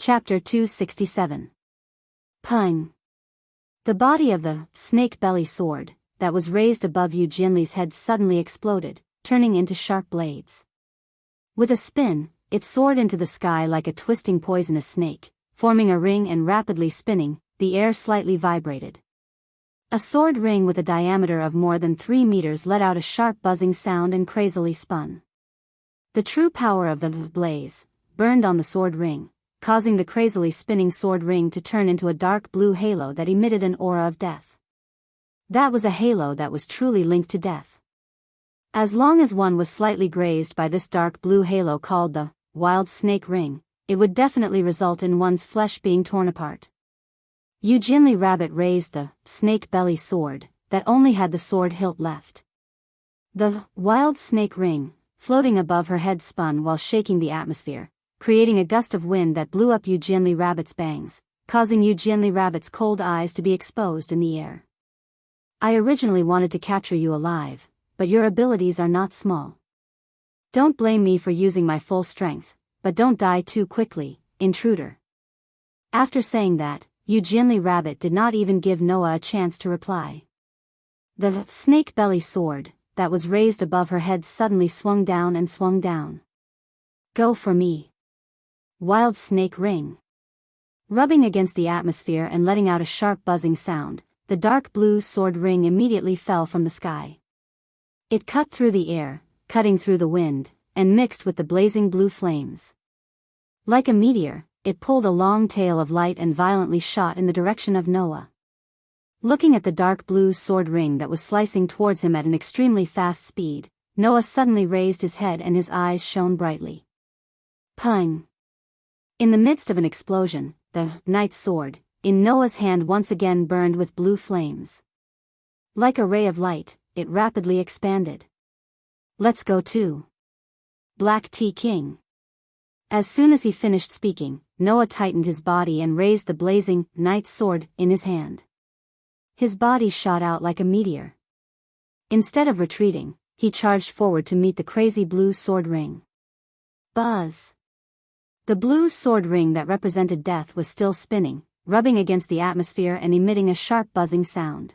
Chapter 267. Pung. The body of the snake belly sword that was raised above Yu Jianli's head suddenly exploded, turning into sharp blades. With a spin, it soared into the sky like a twisting poisonous snake, forming a ring and rapidly spinning. The air slightly vibrated. A sword ring with a diameter of more than 3 meters let out a sharp buzzing sound and crazily spun. The true power of the blaze burned on the sword ring, causing the crazily spinning sword ring to turn into a dark blue halo that emitted an aura of death. That was a halo that was truly linked to death. As long as one was slightly grazed by this dark blue halo called the wild snake ring, it would definitely result in one's flesh being torn apart. Yu Jianli Rabbit raised the snake belly sword that only had the sword hilt left. The wild snake ring, floating above her head, spun while shaking the atmosphere, creating a gust of wind that blew up Yu Jianli Rabbit's bangs, causing Yu Jianli Rabbit's cold eyes to be exposed in the air. I originally wanted to capture you alive, but your abilities are not small. Don't blame me for using my full strength, but don't die too quickly, intruder. After saying that, Yu Jianli Rabbit did not even give Noah a chance to reply. The snake belly sword that was raised above her head suddenly swung down and swung down. Go for me. Wild snake ring. Rubbing against the atmosphere and letting out a sharp buzzing sound, the dark blue sword ring immediately fell from the sky. It cut through the air, cutting through the wind, and mixed with the blazing blue flames. Like a meteor, it pulled a long tail of light and violently shot in the direction of Noah. Looking at the dark blue sword ring that was slicing towards him at an extremely fast speed, Noah suddenly raised his head and his eyes shone brightly. Pung! In the midst of an explosion, the knight's sword in Noah's hand once again burned with blue flames. Like a ray of light, it rapidly expanded. Let's go too. Black Tea King. As soon as he finished speaking, Noah tightened his body and raised the blazing knight's sword in his hand. His body shot out like a meteor. Instead of retreating, he charged forward to meet the crazy blue sword ring. Buzz! The blue sword ring that represented death was still spinning, rubbing against the atmosphere and emitting a sharp buzzing sound.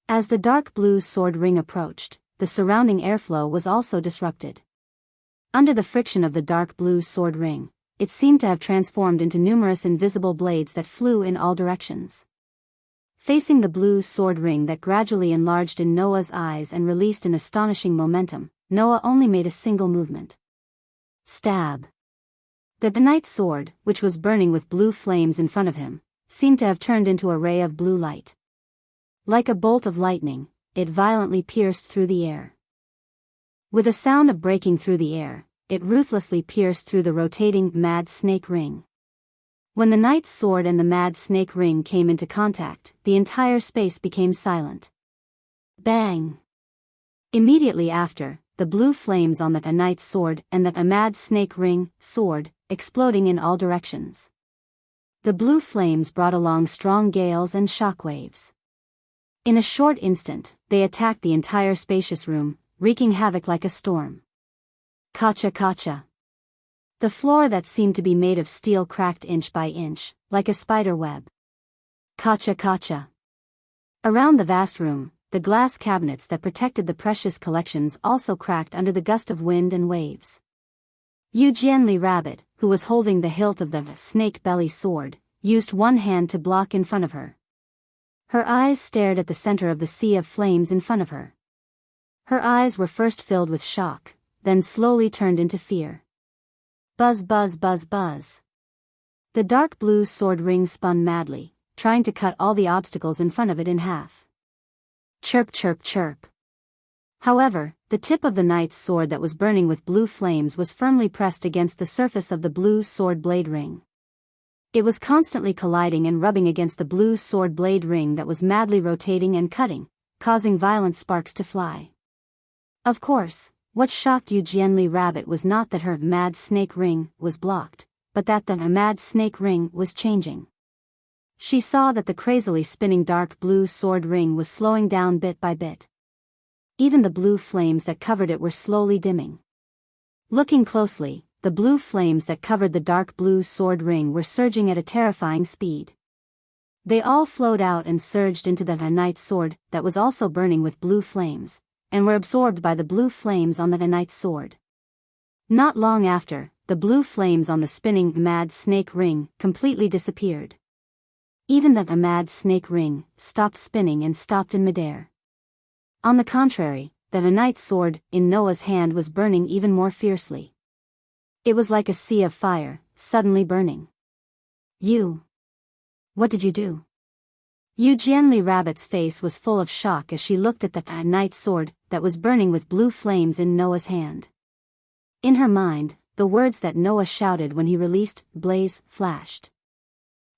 As the dark blue sword ring approached, the surrounding airflow was also disrupted. Under the friction of the dark blue sword ring, it seemed to have transformed into numerous invisible blades that flew in all directions. Facing the blue sword ring that gradually enlarged in Noah's eyes and released an astonishing momentum, Noah only made a single movement. Stab! The knight's sword, which was burning with blue flames in front of him, seemed to have turned into a ray of blue light. Like a bolt of lightning, it violently pierced through the air. With a sound of breaking through the air, it ruthlessly pierced through the rotating mad snake ring. When the knight's sword and the mad snake ring came into contact, the entire space became silent. Bang! Immediately after, the blue flames on the knight's sword and the mad snake ring sword exploding in all directions. The blue flames brought along strong gales and shockwaves. In a short instant, they attacked the entire spacious room, wreaking havoc like a storm. Kacha kacha. The floor that seemed to be made of steel cracked inch by inch, like a spider web. Kacha kacha. Around the vast room, the glass cabinets that protected the precious collections also cracked under the gust of wind and waves. Yu Jianli Rabbit, who was holding the hilt of the snake belly sword, used one hand to block in front of her. Her eyes stared at the center of the sea of flames in front of her. Her eyes were first filled with shock, then slowly turned into fear. Buzz buzz buzz buzz. The dark blue sword ring spun madly, trying to cut all the obstacles in front of it in half. Chirp chirp chirp. However, the tip of the knight's sword that was burning with blue flames was firmly pressed against the surface of the blue sword blade ring. It was constantly colliding and rubbing against the blue sword blade ring that was madly rotating and cutting, causing violent sparks to fly. Of course, what shocked Yu Jianli Rabbit was not that her mad snake ring was blocked, but that the mad snake ring was changing. She saw that the crazily spinning dark blue sword ring was slowing down bit by bit. Even the blue flames that covered it were slowly dimming. Looking closely, the blue flames that covered the dark blue sword ring were surging at a terrifying speed. They all flowed out and surged into the knight's sword that was also burning with blue flames, and were absorbed by the blue flames on the knight's sword. Not long after, the blue flames on the spinning mad snake ring completely disappeared. Even the mad snake ring stopped spinning and stopped in midair. On the contrary, the knight's sword in Noah's hand was burning even more fiercely. It was like a sea of fire, suddenly burning. What did you do? Yu Jianli Rabbit's face was full of shock as she looked at the knight's sword that was burning with blue flames in Noah's hand. In her mind, the words that Noah shouted when he released Blaze flashed.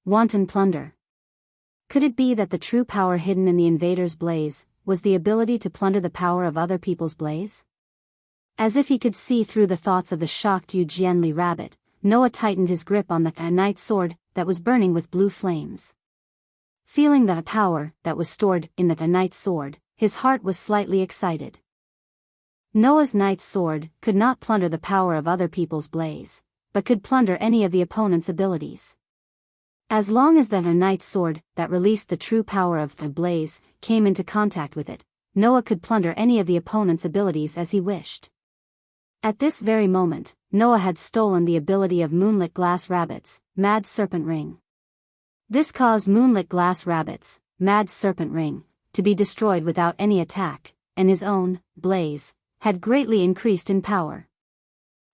Wanton plunder. Could it be that the true power hidden in the invader's blaze was the ability to plunder the power of other people's blaze? As if he could see through the thoughts of the shocked Yu Jianli Rabbit, Noah tightened his grip on the knight's sword that was burning with blue flames. Feeling the power that was stored in the knight's sword, his heart was slightly excited. Noah's knight's sword could not plunder the power of other people's blaze, but could plunder any of the opponent's abilities. As long as the knight's sword that released the true power of the blaze came into contact with it, Noah could plunder any of the opponent's abilities as he wished. At this very moment, Noah had stolen the ability of Moonlit Glass Rabbit's Mad Serpent Ring. This caused Moonlit Glass Rabbit's Mad Serpent Ring to be destroyed without any attack, and his own blaze had greatly increased in power.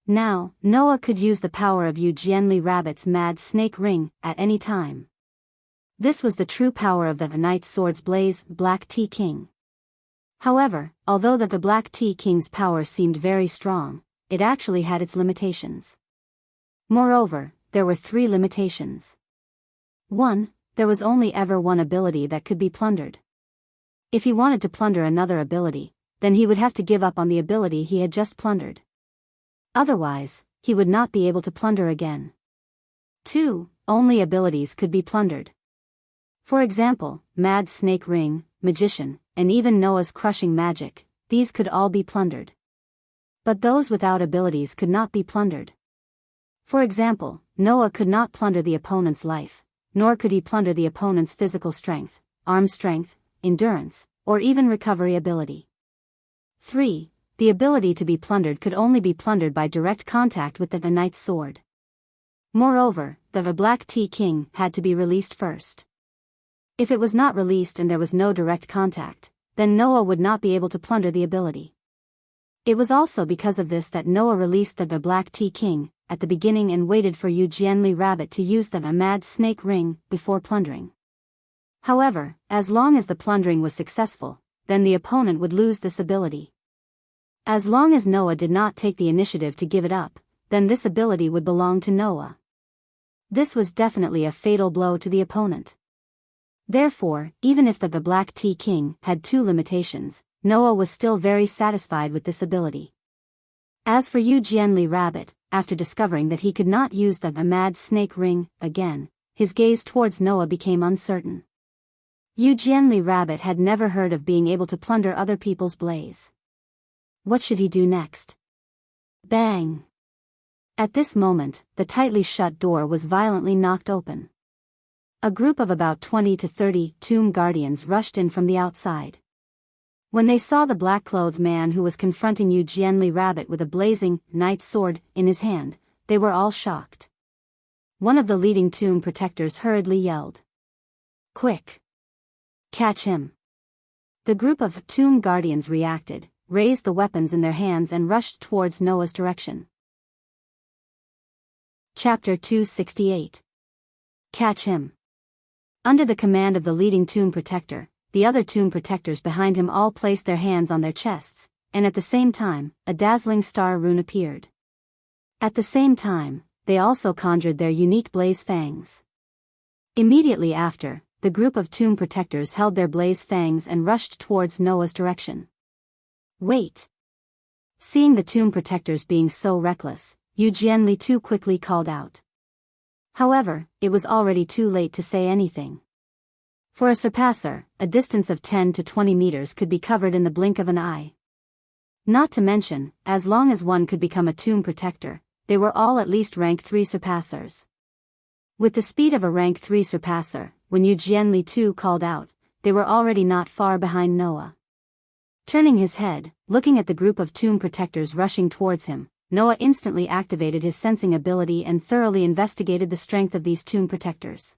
Now, Noah could use the power of Yu Jianli Rabbit's Mad Snake Ring at any time. This was the true power of the knight's sword's blaze, Black Tea King. However, although the Black Tea King's power seemed very strong, it actually had its limitations. Moreover, there were 3 limitations. 1. There was only ever one ability that could be plundered. If he wanted to plunder another ability, then he would have to give up on the ability he had just plundered. Otherwise, he would not be able to plunder again. 2. Only abilities could be plundered. For example, Mad Snake Ring, Magician, and even Noah's Crushing Magic, these could all be plundered. But those without abilities could not be plundered. For example, Noah could not plunder the opponent's life, nor could he plunder the opponent's physical strength, arm strength, endurance, or even recovery ability. 3. The ability to be plundered could only be plundered by direct contact with the knight's sword. Moreover, the Black Tea King had to be released first. If it was not released and there was no direct contact, then Noah would not be able to plunder the ability. It was also because of this that Noah released the Black Tea King at the beginning and waited for Yu Jianli Rabbit to use the Mad Snake Ring before plundering. However, as long as the plundering was successful, then the opponent would lose this ability. As long as Noah did not take the initiative to give it up, then this ability would belong to Noah. This was definitely a fatal blow to the opponent. Therefore, even if the Black Tea King had 2 limitations, Noah was still very satisfied with this ability. As for Yu Jianli Rabbit, after discovering that he could not use the Mad Snake Ring again, his gaze towards Noah became uncertain. Yu Jianli Rabbit had never heard of being able to plunder other people's blaze. What should he do next? Bang! At this moment, the tightly shut door was violently knocked open. A group of about 20 to 30 tomb guardians rushed in from the outside. When they saw the black-clothed man who was confronting Yu Jianli Rabbit with a blazing knight's sword in his hand, they were all shocked. One of the leading tomb protectors hurriedly yelled, "Quick! Catch him!" The group of tomb guardians reacted, raised the weapons in their hands and rushed towards Noah's direction. Chapter 268. Catch him. Under the command of the leading tomb protector, the other tomb protectors behind him all placed their hands on their chests, and at the same time, a dazzling star rune appeared. At the same time, they also conjured their unique blaze fangs. Immediately after, the group of tomb protectors held their blaze fangs and rushed towards Noah's direction. Wait! Seeing the tomb protectors being so reckless, Yu Jianli too quickly called out. However, it was already too late to say anything. For a surpasser, a distance of 10 to 20 meters could be covered in the blink of an eye. Not to mention, as long as one could become a tomb protector, they were all at least rank 3 surpassers. With the speed of a rank 3 surpasser, when Yu Jianli too called out, they were already not far behind Noah. Turning his head, looking at the group of tomb protectors rushing towards him, Noah instantly activated his sensing ability and thoroughly investigated the strength of these tomb protectors.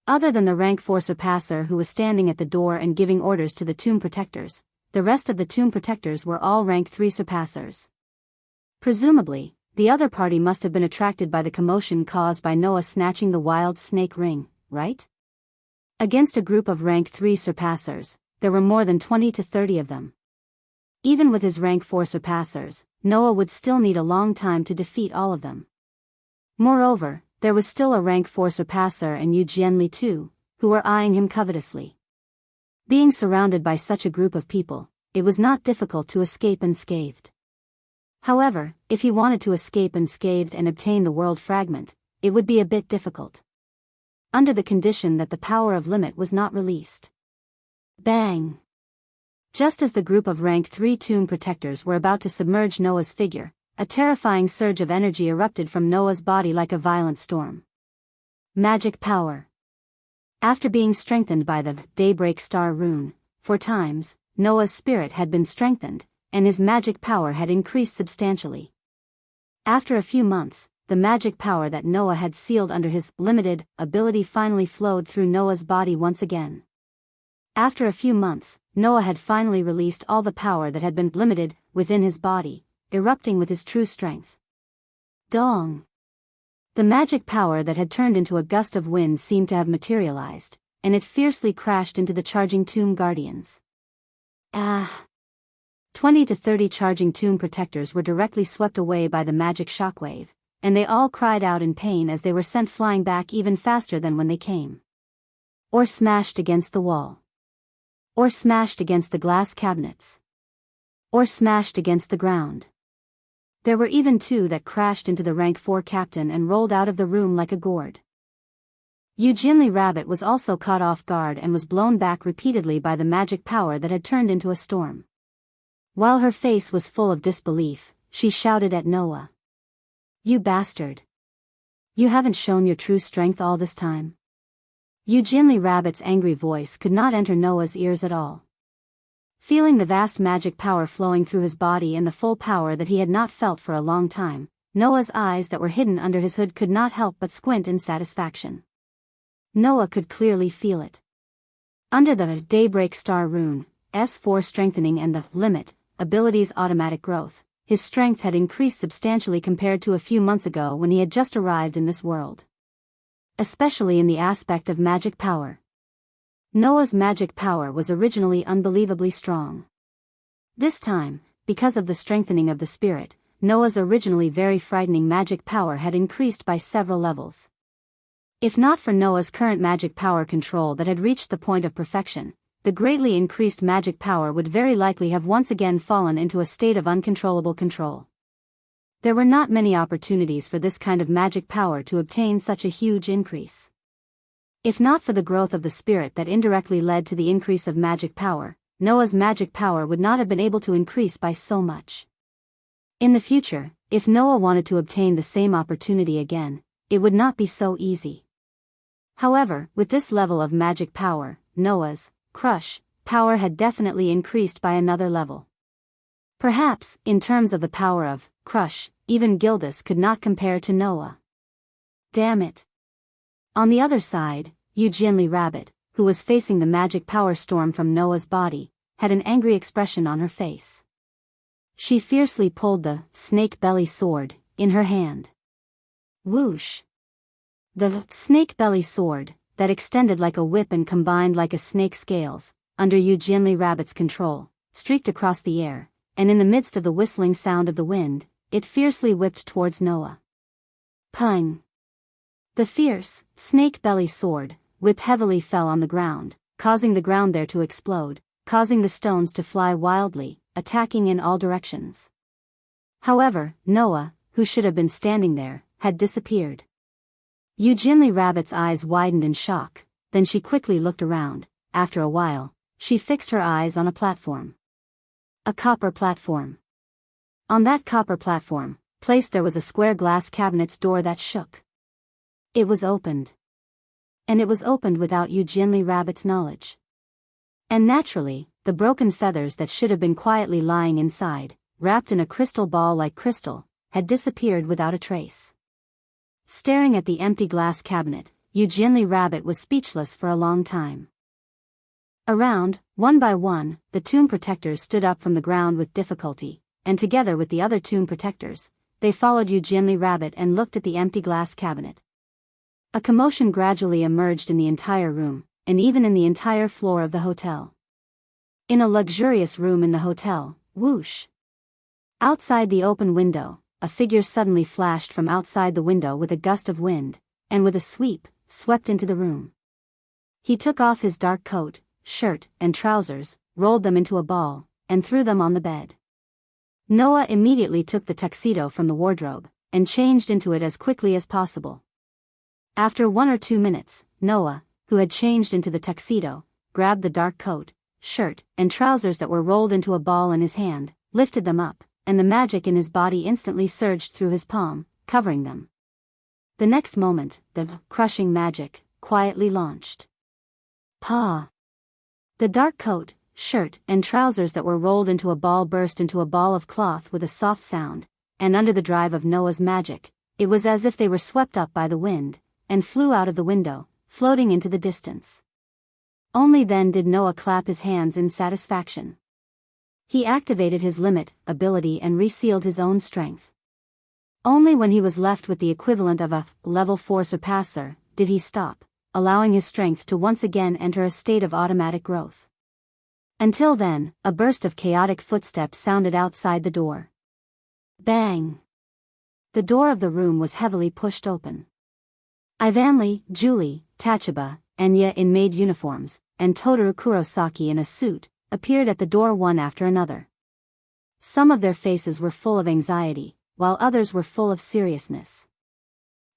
Other than the rank 4 surpasser who was standing at the door and giving orders to the tomb protectors, the rest of the tomb protectors were all rank 3 surpassers. Presumably, the other party must have been attracted by the commotion caused by Noah snatching the wild snake ring, right? Against a group of rank 3 surpassers, there were more than 20 to 30 of them. Even with his rank 4 surpassers, Noah would still need a long time to defeat all of them. Moreover, there was still a rank 4 surpasser and Yu Jianli too, who were eyeing him covetously. Being surrounded by such a group of people, it was not difficult to escape unscathed. However, if he wanted to escape unscathed and obtain the world fragment, it would be a bit difficult. Under the condition that the power of limit was not released. Bang! Just as the group of rank 3 tomb protectors were about to submerge Noah's figure, a terrifying surge of energy erupted from Noah's body like a violent storm. Magic power. After being strengthened by the Daybreak Star rune, 4 times, Noah's spirit had been strengthened, and his magic power had increased substantially. After a few months, the magic power that Noah had sealed under his limited ability finally flowed through Noah's body once again. After a few months, Noah had finally released all the power that had been limited within his body, erupting with his true strength. Dong! The magic power that had turned into a gust of wind seemed to have materialized, and it fiercely crashed into the charging tomb guardians. 20 to 30 charging tomb protectors were directly swept away by the magic shockwave, and they all cried out in pain as they were sent flying back even faster than when they came. Or smashed against the wall. Or smashed against the glass cabinets. Or smashed against the ground. There were even 2 that crashed into the rank 4 captain and rolled out of the room like a gourd. Yu Jianli Rabbit was also caught off guard and was blown back repeatedly by the magic power that had turned into a storm. While her face was full of disbelief, she shouted at Noah. "You bastard! You haven't shown your true strength all this time." Yu Jianli Rabbit's angry voice could not enter Noah's ears at all. Feeling the vast magic power flowing through his body and the full power that he had not felt for a long time, Noah's eyes that were hidden under his hood could not help but squint in satisfaction. Noah could clearly feel it. Under the Daybreak Star rune, S4 strengthening and the limit ability's automatic growth, his strength had increased substantially compared to a few months ago when he had just arrived in this world. Especially in the aspect of magic power. Noah's magic power was originally unbelievably strong. This time, because of the strengthening of the spirit, Noah's originally very frightening magic power had increased by several levels. If not for Noah's current magic power control that had reached the point of perfection, the greatly increased magic power would very likely have once again fallen into a state of uncontrollable control. There were not many opportunities for this kind of magic power to obtain such a huge increase. If not for the growth of the spirit that indirectly led to the increase of magic power, Noah's magic power would not have been able to increase by so much. In the future, if Noah wanted to obtain the same opportunity again, it would not be so easy. However, with this level of magic power, Noah's crush power had definitely increased by another level. Perhaps, in terms of the power of crush, even Gildas could not compare to Noah. Damn it. On the other side, Yu Jianli Rabbit, who was facing the magic power storm from Noah's body, had an angry expression on her face. She fiercely pulled the snake belly sword in her hand. Whoosh! The snake belly sword, that extended like a whip and combined like a snake's scales, under Yu Jianli Rabbit's control, streaked across the air, and in the midst of the whistling sound of the wind, it fiercely whipped towards Noah. Pung! The fierce, snake belly sword, whip heavily fell on the ground, causing the ground there to explode, causing the stones to fly wildly, attacking in all directions. However, Noah, who should have been standing there, had disappeared. Yu Jianli Rabbit's eyes widened in shock, then she quickly looked around. After a while, she fixed her eyes on a platform. A copper platform. On that copper platform, placed there was a square glass cabinet's door that shook. It was opened. And it was opened without Yu Jianli Rabbit's knowledge. And naturally, the broken feathers that should have been quietly lying inside, wrapped in a crystal ball like crystal, had disappeared without a trace. Staring at the empty glass cabinet, Yu Jianli Rabbit was speechless for a long time. Around, one by one, the tomb protectors stood up from the ground with difficulty, and together with the other tomb protectors, they followed Yu Jianli Rabbit and looked at the empty glass cabinet. A commotion gradually emerged in the entire room, and even in the entire floor of the hotel. In a luxurious room in the hotel, whoosh! Outside the open window, a figure suddenly flashed from outside the window with a gust of wind, and with a sweep, swept into the room. He took off his dark coat, shirt, and trousers, rolled them into a ball, and threw them on the bed. Noah immediately took the tuxedo from the wardrobe, and changed into it as quickly as possible. After 1 or 2 minutes, Noah, who had changed into the tuxedo, grabbed the dark coat, shirt, and trousers that were rolled into a ball in his hand, lifted them up, and the magic in his body instantly surged through his palm, covering them. The next moment, the crushing magic quietly launched. Pa! The dark coat, shirt, and trousers that were rolled into a ball burst into a ball of cloth with a soft sound, and under the drive of Noah's magic, it was as if they were swept up by the wind, and flew out of the window, floating into the distance. Only then did Noah clap his hands in satisfaction. He activated his limit ability and resealed his own strength. Only when he was left with the equivalent of a level 4 surpasser did he stop, allowing his strength to once again enter a state of automatic growth. Until then, a burst of chaotic footsteps sounded outside the door. Bang! The door of the room was heavily pushed open. Ivanli, Julie, Tachaba, Enya in maid uniforms, and Totaru Kurosaki in a suit, appeared at the door one after another. Some of their faces were full of anxiety, while others were full of seriousness.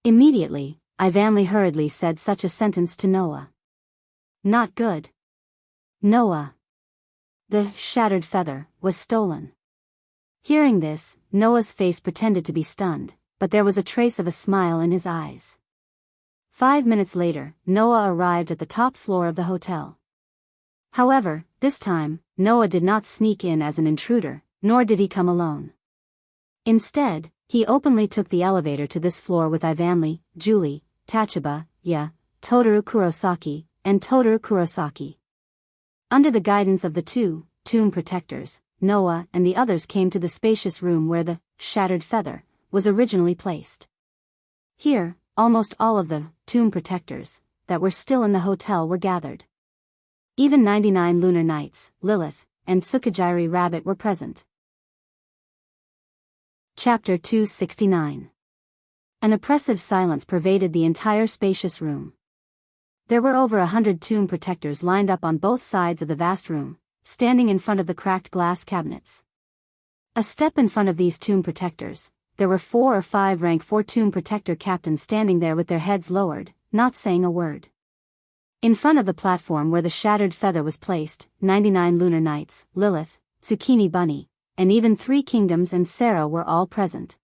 Immediately, Ivanli hurriedly said such a sentence to Noah. Not good. Noah. The shattered feather was stolen. Hearing this, Noah's face pretended to be stunned, but there was a trace of a smile in his eyes. 5 minutes later, Noah arrived at the top floor of the hotel. However, this time, Noah did not sneak in as an intruder, nor did he come alone. Instead, he openly took the elevator to this floor with Ivanli, Julie, Tachaba, Totaru Kurosaki, and Totaru Kurosaki. Under the guidance of the 2 tomb protectors, Noah and the others came to the spacious room where the shattered feather was originally placed. Here, almost all of the tomb protectors that were still in the hotel were gathered. Even 99 lunar knights, Lilith, and Tsukijiri Rabbit were present. Chapter 269. An oppressive silence pervaded the entire spacious room. There were over 100 tomb protectors lined up on both sides of the vast room, standing in front of the cracked glass cabinets. A step in front of these tomb protectors, there were 4 or 5 rank 4 tomb protector captains standing there with their heads lowered, not saying a word. In front of the platform where the shattered feather was placed, 99 lunar knights, Lilith, Zucchini Bunny, and even 3 kingdoms and Sarah were all present.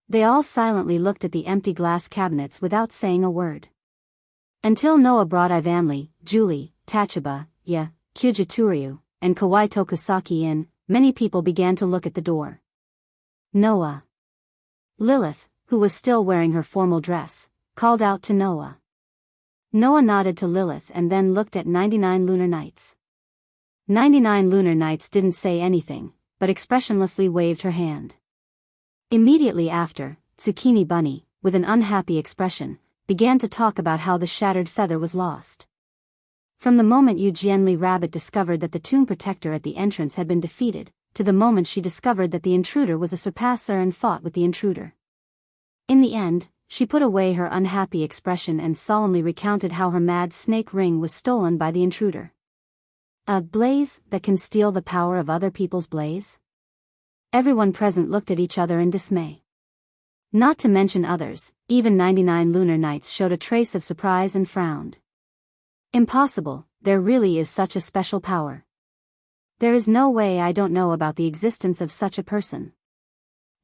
They all silently looked at the empty glass cabinets without saying a word. Until Noah brought Ivanli, Julie, Tachaba, Kyujituryu, and Kawai Tokusaki in, many people began to look at the door. Noah. Lilith, who was still wearing her formal dress, called out to Noah. Noah nodded to Lilith and then looked at 99 lunar knights. 99 lunar knights didn't say anything, but expressionlessly waved her hand. Immediately after, Zucchini Bunny, with an unhappy expression, began to talk about how the shattered feather was lost. From the moment Yu Jianli Rabbit discovered that the tomb protector at the entrance had been defeated, to the moment she discovered that the intruder was a surpasser and fought with the intruder. In the end, she put away her unhappy expression and solemnly recounted how her mad snake ring was stolen by the intruder. A blaze that can steal the power of other people's blaze? Everyone present looked at each other in dismay. Not to mention others, even 99 lunar knights showed a trace of surprise and frowned. Impossible, there really is such a special power. There is no way I don't know about the existence of such a person.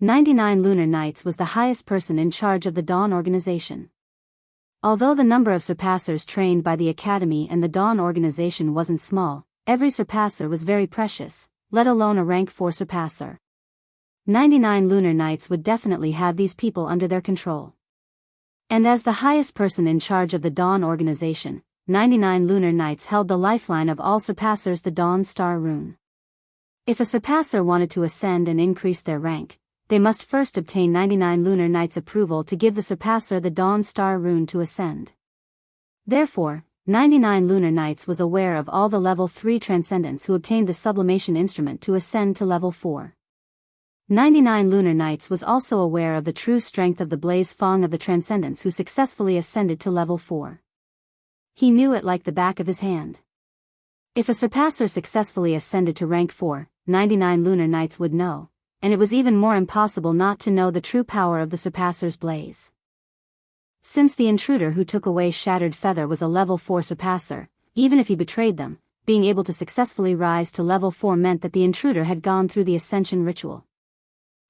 99 Lunar Knights was the highest person in charge of the Dawn organization. Although the number of surpassers trained by the Academy and the Dawn organization wasn't small, every surpasser was very precious, let alone a rank 4 surpasser. 99 Lunar Knights would definitely have these people under their control. And as the highest person in charge of the Dawn organization, 99 Lunar Knights held the lifeline of all surpassers, the Dawn Star Rune. If a surpasser wanted to ascend and increase their rank, they must first obtain 99 Lunar Knights' approval to give the surpasser the Dawn Star Rune to ascend. Therefore, 99 Lunar Knights was aware of all the level 3 transcendents who obtained the sublimation instrument to ascend to level 4. 99 Lunar Knights was also aware of the true strength of the Blaze Fang of the transcendents who successfully ascended to level 4. He knew it like the back of his hand. If a surpasser successfully ascended to rank 4, 99 Lunar Knights would know, and it was even more impossible not to know the true power of the surpasser's blaze. Since the intruder who took away Shattered Feather was a level 4 surpasser, even if he betrayed them, being able to successfully rise to level 4 meant that the intruder had gone through the ascension ritual.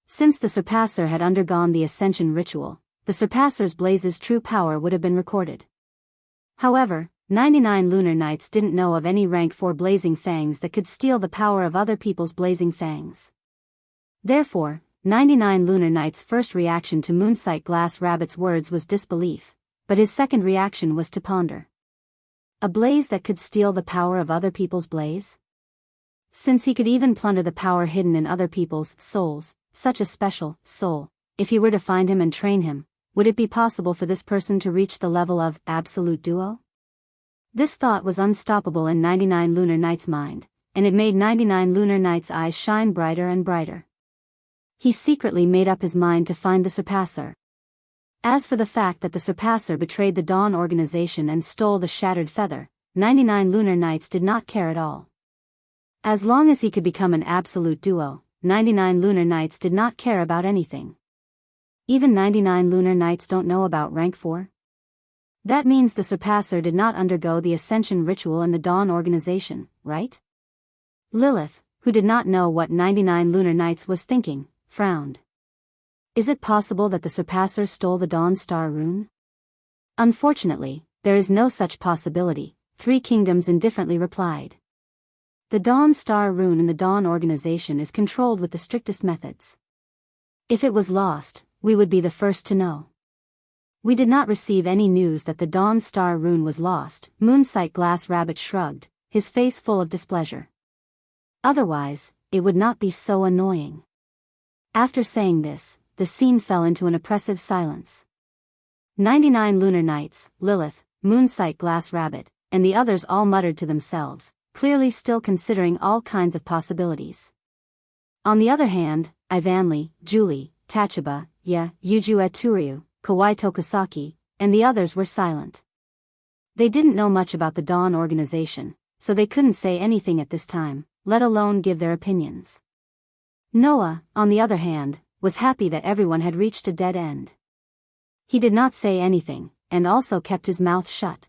Since the surpasser had undergone the ascension ritual, the surpasser's blaze's true power would have been recorded. However, 99 Lunar Knights didn't know of any rank 4 blazing fangs that could steal the power of other people's blazing fangs. Therefore, 99 Lunar Knights' first reaction to Moonsight Glass Rabbit's words was disbelief, but his second reaction was to ponder. A blaze that could steal the power of other people's blaze? Since he could even plunder the power hidden in other people's souls, such a special soul, if he were to find him and train him, would it be possible for this person to reach the level of absolute duo? This thought was unstoppable in 99 Lunar Knights' mind, and it made 99 Lunar Knights' eyes shine brighter and brighter. He secretly made up his mind to find the surpasser. As for the fact that the surpasser betrayed the Dawn organization and stole the Shattered Feather, 99 Lunar Knights did not care at all. As long as he could become an absolute duo, 99 Lunar Knights did not care about anything. Even 99 Lunar Knights don't know about rank 4? That means the surpasser did not undergo the ascension ritual in the Dawn organization, right? Lilith, who did not know what 99 Lunar Knights was thinking, frowned. Is it possible that the surpasser stole the Dawn Star Rune? Unfortunately, there is no such possibility, 3 kingdoms indifferently replied. The Dawn Star Rune in the Dawn organization is controlled with the strictest methods. If it was lost, we would be the first to know. We did not receive any news that the Dawn Star Rune was lost, Moonsight Glass Rabbit shrugged, his face full of displeasure. Otherwise, it would not be so annoying. After saying this, the scene fell into an oppressive silence. 99 Lunar Knights, Lilith, Moonsight Glass Rabbit, and the others all muttered to themselves, clearly still considering all kinds of possibilities. On the other hand, Ivanli, Julie, Tachaba, Yuju Eturyu, Kawai Tokasaki, and the others were silent. They didn't know much about the Dawn organization, so they couldn't say anything at this time, let alone give their opinions. Noah, on the other hand, was happy that everyone had reached a dead end. He did not say anything, and also kept his mouth shut.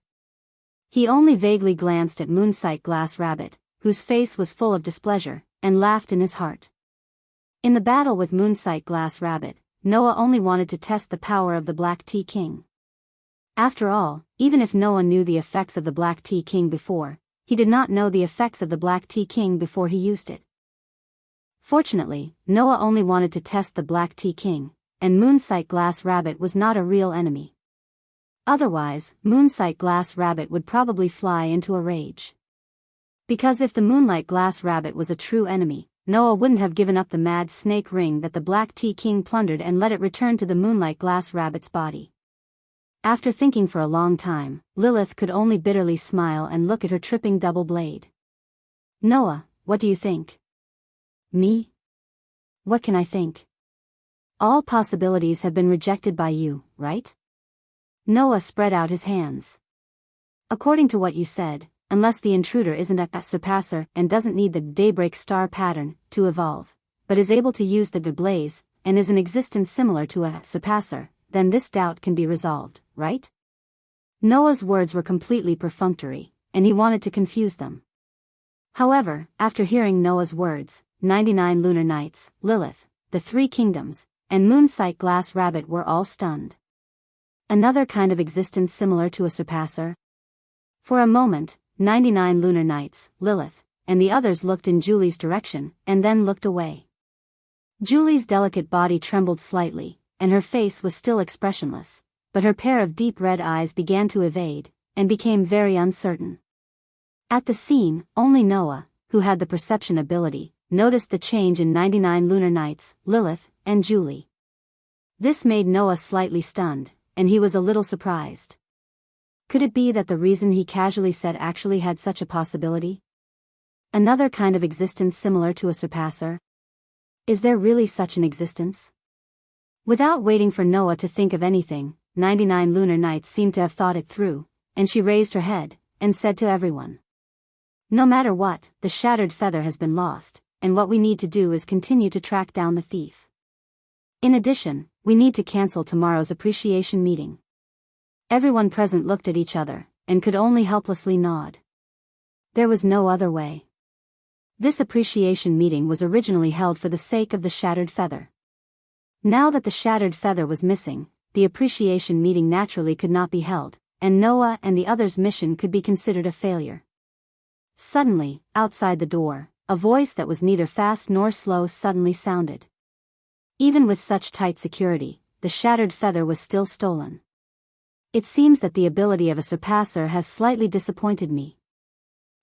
He only vaguely glanced at Moonsight Glass Rabbit, whose face was full of displeasure, and laughed in his heart. In the battle with Moonsight Glass Rabbit, Noah only wanted to test the power of the Black Tea King. After all, even if Noah knew the effects of the Black Tea King before, he did not know the effects of the Black Tea King before he used it. Fortunately, Noah only wanted to test the Black Tea King, and Moonsight Glass Rabbit was not a real enemy. Otherwise, Moonsight Glass Rabbit would probably fly into a rage. Because if the Moonlight Glass Rabbit was a true enemy, Noah wouldn't have given up the mad snake ring that the Black Tea King plundered and let it return to the Moonlight Glass Rabbit's body. After thinking for a long time, Lilith could only bitterly smile and look at her tripping double blade. Noah, what do you think? Me? What can I think? All possibilities have been rejected by you, right? Noah spread out his hands. According to what you said, unless the intruder isn't a surpasser and doesn't need the daybreak star pattern to evolve, but is able to use the blaze, and is in existence similar to a surpasser, then this doubt can be resolved, right? Noah's words were completely perfunctory, and he wanted to confuse them. However, after hearing Noah's words, 99 Lunar Knights, Lilith, the 3 kingdoms, and Moonsight Glass Rabbit were all stunned. Another kind of existence similar to a surpasser? For a moment, 99 lunar nights, Lilith, and the others looked in Julie's direction, and then looked away. Julie's delicate body trembled slightly, and her face was still expressionless, but her pair of deep red eyes began to evade, and became very uncertain. At the scene, only Noah, who had the perception ability, noticed the change in 99 lunar nights, Lilith, and Julie. This made Noah slightly stunned, and he was a little surprised. Could it be that the reason he casually said actually had such a possibility? Another kind of existence similar to a surpasser? Is there really such an existence? Without waiting for Noah to think of anything, 99 lunar nights seemed to have thought it through, and she raised her head, and said to everyone. No matter what, the shattered feather has been lost, and what we need to do is continue to track down the thief. In addition, we need to cancel tomorrow's appreciation meeting. Everyone present looked at each other, and could only helplessly nod. There was no other way. This appreciation meeting was originally held for the sake of the shattered feather. Now that the shattered feather was missing, the appreciation meeting naturally could not be held, and Noah and the others' mission could be considered a failure. Suddenly, outside the door, a voice that was neither fast nor slow suddenly sounded. Even with such tight security, the shattered feather was still stolen. It seems that the ability of a surpasser has slightly disappointed me.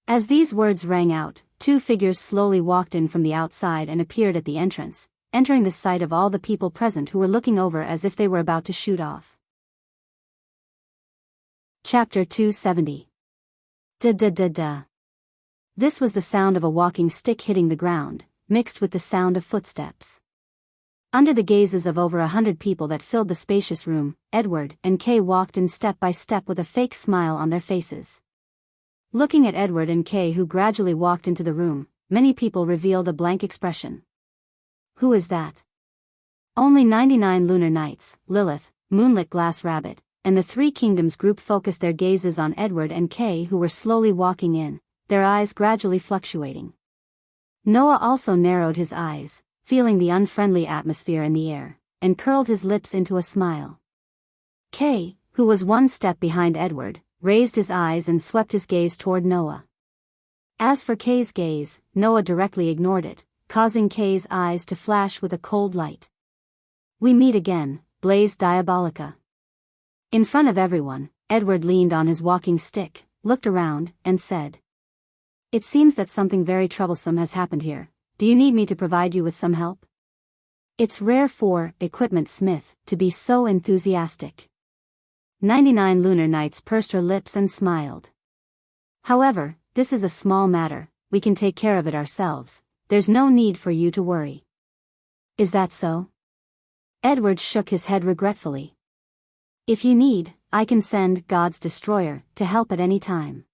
As these words rang out, two figures slowly walked in from the outside and appeared at the entrance, entering the sight of all the people present who were looking over as if they were about to shoot off. Chapter 270. Da-da-da-da. This was the sound of a walking stick hitting the ground, mixed with the sound of footsteps. Under the gazes of over 100 people that filled the spacious room, Edward and Kay walked in step by step with a fake smile on their faces. Looking at Edward and Kay, who gradually walked into the room, many people revealed a blank expression. Who is that? Only 99 lunar nights, Lilith, Moonlit Glass Rabbit, and the Three Kingdoms group focused their gazes on Edward and Kay, who were slowly walking in, their eyes gradually fluctuating. Noah also narrowed his eyes, feeling the unfriendly atmosphere in the air, and curled his lips into a smile. Kay, who was one step behind Edward, raised his eyes and swept his gaze toward Noah. As for Kay's gaze, Noah directly ignored it, causing Kay's eyes to flash with a cold light. We meet again, Blaze Diabolica. In front of everyone, Edward leaned on his walking stick, looked around, and said, It seems that something very troublesome has happened here. Do you need me to provide you with some help? It's rare for Equipment Smith to be so enthusiastic. 99 lunar nights pursed her lips and smiled. However, this is a small matter, we can take care of it ourselves, there's no need for you to worry. Is that so? Edward shook his head regretfully. If you need, I can send God's Destroyer to help at any time.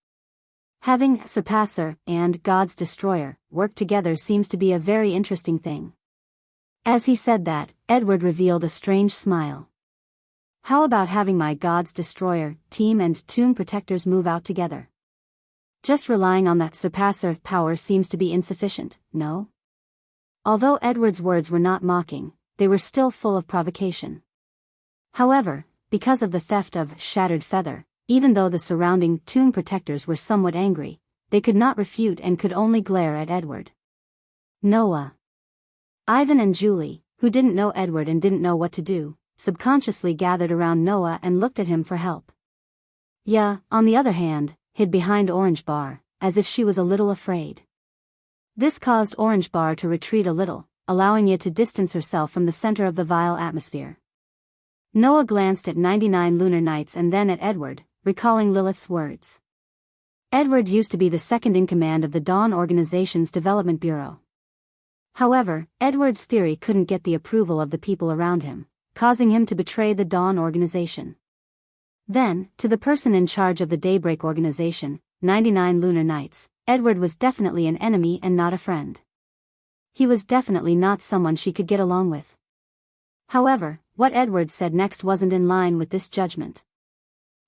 Having Surpasser and God's Destroyer work together seems to be a very interesting thing. As he said that, Edward revealed a strange smile. How about having my God's Destroyer team and Tomb Protectors move out together? Just relying on that Surpasser power seems to be insufficient, no? Although Edward's words were not mocking, they were still full of provocation. However, because of the theft of Shattered Feather, even though the surrounding Tomb Protectors were somewhat angry, they could not refute and could only glare at Edward. Noah. Ivan and Julie, who didn't know Edward and didn't know what to do, subconsciously gathered around Noah and looked at him for help. Ya, on the other hand, hid behind Orange Bar, as if she was a little afraid. This caused Orange Bar to retreat a little, allowing Ya to distance herself from the center of the vile atmosphere. Noah glanced at 99 lunar nights and then at Edward, recalling Lilith's words. Edward used to be the second in command of the Dawn Organization's Development Bureau. However, Edward's theory couldn't get the approval of the people around him, causing him to betray the Dawn Organization. Then, to the person in charge of the Daybreak Organization, 99 lunar nights, Edward was definitely an enemy and not a friend. He was definitely not someone she could get along with. However, what Edward said next wasn't in line with this judgment.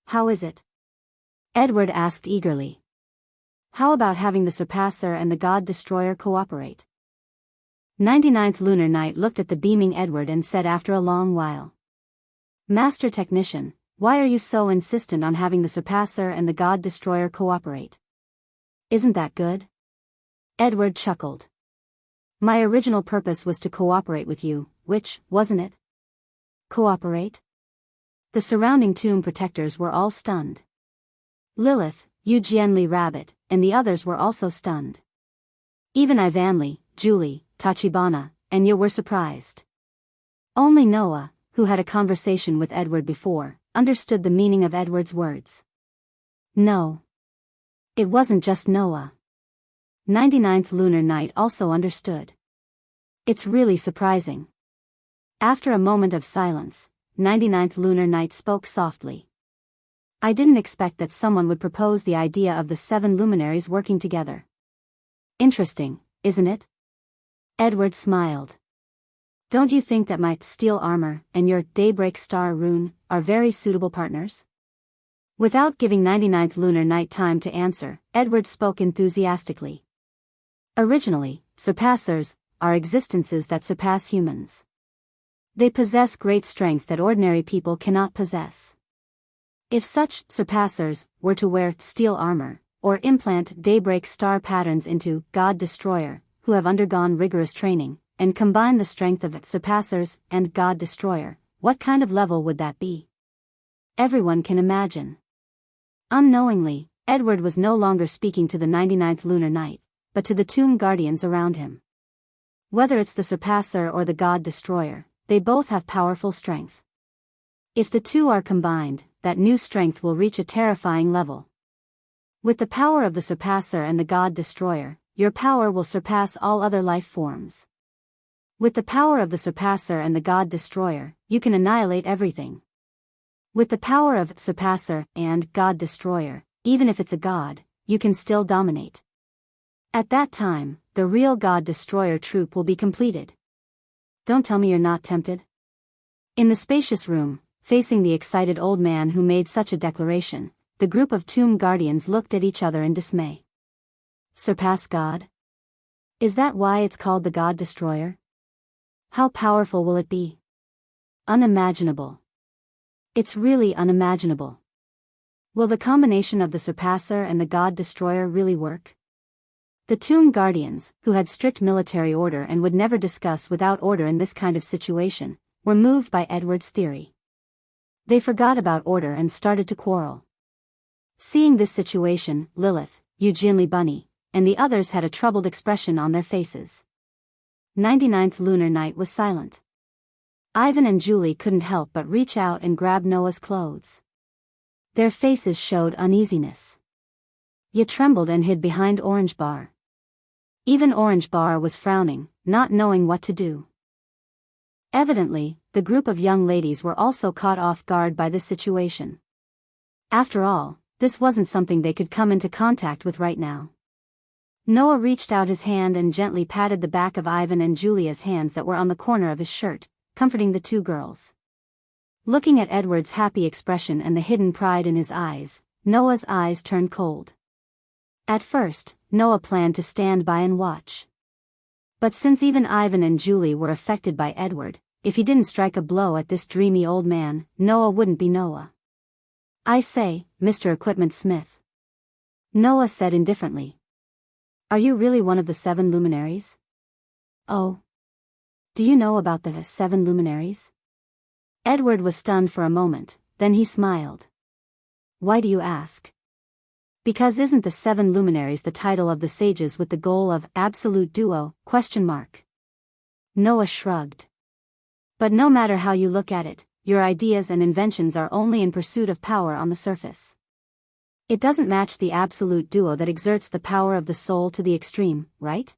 How is it? Edward asked eagerly. How about having the Surpasser and the God Destroyer cooperate? 99th Lunar Night looked at the beaming Edward and said after a long while. Master Technician, why are you so insistent on having the Surpasser and the God Destroyer cooperate? Isn't that good? Edward chuckled. My original purpose was to cooperate with you, which, wasn't it? Cooperate? The surrounding tomb protectors were all stunned. Lilith, Yu Jianli Rabbit, and the others were also stunned. Even Ivanli, Julie, Tachibana, and Yu were surprised. Only Noah, who had a conversation with Edward before, understood the meaning of Edward's words. No. It wasn't just Noah. 99th Lunar Night also understood. It's really surprising. After a moment of silence, 99th Lunar Night spoke softly. I didn't expect that someone would propose the idea of the 7 luminaries working together. Interesting, isn't it? Edward smiled. Don't you think that my steel armor and your Daybreak Star rune are very suitable partners? Without giving 99th Lunar Night time to answer, Edward spoke enthusiastically. Originally, Surpassers are existences that surpass humans. They possess great strength that ordinary people cannot possess. If such Surpassers were to wear steel armor, or implant Daybreak Star patterns into God Destroyer, who have undergone rigorous training, and combine the strength of Surpassers and God Destroyer, what kind of level would that be? Everyone can imagine. Unknowingly, Edward was no longer speaking to the 99th Lunar Night, but to the tomb guardians around him. Whether it's the Surpasser or the God Destroyer, they both have powerful strength. If the two are combined, that new strength will reach a terrifying level. With the power of the Surpasser and the God Destroyer, your power will surpass all other life forms. With the power of the Surpasser and the God Destroyer, you can annihilate everything. With the power of Surpasser and God Destroyer, even if it's a god, you can still dominate. At that time, the real God Destroyer troop will be completed. Don't tell me you're not tempted. In the spacious room, facing the excited old man who made such a declaration, the group of tomb guardians looked at each other in dismay. Surpass God? Is that why it's called the God Destroyer? How powerful will it be? Unimaginable. It's really unimaginable. Will the combination of the Surpasser and the God Destroyer really work? The tomb guardians, who had strict military order and would never discuss without order in this kind of situation, were moved by Edward's theory. They forgot about order and started to quarrel. Seeing this situation, Lilith, Yu Jianli Bunny, and the others had a troubled expression on their faces. 99th Lunar Night was silent. Ivan and Julie couldn't help but reach out and grab Noah's clothes. Their faces showed uneasiness. Yu trembled and hid behind Orange Bar. Even Orange Bar was frowning, not knowing what to do. Evidently, the group of young ladies were also caught off guard by this situation. After all, this wasn't something they could come into contact with right now. Noah reached out his hand and gently patted the back of Ivan and Julia's hands that were on the corner of his shirt, comforting the two girls. Looking at Edward's happy expression and the hidden pride in his eyes, Noah's eyes turned cold. At first, Noah planned to stand by and watch. But since even Ivan and Julie were affected by Edward, if he didn't strike a blow at this dreamy old man, Noah wouldn't be Noah. I say, Mr. Equipment Smith. Noah said indifferently. Are you really one of the 7 luminaries? Oh. Do you know about the 7 luminaries? Edward was stunned for a moment, then he smiled. Why do you ask? Because isn't the 7 luminaries the title of the sages with the goal of absolute duo? Noah shrugged. But no matter how you look at it, your ideas and inventions are only in pursuit of power on the surface. It doesn't match the absolute duo that exerts the power of the soul to the extreme, right?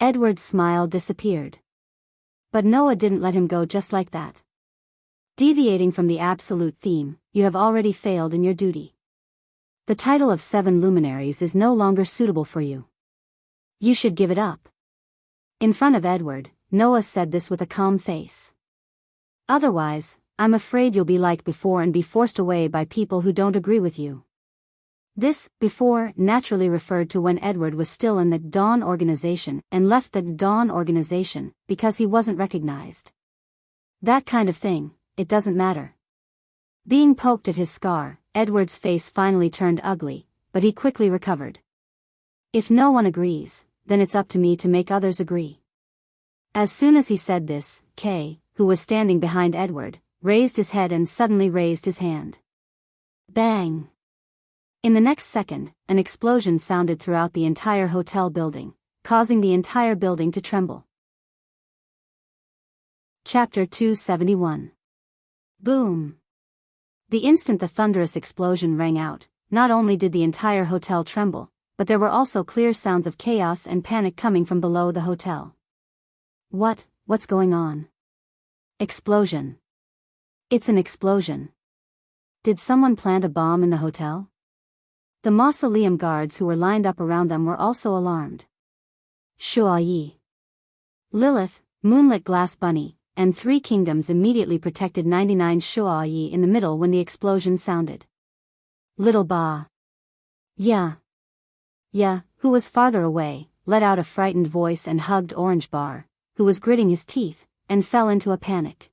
Edward's smile disappeared. But Noah didn't let him go just like that. Deviating from the absolute theme, you have already failed in your duty. The title of 7 luminaries is no longer suitable for you. You should give it up. In front of Edward, Noah said this with a calm face. Otherwise, I'm afraid you'll be like before and be forced away by people who don't agree with you. This, before, naturally referred to when Edward was still in the Dawn organization and left the Dawn organization because he wasn't recognized. That kind of thing, it doesn't matter. Being poked at his scar, Edward's face finally turned ugly, but he quickly recovered. If no one agrees, then it's up to me to make others agree. As soon as he said this, Kay, who was standing behind Edward, raised his head and suddenly raised his hand. Bang! In the next second, an explosion sounded throughout the entire hotel building, causing the entire building to tremble. Chapter 271. Boom! The instant the thunderous explosion rang out, not only did the entire hotel tremble, but there were also clear sounds of chaos and panic coming from below the hotel. What's going on? Explosion. It's an explosion. Did someone plant a bomb in the hotel? The mausoleum guards who were lined up around them were also alarmed. Shuai, Lilith, Moonlit Glass Bunny, and Three Kingdoms immediately protected 99 Shuai in the middle when the explosion sounded. Little Ba. Yeah, who was farther away, let out a frightened voice and hugged Orange Bar, who was gritting his teeth, and fell into a panic.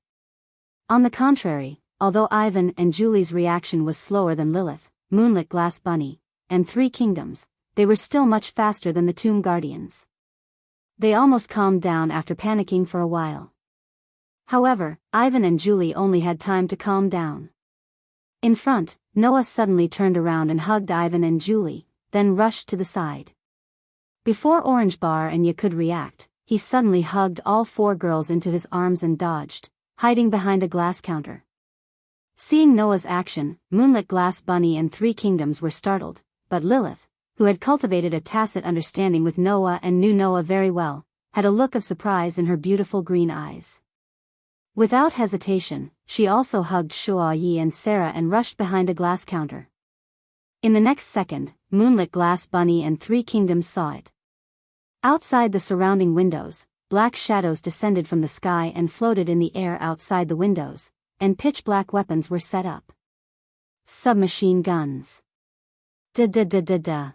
On the contrary, although Ivan and Julie's reaction was slower than Lilith, Moonlit Glass Bunny, and Three Kingdoms, they were still much faster than the Tomb Guardians. They almost calmed down after panicking for a while. However, Ivan and Julie only had time to calm down. In front, Noah suddenly turned around and hugged Ivan and Julie, then rushed to the side. Before Orange Bar and Ya could react, he suddenly hugged all four girls into his arms and dodged, hiding behind a glass counter. Seeing Noah's action, Moonlit Glass Bunny and Three Kingdoms were startled, but Lilith, who had cultivated a tacit understanding with Noah and knew Noah very well, had a look of surprise in her beautiful green eyes. Without hesitation, she also hugged Shuai and Sarah and rushed behind a glass counter. In the next second, Moonlit Glass Bunny and Three Kingdoms saw it. Outside the surrounding windows, black shadows descended from the sky and floated in the air outside the windows, and pitch-black weapons were set up. Submachine guns. Da-da-da-da-da.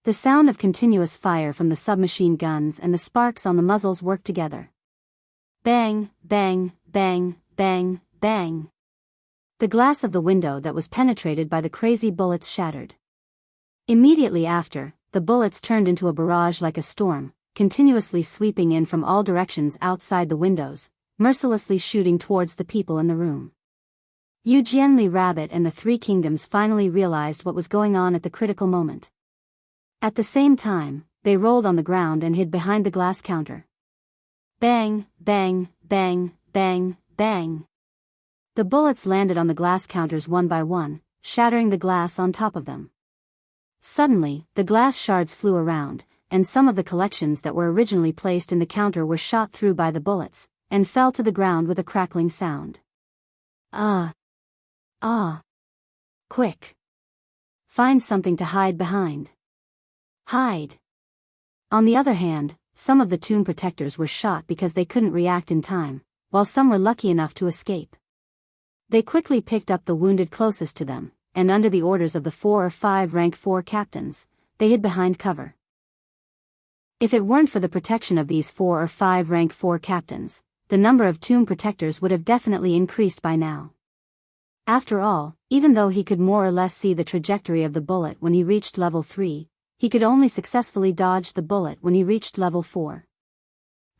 The sound of continuous fire from the submachine guns and the sparks on the muzzles worked together. Bang, bang, bang, bang, bang. The glass of the window that was penetrated by the crazy bullets shattered. Immediately after, the bullets turned into a barrage like a storm, continuously sweeping in from all directions outside the windows, mercilessly shooting towards the people in the room. Eugenly Rabbit and the Three Kingdoms finally realized what was going on at the critical moment. At the same time, they rolled on the ground and hid behind the glass counter. Bang, bang, bang, bang, bang. The bullets landed on the glass counters one by one, shattering the glass on top of them. Suddenly, the glass shards flew around, and some of the collections that were originally placed in the counter were shot through by the bullets, and fell to the ground with a crackling sound. Quick. Find something to hide behind. Hide. On the other hand, some of the tomb protectors were shot because they couldn't react in time, while some were lucky enough to escape. They quickly picked up the wounded closest to them, and under the orders of the 4 or 5 rank 4 captains, they hid behind cover. If it weren't for the protection of these 4 or 5 rank 4 captains, the number of tomb protectors would have definitely increased by now. After all, even though he could more or less see the trajectory of the bullet when he reached level 3, he could only successfully dodge the bullet when he reached level 4.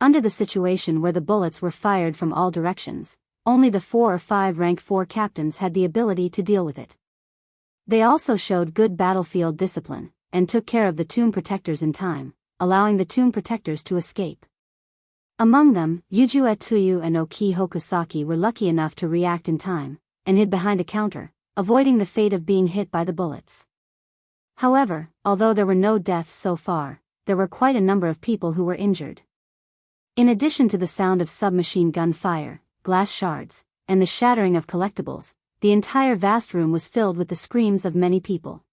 Under the situation where the bullets were fired from all directions, only the 4 or 5 rank 4 captains had the ability to deal with it. They also showed good battlefield discipline, and took care of the tomb protectors in time, allowing the tomb protectors to escape. Among them, Yuju Etuyu and Oki Hokusaki were lucky enough to react in time, and hid behind a counter, avoiding the fate of being hit by the bullets. However, although there were no deaths so far, there were quite a number of people who were injured. In addition to the sound of submachine gun fire, glass shards, and the shattering of collectibles, the entire vast room was filled with the screams of many people.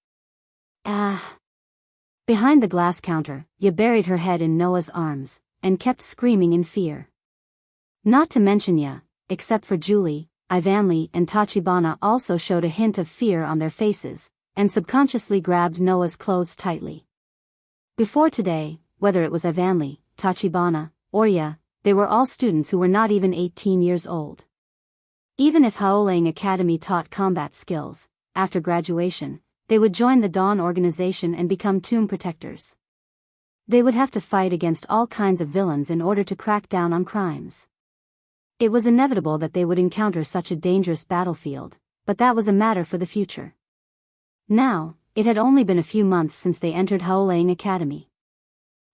Ah! Behind the glass counter, Ya buried her head in Noah's arms, and kept screaming in fear. Not to mention Ya, except for Julie, Ivanli and Tachibana also showed a hint of fear on their faces, and subconsciously grabbed Noah's clothes tightly. Before today, whether it was Avonlea, Tachibana, or Ya, they were all students who were not even 18 years old. Even if Haolang Academy taught combat skills, after graduation, they would join the Dawn organization and become tomb protectors. They would have to fight against all kinds of villains in order to crack down on crimes. It was inevitable that they would encounter such a dangerous battlefield, but that was a matter for the future. Now, it had only been a few months since they entered Haolang Academy.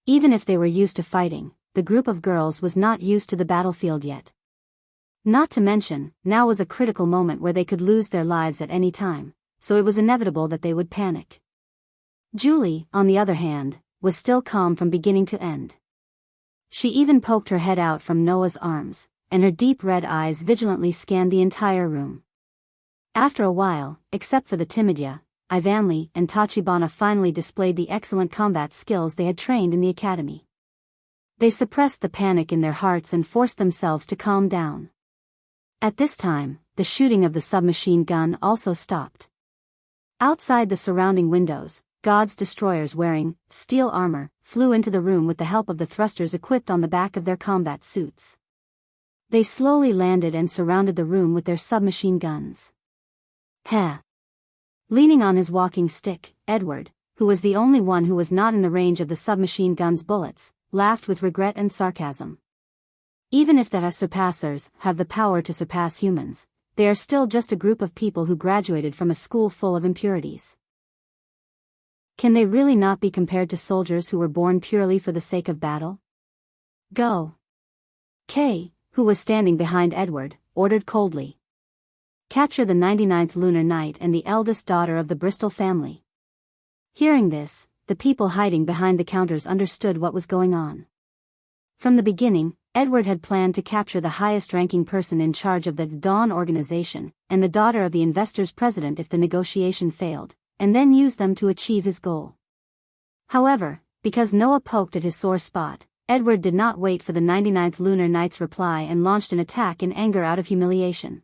Even if they were used to fighting, the group of girls was not used to the battlefield yet. Not to mention, now was a critical moment where they could lose their lives at any time, so it was inevitable that they would panic. Julie, on the other hand, was still calm from beginning to end. She even poked her head out from Noah's arms, and her deep red eyes vigilantly scanned the entire room. After a while, except for the timid Ya, Avonlea and Tachibana finally displayed the excellent combat skills they had trained in the academy. They suppressed the panic in their hearts and forced themselves to calm down. At this time, the shooting of the submachine gun also stopped. Outside the surrounding windows, God's destroyers wearing steel armor flew into the room with the help of the thrusters equipped on the back of their combat suits. They slowly landed and surrounded the room with their submachine guns. Heh! Leaning on his walking stick, Edward, who was the only one who was not in the range of the submachine gun's bullets, laughed with regret and sarcasm. Even if the surpassers have the power to surpass humans, they are still just a group of people who graduated from a school full of impurities. Can they really not be compared to soldiers who were born purely for the sake of battle? Go! Kay, who was standing behind Edward, ordered coldly. Capture the 99th lunar night and the eldest daughter of the Bristol family. Hearing this, the people hiding behind the counters understood what was going on. From the beginning, Edward had planned to capture the highest-ranking person in charge of the Dawn organization, and the daughter of the investor's president if the negotiation failed, and then use them to achieve his goal. However, because Noah poked at his sore spot, Edward did not wait for the 99th lunar night's reply and launched an attack in anger out of humiliation.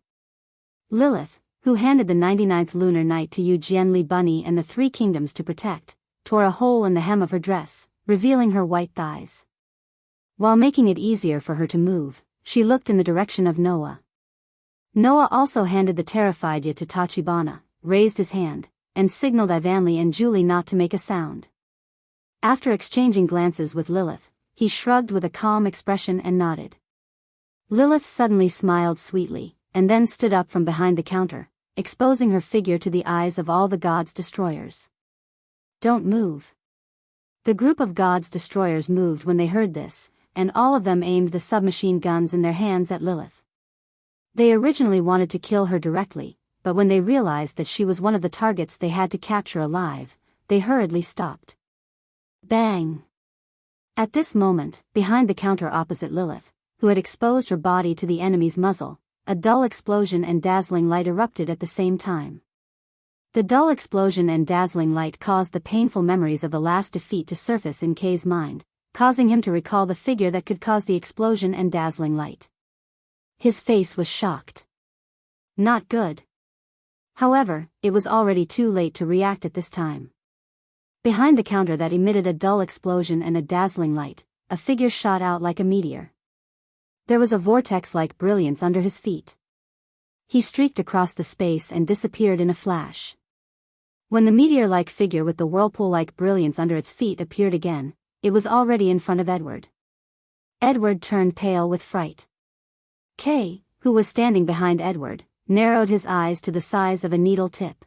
Lilith, who handed the 99th lunar night to Yu Jianli Bunny and the Three Kingdoms to protect, tore a hole in the hem of her dress, revealing her white thighs. While making it easier for her to move, she looked in the direction of Noah. Noah also handed the terrified Ya to Tachibana, raised his hand, and signaled Avonlea and Julie not to make a sound. After exchanging glances with Lilith, he shrugged with a calm expression and nodded. Lilith suddenly smiled sweetly, and then stood up from behind the counter, exposing her figure to the eyes of all the God's destroyers. Don't move. The group of God's destroyers moved when they heard this, and all of them aimed the submachine guns in their hands at Lilith. They originally wanted to kill her directly, but when they realized that she was one of the targets they had to capture alive, they hurriedly stopped. Bang! At this moment, behind the counter opposite Lilith, who had exposed her body to the enemy's muzzle, a dull explosion and dazzling light erupted at the same time. The dull explosion and dazzling light caused the painful memories of the last defeat to surface in Kay's mind, causing him to recall the figure that could cause the explosion and dazzling light. His face was shocked. Not good. However, it was already too late to react at this time. Behind the counter that emitted a dull explosion and a dazzling light, a figure shot out like a meteor. There was a vortex-like brilliance under his feet. He streaked across the space and disappeared in a flash. When the meteor-like figure with the whirlpool-like brilliance under its feet appeared again, it was already in front of Edward. Edward turned pale with fright. Kay, who was standing behind Edward, narrowed his eyes to the size of a needle tip.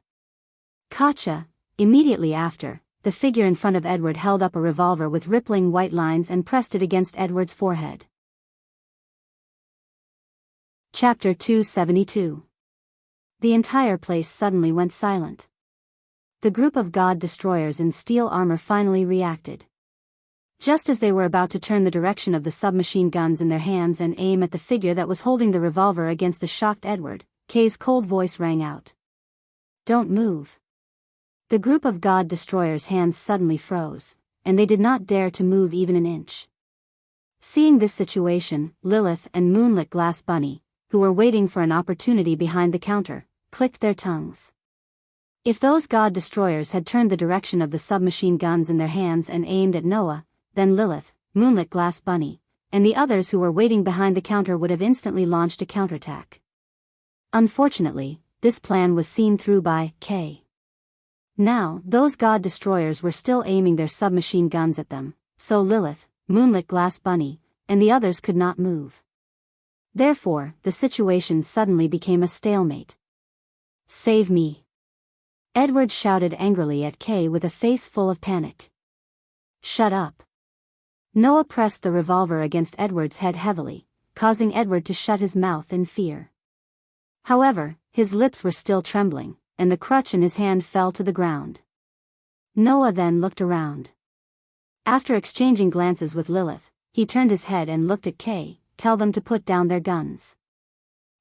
Gotcha! Immediately after, the figure in front of Edward held up a revolver with rippling white lines and pressed it against Edward's forehead. Chapter 272. The entire place suddenly went silent. The group of God destroyers in steel armor finally reacted. Just as they were about to turn the direction of the submachine guns in their hands and aim at the figure that was holding the revolver against the shocked Edward, Kay's cold voice rang out. Don't move. The group of God destroyers' hands suddenly froze, and they did not dare to move even an inch. Seeing this situation, Lilith and Moonlit Glass Bunny, who were waiting for an opportunity behind the counter, clicked their tongues. If those god destroyers had turned the direction of the submachine guns in their hands and aimed at Noah, then Lilith, Moonlit Glass Bunny, and the others who were waiting behind the counter would have instantly launched a counterattack. Unfortunately, this plan was seen through by K. Now, those god destroyers were still aiming their submachine guns at them, so Lilith, Moonlit Glass Bunny, and the others could not move. Therefore, the situation suddenly became a stalemate. "Save me!" Edward shouted angrily at Kay with a face full of panic. "Shut up!" Noah pressed the revolver against Edward's head heavily, causing Edward to shut his mouth in fear. However, his lips were still trembling, and the crutch in his hand fell to the ground. Noah then looked around. After exchanging glances with Lilith, he turned his head and looked at Kay. "Tell them to put down their guns."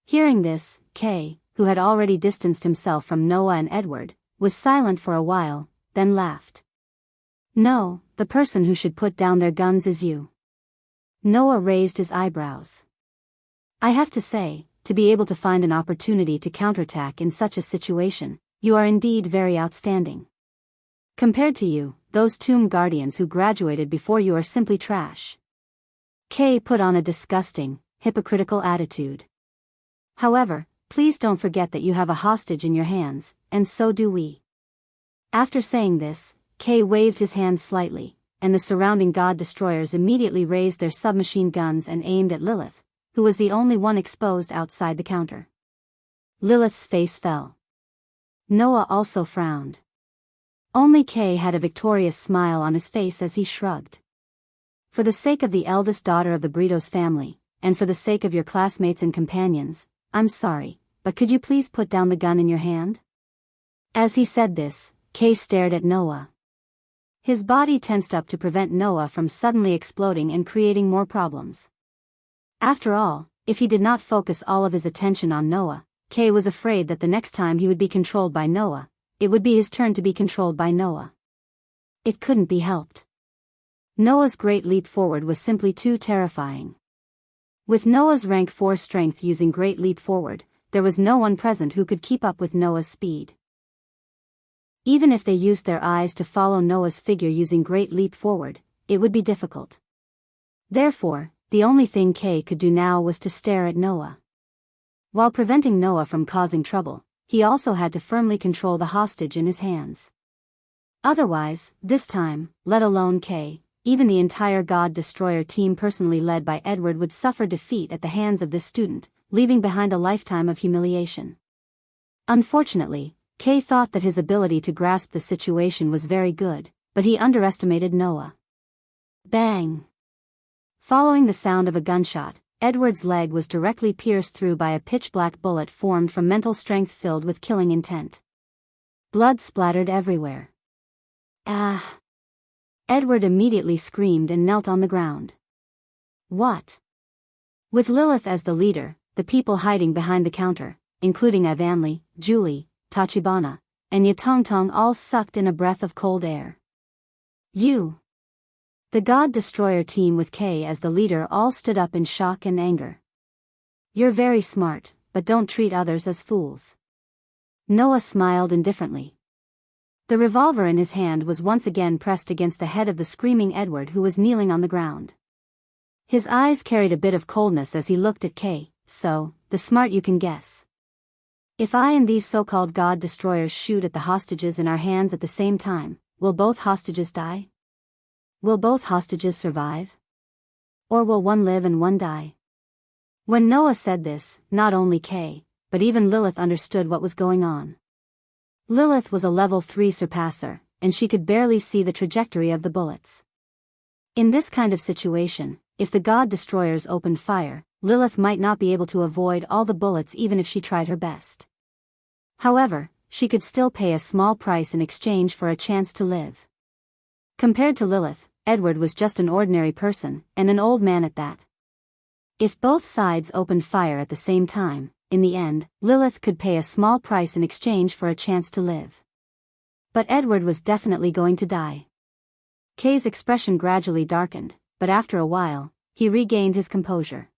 Hearing this, Kay, who had already distanced himself from Noah and Edward, was silent for a while, then laughed. "No, the person who should put down their guns is you." Noah raised his eyebrows. "I have to say, to be able to find an opportunity to counterattack in such a situation, you are indeed very outstanding. Compared to you, those tomb guardians who graduated before you are simply trash." Kay put on a disgusting, hypocritical attitude. "However, please don't forget that you have a hostage in your hands, and so do we." After saying this, Kay waved his hand slightly, and the surrounding god destroyers immediately raised their submachine guns and aimed at Lilith, who was the only one exposed outside the counter. Lilith's face fell. Noah also frowned. Only Kay had a victorious smile on his face as he shrugged. "For the sake of the eldest daughter of the Britos family, and for the sake of your classmates and companions, I'm sorry, but could you please put down the gun in your hand?" As he said this, Kay stared at Noah. His body tensed up to prevent Noah from suddenly exploding and creating more problems. After all, if he did not focus all of his attention on Noah, Kay was afraid that the next time he would be controlled by Noah, it would be his turn to be controlled by Noah. It couldn't be helped. Noah's great leap forward was simply too terrifying. With Noah's rank 4 strength using great leap forward, there was no one present who could keep up with Noah's speed. Even if they used their eyes to follow Noah's figure using great leap forward, it would be difficult. Therefore, the only thing Kay could do now was to stare at Noah. While preventing Noah from causing trouble, he also had to firmly control the hostage in his hands. Otherwise, this time, let alone Kay, even the entire God Destroyer team personally led by Edward would suffer defeat at the hands of this student, leaving behind a lifetime of humiliation. Unfortunately, Kay thought that his ability to grasp the situation was very good, but he underestimated Noah. Bang! Following the sound of a gunshot, Edward's leg was directly pierced through by a pitch-black bullet formed from mental strength filled with killing intent. Blood splattered everywhere. "Ah!" Edward immediately screamed and knelt on the ground. What? With Lilith as the leader, the people hiding behind the counter, including Avanli, Julie, Tachibana, and Yatongtong all sucked in a breath of cold air. "You!" The God Destroyer team with Kay as the leader all stood up in shock and anger. "You're very smart, but don't treat others as fools." Noah smiled indifferently. The revolver in his hand was once again pressed against the head of the screaming Edward who was kneeling on the ground. His eyes carried a bit of coldness as he looked at Kay. "So, the smart you can guess. If I and these so-called God Destroyers shoot at the hostages in our hands at the same time, will both hostages die? Will both hostages survive? Or will one live and one die?" When Noah said this, not only Kay, but even Lilith understood what was going on. Lilith was a level 3 surpasser, and she could barely see the trajectory of the bullets. In this kind of situation, if the God Destroyers opened fire, Lilith might not be able to avoid all the bullets even if she tried her best. However, she could still pay a small price in exchange for a chance to live. Compared to Lilith, Edward was just an ordinary person, and an old man at that. If both sides opened fire at the same time, in the end, Lilith could pay a small price in exchange for a chance to live. But Edward was definitely going to die. Kay's expression gradually darkened, but after a while, he regained his composure.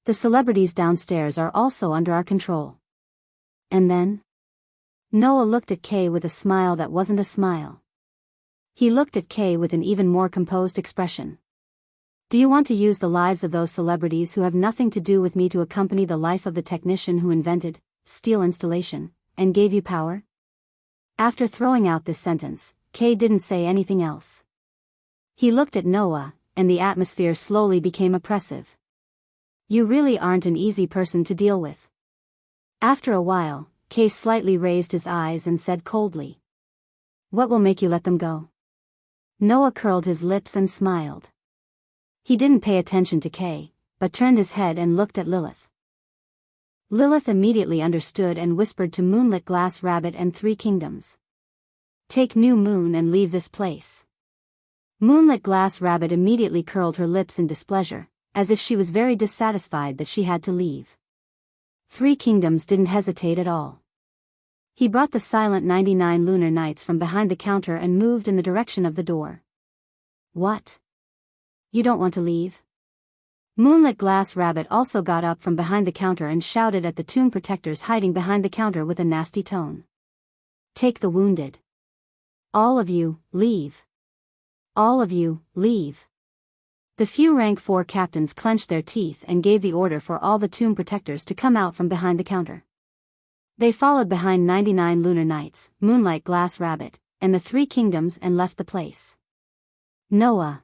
"The celebrities downstairs are also under our control." And then? Noah looked at Kay with a smile that wasn't a smile. He looked at Kay with an even more composed expression. Do you want to use the lives of those celebrities who have nothing to do with me to accompany the life of the technician who invented steel installation and gave you power? After throwing out this sentence, Kay didn't say anything else. He looked at Noah, and the atmosphere slowly became oppressive. You really aren't an easy person to deal with. After a while, Kay slightly raised his eyes and said coldly, "What will make you let them go?" Noah curled his lips and smiled. He didn't pay attention to Kay, but turned his head and looked at Lilith. Lilith immediately understood and whispered to Moonlit Glass Rabbit and Three Kingdoms. "Take New Moon and leave this place." Moonlit Glass Rabbit immediately curled her lips in displeasure, as if she was very dissatisfied that she had to leave. Three Kingdoms didn't hesitate at all. He brought the silent 99 lunar nights from behind the counter and moved in the direction of the door. "What? You don't want to leave?" Moonlit Glass Rabbit also got up from behind the counter and shouted at the tomb protectors hiding behind the counter with a nasty tone. "Take the wounded. All of you, leave. All of you, leave." The few rank 4 captains clenched their teeth and gave the order for all the tomb protectors to come out from behind the counter. They followed behind 99 lunar nights, Moonlight Glass Rabbit, and the Three Kingdoms and left the place. Noah,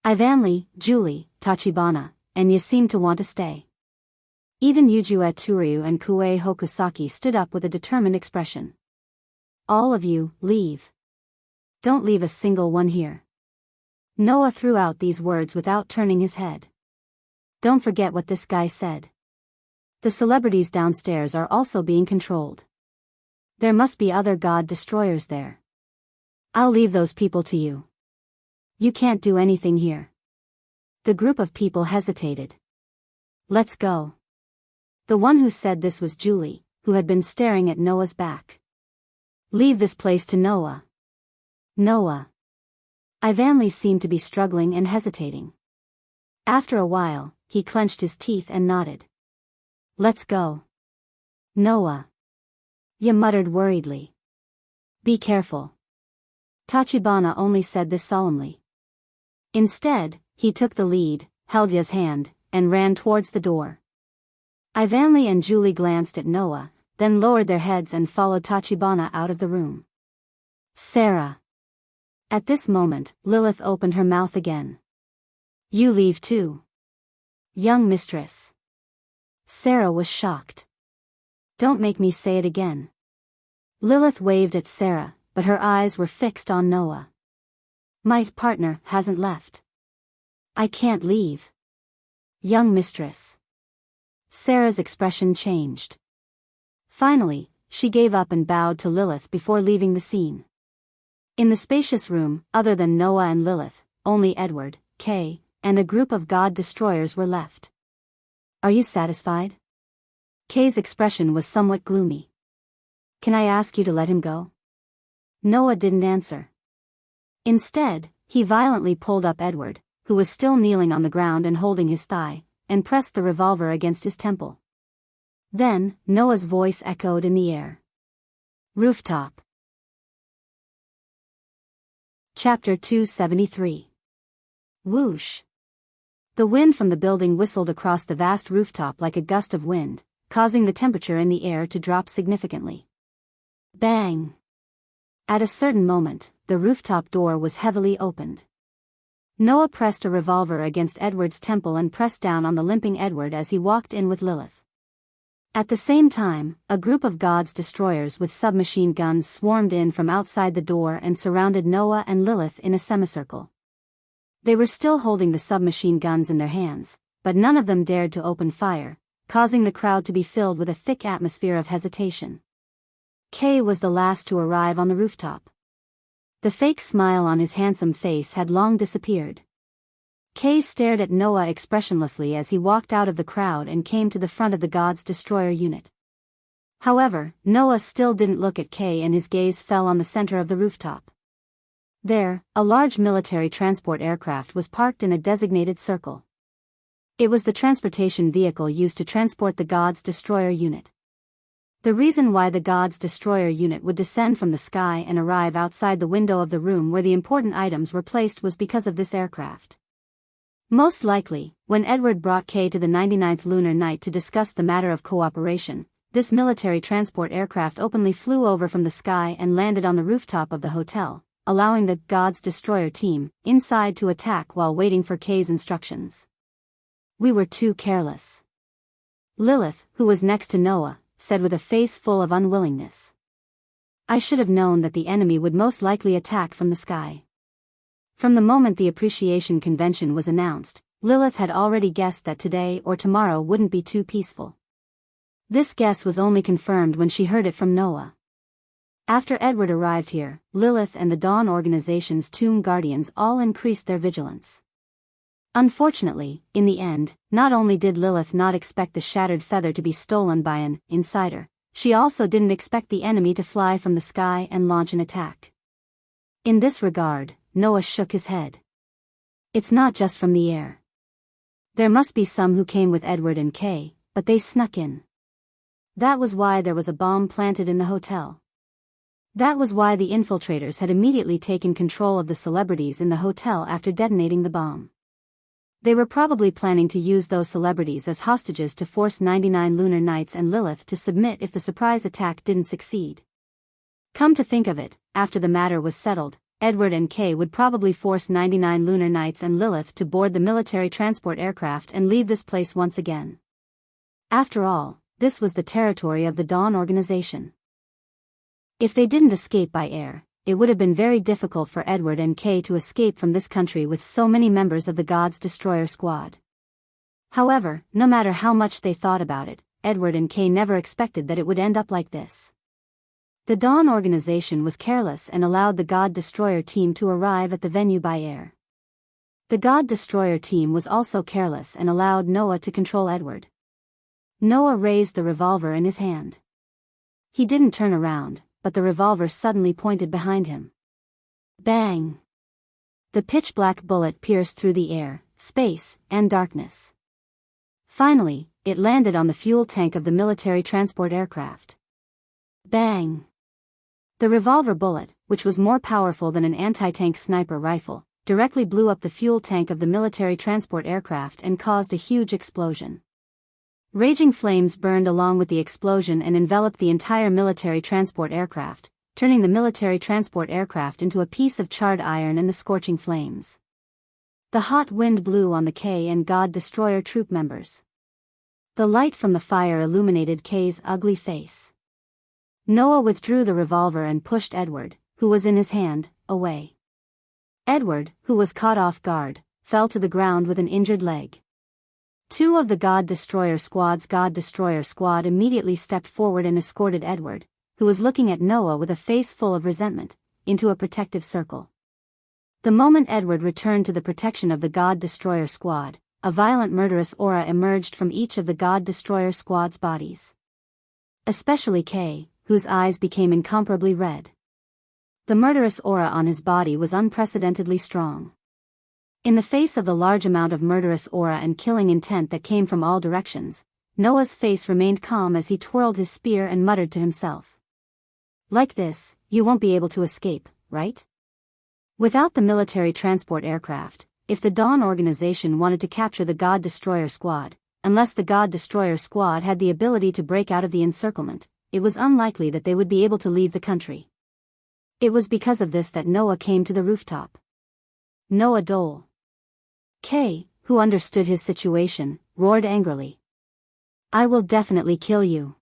Ivanli, Julie, Tachibana, and you seem to want to stay. Even Yujue Turyu and Kue Hokusaki stood up with a determined expression. "All of you, leave. Don't leave a single one here." Noah threw out these words without turning his head. "Don't forget what this guy said. The celebrities downstairs are also being controlled. There must be other god destroyers there. I'll leave those people to you. You can't do anything here." The group of people hesitated. "Let's go." The one who said this was Julie, who had been staring at Noah's back. "Leave this place to Noah." "Noah." Ivanli seemed to be struggling and hesitating. After a while, he clenched his teeth and nodded. "Let's go." "Noah." He muttered worriedly. "Be careful." Tachibana only said this solemnly. Instead, he took the lead, held Ya's hand, and ran towards the door. Ivanli and Julie glanced at Noah, then lowered their heads and followed Tachibana out of the room. "Sarah." At this moment, Lilith opened her mouth again. "You leave too." "Young mistress." Sarah was shocked. "Don't make me say it again." Lilith waved at Sarah, but her eyes were fixed on Noah. "My partner hasn't left. I can't leave." "Young mistress." Sarah's expression changed. Finally, she gave up and bowed to Lilith before leaving the scene. In the spacious room, other than Noah and Lilith, only Edward, Kay, and a group of god destroyers were left. "Are you satisfied?" Kay's expression was somewhat gloomy. "Can I ask you to let him go?" Noah didn't answer. Instead, he violently pulled up Edward, who was still kneeling on the ground and holding his thigh, and pressed the revolver against his temple. Then, Noah's voice echoed in the air. "Rooftop." Chapter 273. Whoosh. The wind from the building whistled across the vast rooftop like a gust of wind, causing the temperature in the air to drop significantly. Bang! At a certain moment, the rooftop door was heavily opened. Noah pressed a revolver against Edward's temple and pressed down on the limping Edward as he walked in with Lilith. At the same time, a group of God's destroyers with submachine guns swarmed in from outside the door and surrounded Noah and Lilith in a semicircle. They were still holding the submachine guns in their hands, but none of them dared to open fire, causing the crowd to be filled with a thick atmosphere of hesitation. Kay was the last to arrive on the rooftop. The fake smile on his handsome face had long disappeared. Kay stared at Noah expressionlessly as he walked out of the crowd and came to the front of the God's Destroyer unit. However, Noah still didn't look at Kay and his gaze fell on the center of the rooftop. There, a large military transport aircraft was parked in a designated circle. It was the transportation vehicle used to transport the God's Destroyer unit. The reason why the God's Destroyer unit would descend from the sky and arrive outside the window of the room where the important items were placed was because of this aircraft. Most likely, when Edward brought Kay to the 99th lunar night to discuss the matter of cooperation, this military transport aircraft openly flew over from the sky and landed on the rooftop of the hotel, allowing the God's Destroyer team inside to attack while waiting for Kay's instructions. We were too careless. Lilith, who was next to Noah, said with a face full of unwillingness. I should have known that the enemy would most likely attack from the sky. From the moment the appreciation convention was announced, Lilith had already guessed that today or tomorrow wouldn't be too peaceful. This guess was only confirmed when she heard it from Noah. After Edward arrived here, Lilith and the Dawn Organization's tomb guardians all increased their vigilance. Unfortunately, in the end, not only did Lilith not expect the shattered feather to be stolen by an insider, she also didn't expect the enemy to fly from the sky and launch an attack. In this regard, Noah shook his head. It's not just from the air. There must be some who came with Edward and Kay, but they snuck in. That was why there was a bomb planted in the hotel. That was why the infiltrators had immediately taken control of the celebrities in the hotel after detonating the bomb. They were probably planning to use those celebrities as hostages to force 99 lunar nights and Lilith to submit if the surprise attack didn't succeed. Come to think of it, after the matter was settled, Edward and Kay would probably force 99 lunar nights and Lilith to board the military transport aircraft and leave this place once again. After all, this was the territory of the Dawn Organization. If they didn't escape by air, it would have been very difficult for Edward and Kay to escape from this country with so many members of the God's Destroyer squad. However, no matter how much they thought about it, Edward and Kay never expected that it would end up like this. The Dawn Organization was careless and allowed the God Destroyer team to arrive at the venue by air. The God Destroyer team was also careless and allowed Noah to control Edward. Noah raised the revolver in his hand. He didn't turn around, but the revolver suddenly pointed behind him. Bang! The pitch-black bullet pierced through the air, space, and darkness. Finally, it landed on the fuel tank of the military transport aircraft. Bang! The revolver bullet, which was more powerful than an anti-tank sniper rifle, directly blew up the fuel tank of the military transport aircraft and caused a huge explosion. Raging flames burned along with the explosion and enveloped the entire military transport aircraft, turning the military transport aircraft into a piece of charred iron in the scorching flames. The hot wind blew on the Kay and God Destroyer troop members. The light from the fire illuminated Kay's ugly face. Noah withdrew the revolver and pushed Edward, who was in his hand, away. Edward, who was caught off guard, fell to the ground with an injured leg. Two of the God Destroyer squad's God Destroyer squad immediately stepped forward and escorted Edward, who was looking at Noah with a face full of resentment, into a protective circle. The moment Edward returned to the protection of the God Destroyer squad, a violent murderous aura emerged from each of the God Destroyer squad's bodies. Especially Kay, whose eyes became incomparably red. The murderous aura on his body was unprecedentedly strong. In the face of the large amount of murderous aura and killing intent that came from all directions, Noah's face remained calm as he twirled his spear and muttered to himself. Like this, you won't be able to escape, right? Without the military transport aircraft, if the Dawn Organization wanted to capture the God Destroyer squad, unless the God Destroyer squad had the ability to break out of the encirclement, it was unlikely that they would be able to leave the country. It was because of this that Noah came to the rooftop. Noah Dole. Kay, who understood his situation, roared angrily. I will definitely kill you.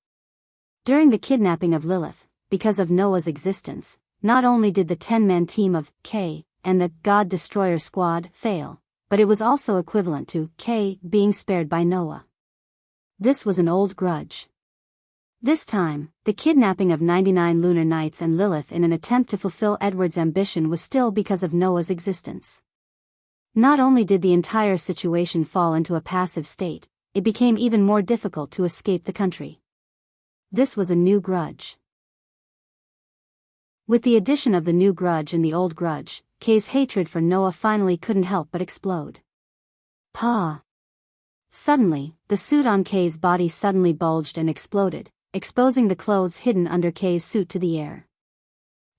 During the kidnapping of Lilith, because of Noah's existence, not only did the 10-man team of Kay and the God Destroyer squad fail, but it was also equivalent to Kay being spared by Noah. This was an old grudge. This time, the kidnapping of 99 lunar nights and Lilith in an attempt to fulfill Edward's ambition was still because of Noah's existence. Not only did the entire situation fall into a passive state, it became even more difficult to escape the country. This was a new grudge. With the addition of the new grudge and the old grudge, Kay's hatred for Noah finally couldn't help but explode. Pa! Suddenly, the suit on Kay's body suddenly bulged and exploded, exposing the clothes hidden under Kay's suit to the air.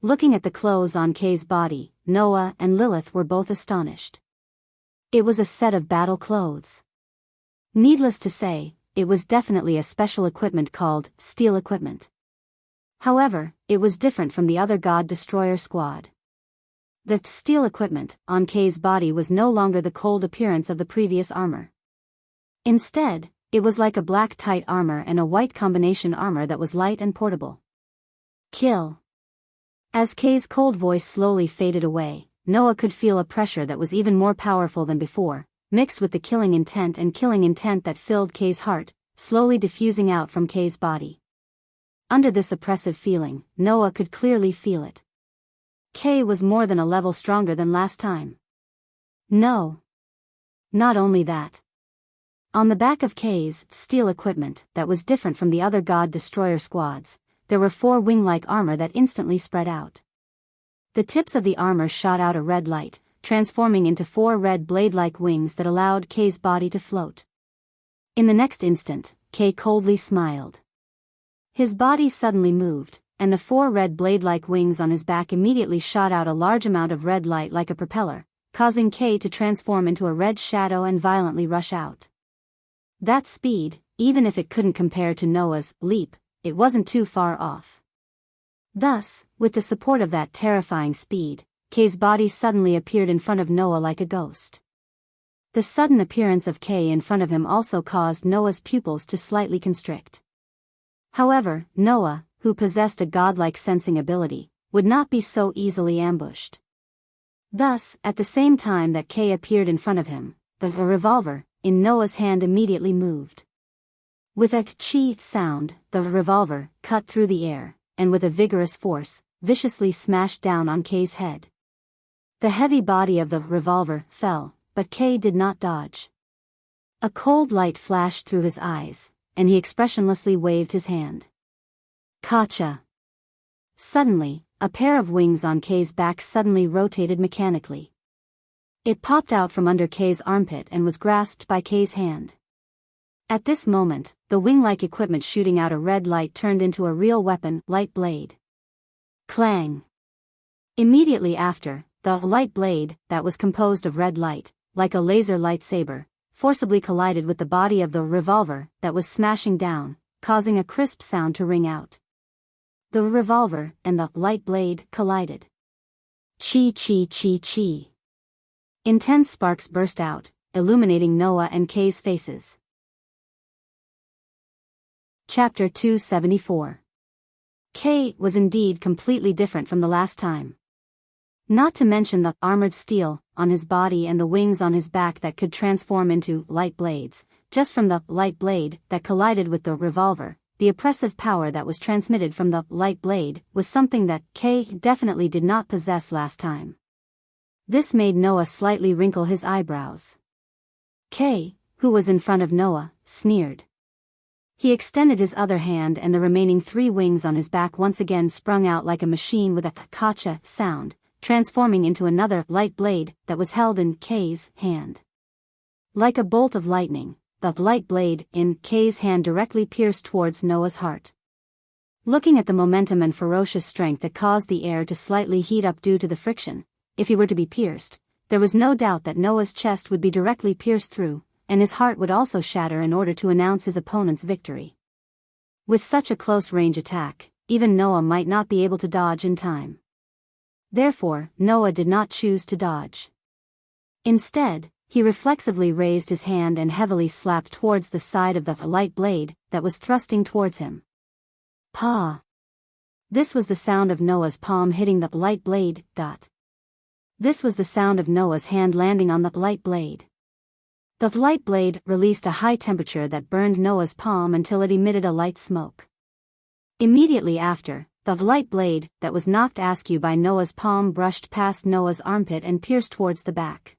Looking at the clothes on Kay's body, Noah and Lilith were both astonished. It was a set of battle clothes. Needless to say, it was definitely a special equipment called steel equipment. However, it was different from the other God Destroyer squad. The steel equipment on Kay's body was no longer the cold appearance of the previous armor. Instead, it was like a black tight armor and a white combination armor that was light and portable. Kill. As Kay's cold voice slowly faded away, Noah could feel a pressure that was even more powerful than before, mixed with the killing intent that filled Kay's heart, slowly diffusing out from Kay's body. Under this oppressive feeling, Noah could clearly feel it. Kay was more than a level stronger than last time. No. Not only that. On the back of Kay's steel equipment that was different from the other God Destroyer squads, there were 4 wing-like armor that instantly spread out. The tips of the armor shot out a red light, transforming into 4 red blade-like wings that allowed Kay's body to float. In the next instant, Kay coldly smiled. His body suddenly moved, and the 4 red blade-like wings on his back immediately shot out a large amount of red light like a propeller, causing Kay to transform into a red shadow and violently rush out. That speed, even if it couldn't compare to Noah's leap, it wasn't too far off. Thus, with the support of that terrifying speed, Kay's body suddenly appeared in front of Noah like a ghost. The sudden appearance of Kay in front of him also caused Noah's pupils to slightly constrict. However, Noah, who possessed a godlike sensing ability, would not be so easily ambushed. Thus, at the same time that Kay appeared in front of him, the revolver in Noah's hand immediately moved. With a "chi" sound, the revolver cut through the air, and with a vigorous force, viciously smashed down on Kay's head. The heavy body of the revolver fell, but Kay did not dodge. A cold light flashed through his eyes, and he expressionlessly waved his hand. Gotcha! Suddenly, a pair of wings on Kay's back suddenly rotated mechanically. It popped out from under Kay's armpit and was grasped by Kay's hand. At this moment, the wing-like equipment shooting out a red light turned into a real weapon, light blade. Clang! Immediately after, the light blade, that was composed of red light, like a laser lightsaber, forcibly collided with the body of the revolver that was smashing down, causing a crisp sound to ring out. The revolver and the light blade collided. Chi chi chi chi. Intense sparks burst out, illuminating Noah and Kay's faces. Chapter 274. Kay was indeed completely different from the last time. Not to mention the armored steel on his body and the wings on his back that could transform into light blades, just from the light blade that collided with the revolver. The oppressive power that was transmitted from the light blade was something that Kay definitely did not possess last time. This made Noah slightly wrinkle his eyebrows. Kay, who was in front of Noah, sneered. He extended his other hand and the remaining 3 wings on his back once again sprung out like a machine with a gotcha sound, transforming into another light blade that was held in Kay's hand. Like a bolt of lightning, the light blade in Kay's hand directly pierced towards Noah's heart. Looking at the momentum and ferocious strength that caused the air to slightly heat up due to the friction, if he were to be pierced, there was no doubt that Noah's chest would be directly pierced through, and his heart would also shatter in order to announce his opponent's victory. With such a close-range attack, even Noah might not be able to dodge in time. Therefore, Noah did not choose to dodge. Instead, he reflexively raised his hand and heavily slapped towards the side of the light blade that was thrusting towards him. Pa! This was the sound of Noah's palm hitting the light blade. This was the sound of Noah's hand landing on the light blade. The light blade released a high temperature that burned Noah's palm until it emitted a light smoke. Immediately after, the light blade that was knocked askew by Noah's palm brushed past Noah's armpit and pierced towards the back.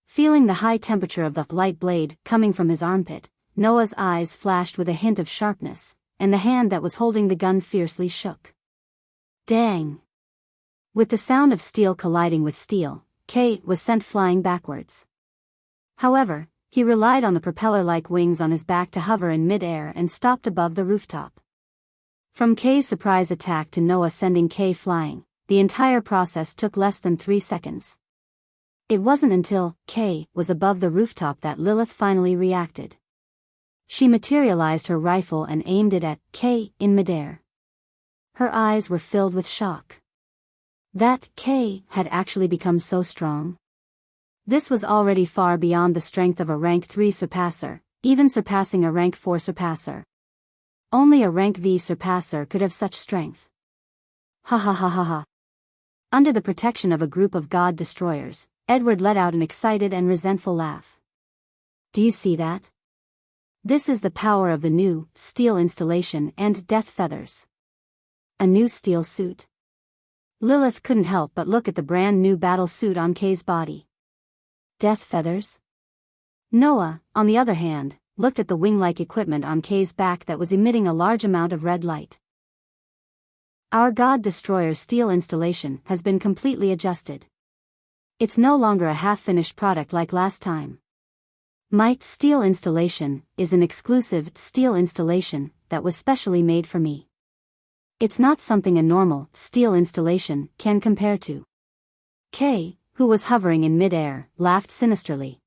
Feeling the high temperature of the light blade coming from his armpit, Noah's eyes flashed with a hint of sharpness, and the hand that was holding the gun fiercely shook. Dang! With the sound of steel colliding with steel, Kay was sent flying backwards. However, he relied on the propeller-like wings on his back to hover in mid-air and stopped above the rooftop. From Kay's surprise attack to Noah sending Kay flying, the entire process took less than 3 seconds. It wasn't until Kay was above the rooftop that Lilith finally reacted. She materialized her rifle and aimed it at Kay in midair. Her eyes were filled with shock. That Kay had actually become so strong. This was already far beyond the strength of a rank 3 surpasser, even surpassing a rank 4 surpasser. Only a rank V surpasser could have such strength. Ha ha ha ha ha. Under the protection of a group of god destroyers, Edward let out an excited and resentful laugh. Do you see that? This is the power of the new steel installation and death feathers. A new steel suit. Lilith couldn't help but look at the brand new battle suit on Kay's body. Death feathers? Noah, on the other hand, looked at the wing-like equipment on Kay's back that was emitting a large amount of red light. Our God Destroyer steel installation has been completely adjusted. It's no longer a half-finished product like last time. My steel installation is an exclusive steel installation that was specially made for me. It's not something a normal steel installation can compare to. Kay, who was hovering in mid-air, laughed sinisterly.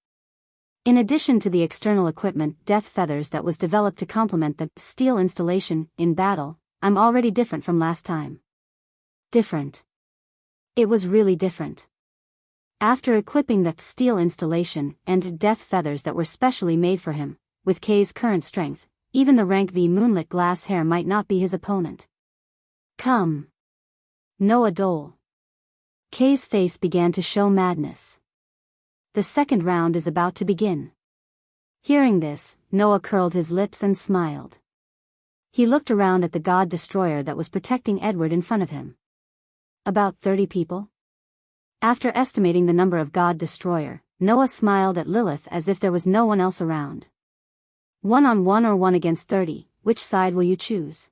In addition to the external equipment death feathers that was developed to complement the steel installation in battle, I'm already different from last time. Different. It was really different. After equipping the steel installation and death feathers that were specially made for him, with Kay's current strength, even the rank V moonlit glass hair might not be his opponent. Come. Noah Dole. Kay's face began to show madness. The second round is about to begin. Hearing this, Noah curled his lips and smiled. He looked around at the God Destroyer that was protecting Edward in front of him. About 30 people? After estimating the number of God Destroyer, Noah smiled at Lilith as if there was no one else around. 1-on-1 or 1 against 30, which side will you choose?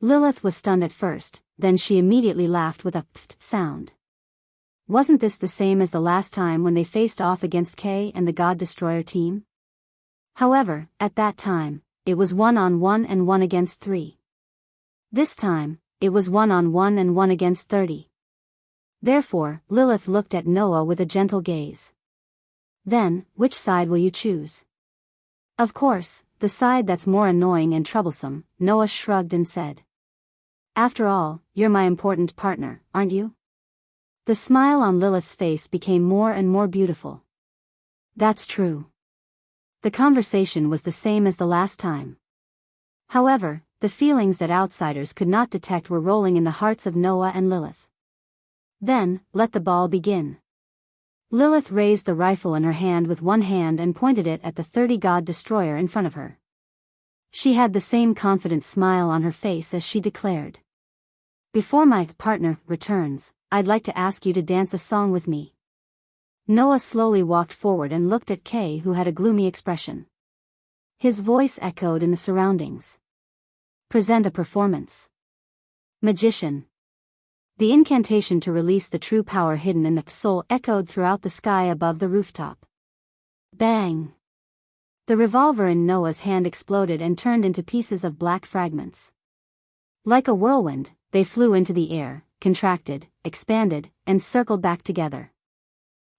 Lilith was stunned at first, then she immediately laughed with a pft sound. Wasn't this the same as the last time when they faced off against Kay and the God Destroyer team? However, at that time, it was 1-on-1 and 1 against 3. This time, it was 1-on-1 and 1 against 30. Therefore, Lilith looked at Noah with a gentle gaze. Then, which side will you choose? Of course, the side that's more annoying and troublesome, Noah shrugged and said. After all, you're my important partner, aren't you? The smile on Lilith's face became more and more beautiful. That's true. The conversation was the same as the last time. However, the feelings that outsiders could not detect were rolling in the hearts of Noah and Lilith. Then, let the ball begin. Lilith raised the rifle in her hand with one hand and pointed it at the 30 God Destroyer in front of her. She had the same confident smile on her face as she declared. Before my partner returns, I'd like to ask you to dance a song with me. Noah slowly walked forward and looked at Kay, who had a gloomy expression. His voice echoed in the surroundings. Present a performance. Magician. The incantation to release the true power hidden in the soul echoed throughout the sky above the rooftop. Bang! The revolver in Noah's hand exploded and turned into pieces of black fragments. Like a whirlwind, they flew into the air, contracted, expanded, and circled back together.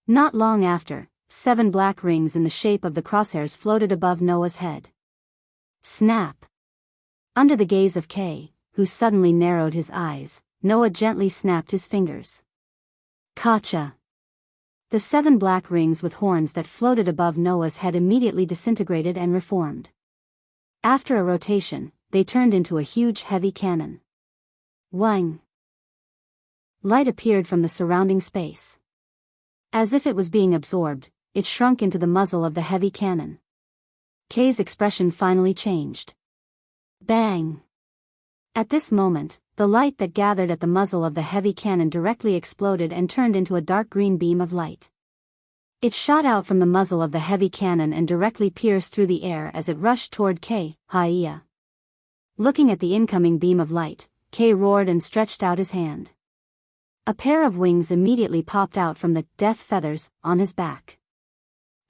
Not long after, 7 black rings in the shape of the crosshairs floated above Noah's head. Snap! Under the gaze of Kay, who suddenly narrowed his eyes, Noah gently snapped his fingers. Gotcha! The 7 black rings with horns that floated above Noah's head immediately disintegrated and reformed. After a rotation, they turned into a huge heavy cannon. Wang! Light appeared from the surrounding space. As if it was being absorbed, it shrunk into the muzzle of the heavy cannon. Kay's expression finally changed. Bang! At this moment, the light that gathered at the muzzle of the heavy cannon directly exploded and turned into a dark green beam of light. It shot out from the muzzle of the heavy cannon and directly pierced through the air as it rushed toward Kay. Hiya! Looking at the incoming beam of light, Kay roared and stretched out his hand. A pair of wings immediately popped out from the death feathers on his back.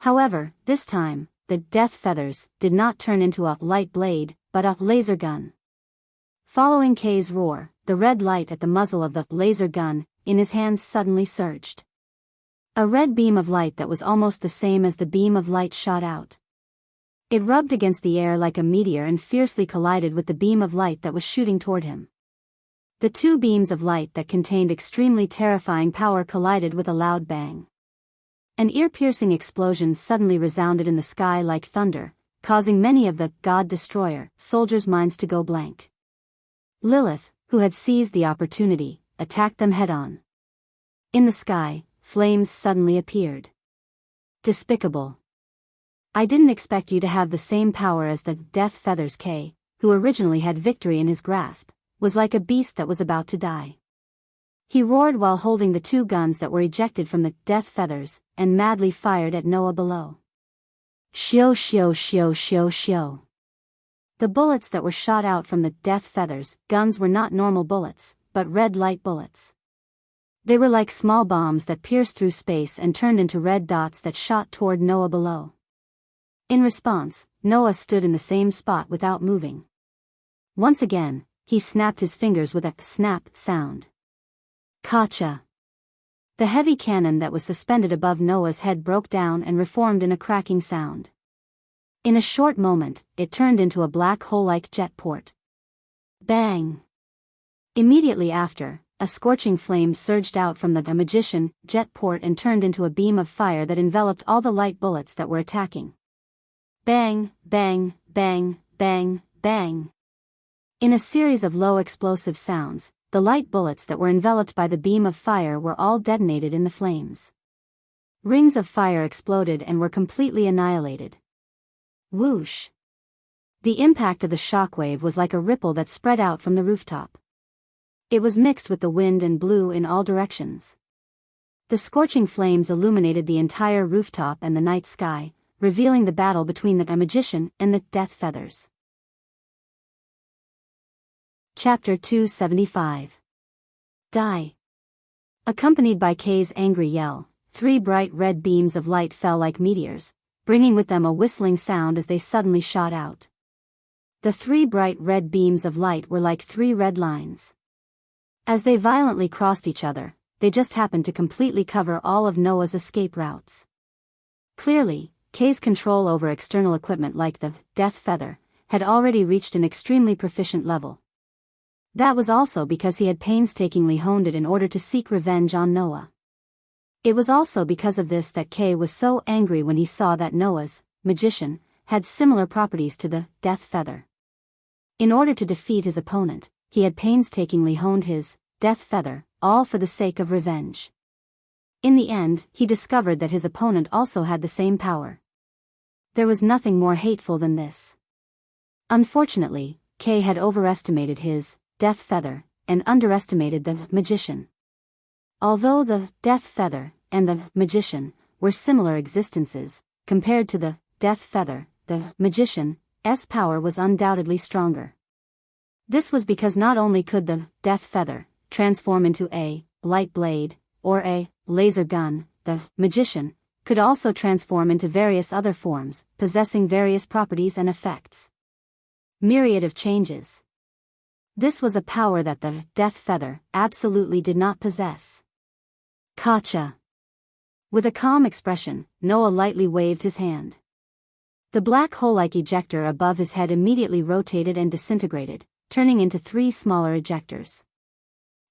However, this time, the death feathers did not turn into a light blade, but a laser gun. Following K's roar, the red light at the muzzle of the laser gun in his hands suddenly surged. A red beam of light that was almost the same as the beam of light shot out. It rubbed against the air like a meteor and fiercely collided with the beam of light that was shooting toward him. The two beams of light that contained extremely terrifying power collided with a loud bang. An ear-piercing explosion suddenly resounded in the sky like thunder, causing many of the God Destroyer soldiers' minds to go blank. Lilith, who had seized the opportunity, attacked them head-on. In the sky, flames suddenly appeared. Despicable. I didn't expect you to have the same power as the Death Feathers. K, who originally had victory in his grasp, was like a beast that was about to die. He roared while holding the two guns that were ejected from the Death Feathers, and madly fired at Noah below. Shio shio shio shio shio. The bullets that were shot out from the Death Feathers guns were not normal bullets, but red light bullets. They were like small bombs that pierced through space and turned into red dots that shot toward Noah below. In response, Noah stood in the same spot without moving. Once again, he snapped his fingers with a snap sound. Kacha! The heavy cannon that was suspended above Noah's head broke down and reformed in a cracking sound. In a short moment, it turned into a black hole-like jet port. Bang! Immediately after, a scorching flame surged out from the magician jet port and turned into a beam of fire that enveloped all the light bullets that were attacking. Bang, bang, bang, bang, bang. In a series of low explosive sounds, the light bullets that were enveloped by the beam of fire were all detonated in the flames. Rings of fire exploded and were completely annihilated. Whoosh! The impact of the shockwave was like a ripple that spread out from the rooftop. It was mixed with the wind and blew in all directions. The scorching flames illuminated the entire rooftop and the night sky, revealing the battle between the magician and the Death Feathers. Chapter 275. Die. Accompanied by K's angry yell, 3 bright red beams of light fell like meteors, bringing with them a whistling sound as they suddenly shot out. The 3 bright red beams of light were like 3 red lines. As they violently crossed each other, they just happened to completely cover all of Noah's escape routes. Clearly, K's control over external equipment like the Death Feather had already reached an extremely proficient level. That was also because he had painstakingly honed it in order to seek revenge on Noah. It was also because of this that K was so angry when he saw that Noah's magician had similar properties to the Death Feather. In order to defeat his opponent, he had painstakingly honed his Death Feather, all for the sake of revenge. In the end, he discovered that his opponent also had the same power. There was nothing more hateful than this. Unfortunately, K had overestimated his Death Feather and underestimated the magician. Although the Death Feather and the magician were similar existences, compared to the Death Feather, the magician's power was undoubtedly stronger. This was because not only could the Death Feather transform into a light blade or a laser gun, the magician could also transform into various other forms, possessing various properties and effects. Myriad of changes. This was a power that the Death Feather absolutely did not possess. Kacha! With a calm expression, Noah lightly waved his hand. The black hole-like ejector above his head immediately rotated and disintegrated, turning into 3 smaller ejectors.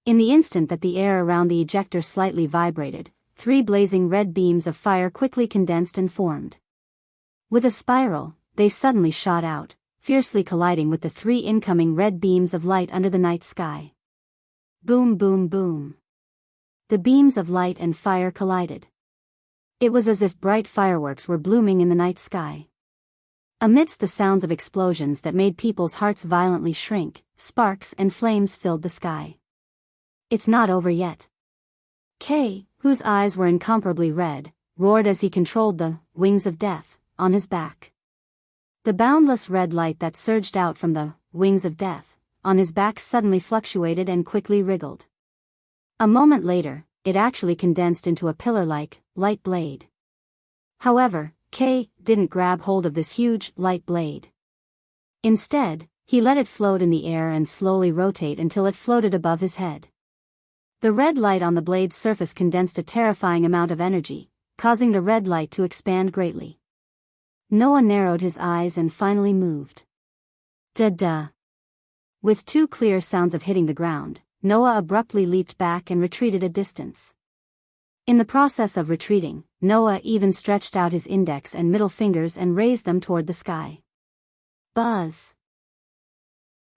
In the instant that the air around the ejector slightly vibrated, 3 blazing red beams of fire quickly condensed and formed. With a spiral, they suddenly shot out, fiercely colliding with the 3 incoming red beams of light under the night sky. Boom boom boom. The beams of light and fire collided. It was as if bright fireworks were blooming in the night sky. Amidst the sounds of explosions that made people's hearts violently shrink, sparks and flames filled the sky. It's not over yet. K, whose eyes were incomparably red, roared as he controlled the wings of death on his back. The boundless red light that surged out from the wings of death on his back suddenly fluctuated and quickly wriggled. A moment later, it actually condensed into a pillar-like light blade. However, K didn't grab hold of this huge light blade. Instead, He let it float in the air and slowly rotate until it floated above his head. The red light on the blade's surface condensed a terrifying amount of energy, causing the red light to expand greatly. Noah narrowed his eyes and finally moved. Da-da. With two clear sounds of hitting the ground, Noah abruptly leaped back and retreated a distance. In the process of retreating, Noah even stretched out his index and middle fingers and raised them toward the sky. Buzz.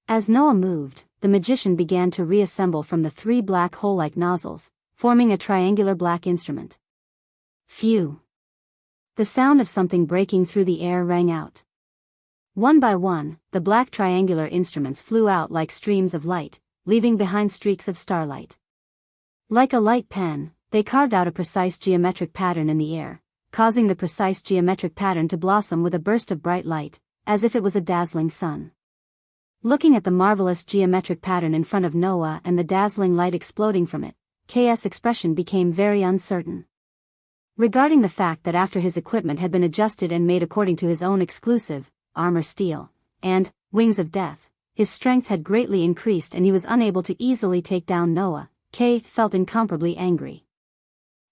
As Noah moved, the magician began to reassemble from the three black hole-like nozzles, forming a triangular black instrument. Phew! The sound of something breaking through the air rang out. One by one, the black triangular instruments flew out like streams of light, leaving behind streaks of starlight. Like a light pen, they carved out a precise geometric pattern in the air, causing the precise geometric pattern to blossom with a burst of bright light, as if it was a dazzling sun. Looking at the marvelous geometric pattern in front of Noah and the dazzling light exploding from it, K's expression became very uncertain. Regarding the fact that after his equipment had been adjusted and made according to his own exclusive armor steel and wings of death, his strength had greatly increased and he was unable to easily take down Noah, K felt incomparably angry.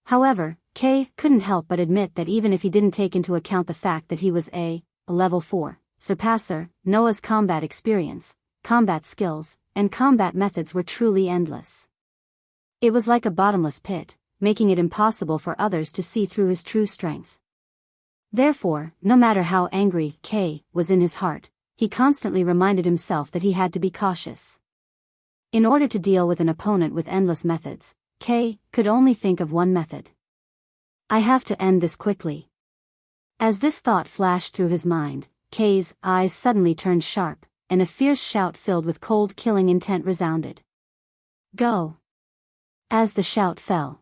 However, K couldn't help but admit that even if he didn't take into account the fact that he was a level 4 surpasser, Noah's combat experience, combat skills, and combat methods were truly endless. It was like a bottomless pit, making it impossible for others to see through his true strength. Therefore, no matter how angry K was in his heart, he constantly reminded himself that he had to be cautious. In order to deal with an opponent with endless methods, K could only think of one method. I have to end this quickly. As this thought flashed through his mind, K's eyes suddenly turned sharp, and a fierce shout filled with cold killing intent resounded. Go! As the shout fell,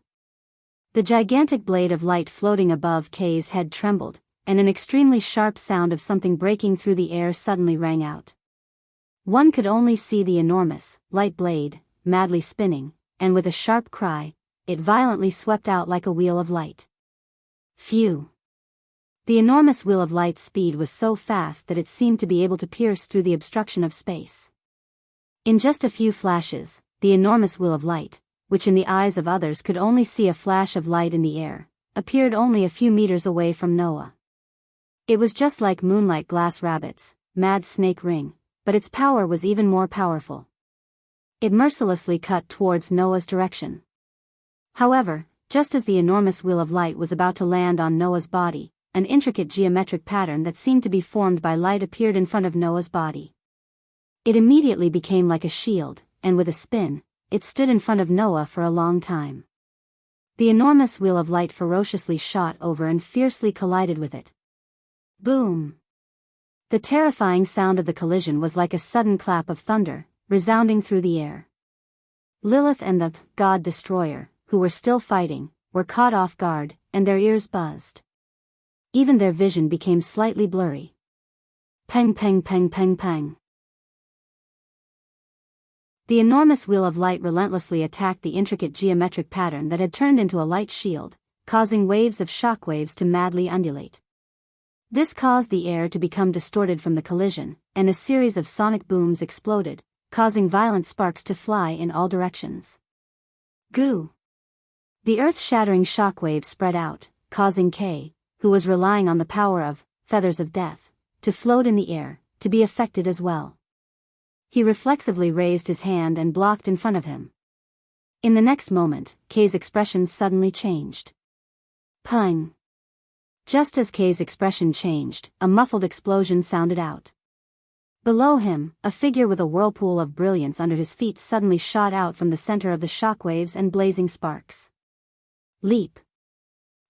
the gigantic blade of light floating above K's head trembled, and an extremely sharp sound of something breaking through the air suddenly rang out. One could only see the enormous, light blade, madly spinning, and with a sharp cry, it violently swept out like a wheel of light. Phew! The enormous wheel of light's speed was so fast that it seemed to be able to pierce through the obstruction of space. In just a few flashes, the enormous wheel of light, which in the eyes of others could only see a flash of light in the air, appeared only a few meters away from Noah. It was just like Moonlight Glass Rabbit's Mad Snake Ring, but its power was even more powerful. It mercilessly cut towards Noah's direction. However, just as the enormous wheel of light was about to land on Noah's body, an intricate geometric pattern that seemed to be formed by light appeared in front of Noah's body. It immediately became like a shield, and with a spin, it stood in front of Noah for a long time. The enormous wheel of light ferociously shot over and fiercely collided with it. Boom! The terrifying sound of the collision was like a sudden clap of thunder, resounding through the air. Lilith and the God Destroyer, who were still fighting, were caught off guard, and their ears buzzed. Even their vision became slightly blurry. Peng peng peng peng peng. The enormous wheel of light relentlessly attacked the intricate geometric pattern that had turned into a light shield, causing waves of shockwaves to madly undulate. This caused the air to become distorted from the collision, and a series of sonic booms exploded, causing violent sparks to fly in all directions. Goo! The earth-shattering shockwaves spread out, causing K, who was relying on the power of feathers of death, to float in the air, to be affected as well. He reflexively raised his hand and blocked in front of him. In the next moment, K's expression suddenly changed. Pung! Just as K's expression changed, a muffled explosion sounded out. Below him, a figure with a whirlpool of brilliance under his feet suddenly shot out from the center of the shockwaves and blazing sparks. Leap!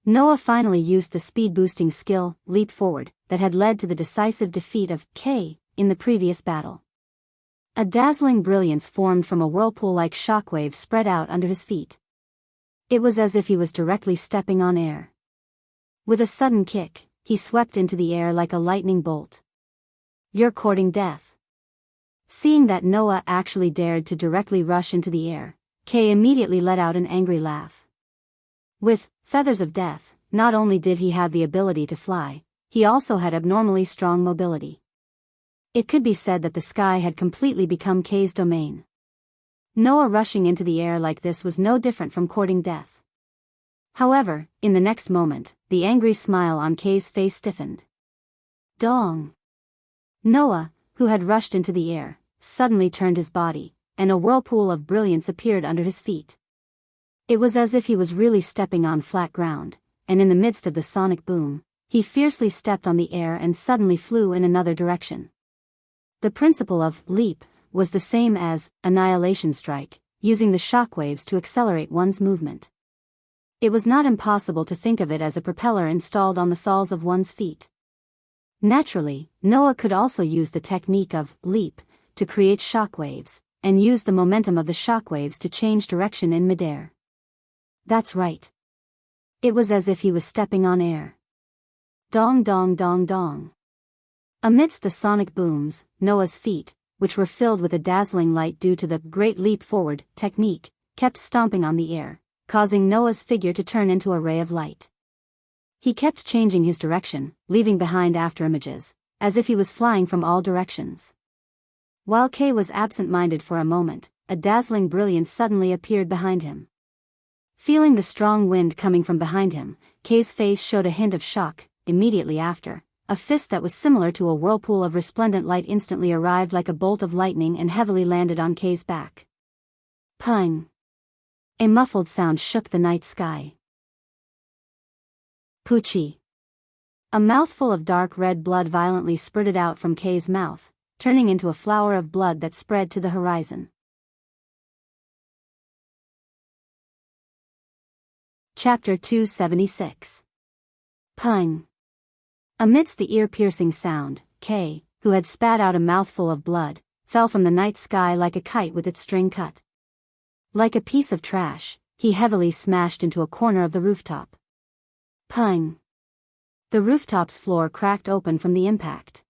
Noah finally used the speed-boosting skill, Leap Forward, that had led to the decisive defeat of K in the previous battle. A dazzling brilliance formed from a whirlpool-like shockwave spread out under his feet. It was as if he was directly stepping on air. With a sudden kick, he swept into the air like a lightning bolt. You're courting death. Seeing that Noah actually dared to directly rush into the air, K immediately let out an angry laugh. With feathers of death, not only did he have the ability to fly, he also had abnormally strong mobility. It could be said that the sky had completely become Kay's domain. Noah rushing into the air like this was no different from courting death. However, in the next moment, the angry smile on Kay's face stiffened. Dong! Noah, who had rushed into the air, suddenly turned his body, and a whirlpool of brilliance appeared under his feet. It was as if he was really stepping on flat ground, and in the midst of the sonic boom, he fiercely stepped on the air and suddenly flew in another direction. The principle of leap was the same as annihilation strike, using the shockwaves to accelerate one's movement. It was not impossible to think of it as a propeller installed on the soles of one's feet. Naturally, Noah could also use the technique of leap to create shockwaves, and use the momentum of the shockwaves to change direction in midair. That's right. It was as if he was stepping on air. Dong dong dong dong. Amidst the sonic booms, Noah's feet, which were filled with a dazzling light due to the great leap forward technique, kept stomping on the air, causing Noah's figure to turn into a ray of light. He kept changing his direction, leaving behind afterimages, as if he was flying from all directions. While Kay was absent-minded for a moment, a dazzling brilliance suddenly appeared behind him. Feeling the strong wind coming from behind him, Kay's face showed a hint of shock. Immediately after, a fist that was similar to a whirlpool of resplendent light instantly arrived like a bolt of lightning and heavily landed on Kay's back. Pung! A muffled sound shook the night sky. Poochie! A mouthful of dark red blood violently spurted out from Kay's mouth, turning into a flower of blood that spread to the horizon. Chapter 276. Pung! Amidst the ear-piercing sound, Kay, who had spat out a mouthful of blood, fell from the night sky like a kite with its string cut. Like a piece of trash, he heavily smashed into a corner of the rooftop. Pung! The rooftop's floor cracked open from the impact.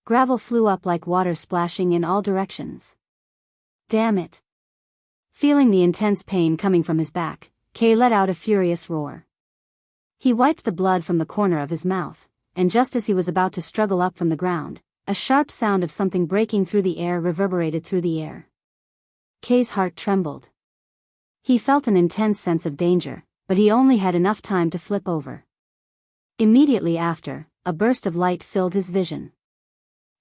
Gravel flew up like water splashing in all directions. Damn it! Feeling the intense pain coming from his back, Kay let out a furious roar. He wiped the blood from the corner of his mouth, and just as he was about to struggle up from the ground, a sharp sound of something breaking through the air reverberated through the air. Kay's heart trembled. He felt an intense sense of danger, but he only had enough time to flip over. Immediately after, a burst of light filled his vision.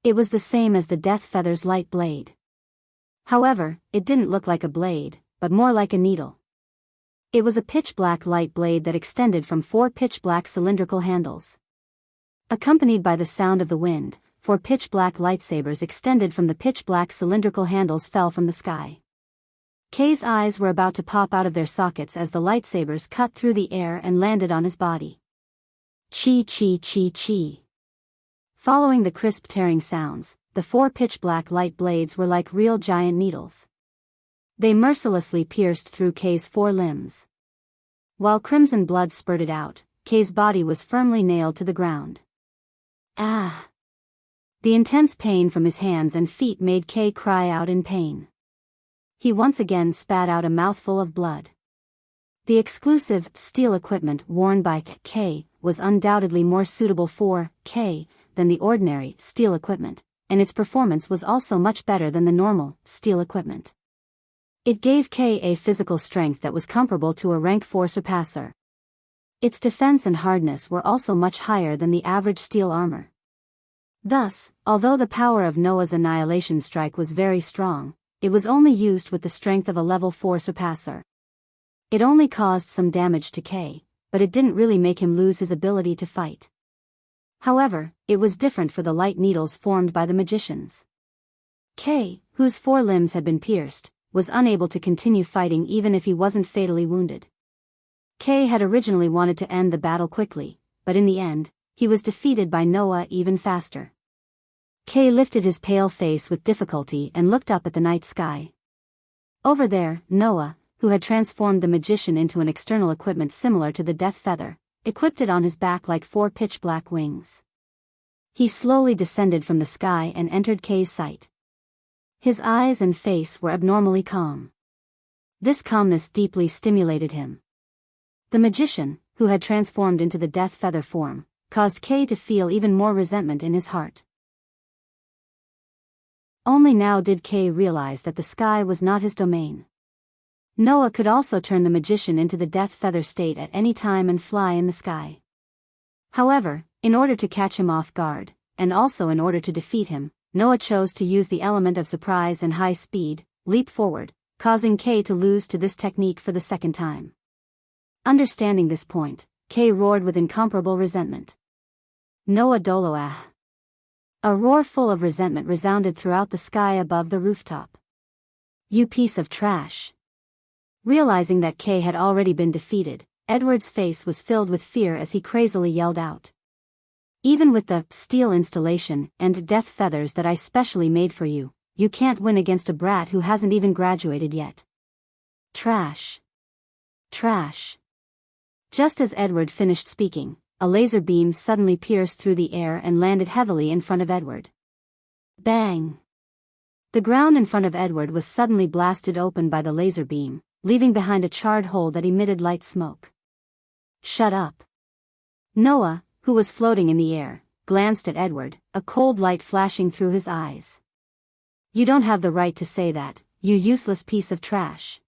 It was the same as the Death Feather's light blade. However, it didn't look like a blade, but more like a needle. It was a pitch-black light blade that extended from 4 pitch-black cylindrical handles. Accompanied by the sound of the wind, 4 pitch-black lightsabers extended from the pitch-black cylindrical handles fell from the sky. Kay's eyes were about to pop out of their sockets as the lightsabers cut through the air and landed on his body. Chi chi chi chi. Following the crisp tearing sounds, the 4 pitch-black light blades were like real giant needles. They mercilessly pierced through Kay's 4 limbs. While crimson blood spurted out, Kay's body was firmly nailed to the ground. Ah! The intense pain from his hands and feet made Kay cry out in pain. He once again spat out a mouthful of blood. The exclusive steel equipment worn by Kay was undoubtedly more suitable for Kay than the ordinary steel equipment, and its performance was also much better than the normal steel equipment. It gave Kay a physical strength that was comparable to a rank 4 surpasser. Its defense and hardness were also much higher than the average steel armor. Thus, although the power of Noah's annihilation strike was very strong, it was only used with the strength of a level 4 surpasser. It only caused some damage to Kay, but it didn't really make him lose his ability to fight. However, it was different for the light needles formed by the magicians. Kay, whose 4 limbs had been pierced, was unable to continue fighting even if he wasn't fatally wounded. Kay had originally wanted to end the battle quickly, but in the end, he was defeated by Noah even faster. Kay lifted his pale face with difficulty and looked up at the night sky. Over there, Noah, who had transformed the magician into an external equipment similar to the Death Feather, equipped it on his back like 4 pitch-black wings. He slowly descended from the sky and entered Kay's sight. His eyes and face were abnormally calm. This calmness deeply stimulated him. The magician, who had transformed into the Death Feather form, caused Kay to feel even more resentment in his heart. Only now did Kay realize that the sky was not his domain. Noah could also turn the magician into the death feather state at any time and fly in the sky. However, in order to catch him off guard, and also in order to defeat him, Noah chose to use the element of surprise and high speed, leap forward, causing Kay to lose to this technique for the second time. Understanding this point, Kay roared with incomparable resentment. Noah dolo ah. A roar full of resentment resounded throughout the sky above the rooftop. You piece of trash. Realizing that Kay had already been defeated, Edward's face was filled with fear as he crazily yelled out. Even with the steel installation and death feathers that I specially made for you, you can't win against a brat who hasn't even graduated yet. Trash. Trash. Just as Edward finished speaking, a laser beam suddenly pierced through the air and landed heavily in front of Edward. Bang! The ground in front of Edward was suddenly blasted open by the laser beam, leaving behind a charred hole that emitted light smoke. Shut up. Noah, who was floating in the air, glanced at Edward, a cold light flashing through his eyes. You don't have the right to say that, you useless piece of trash.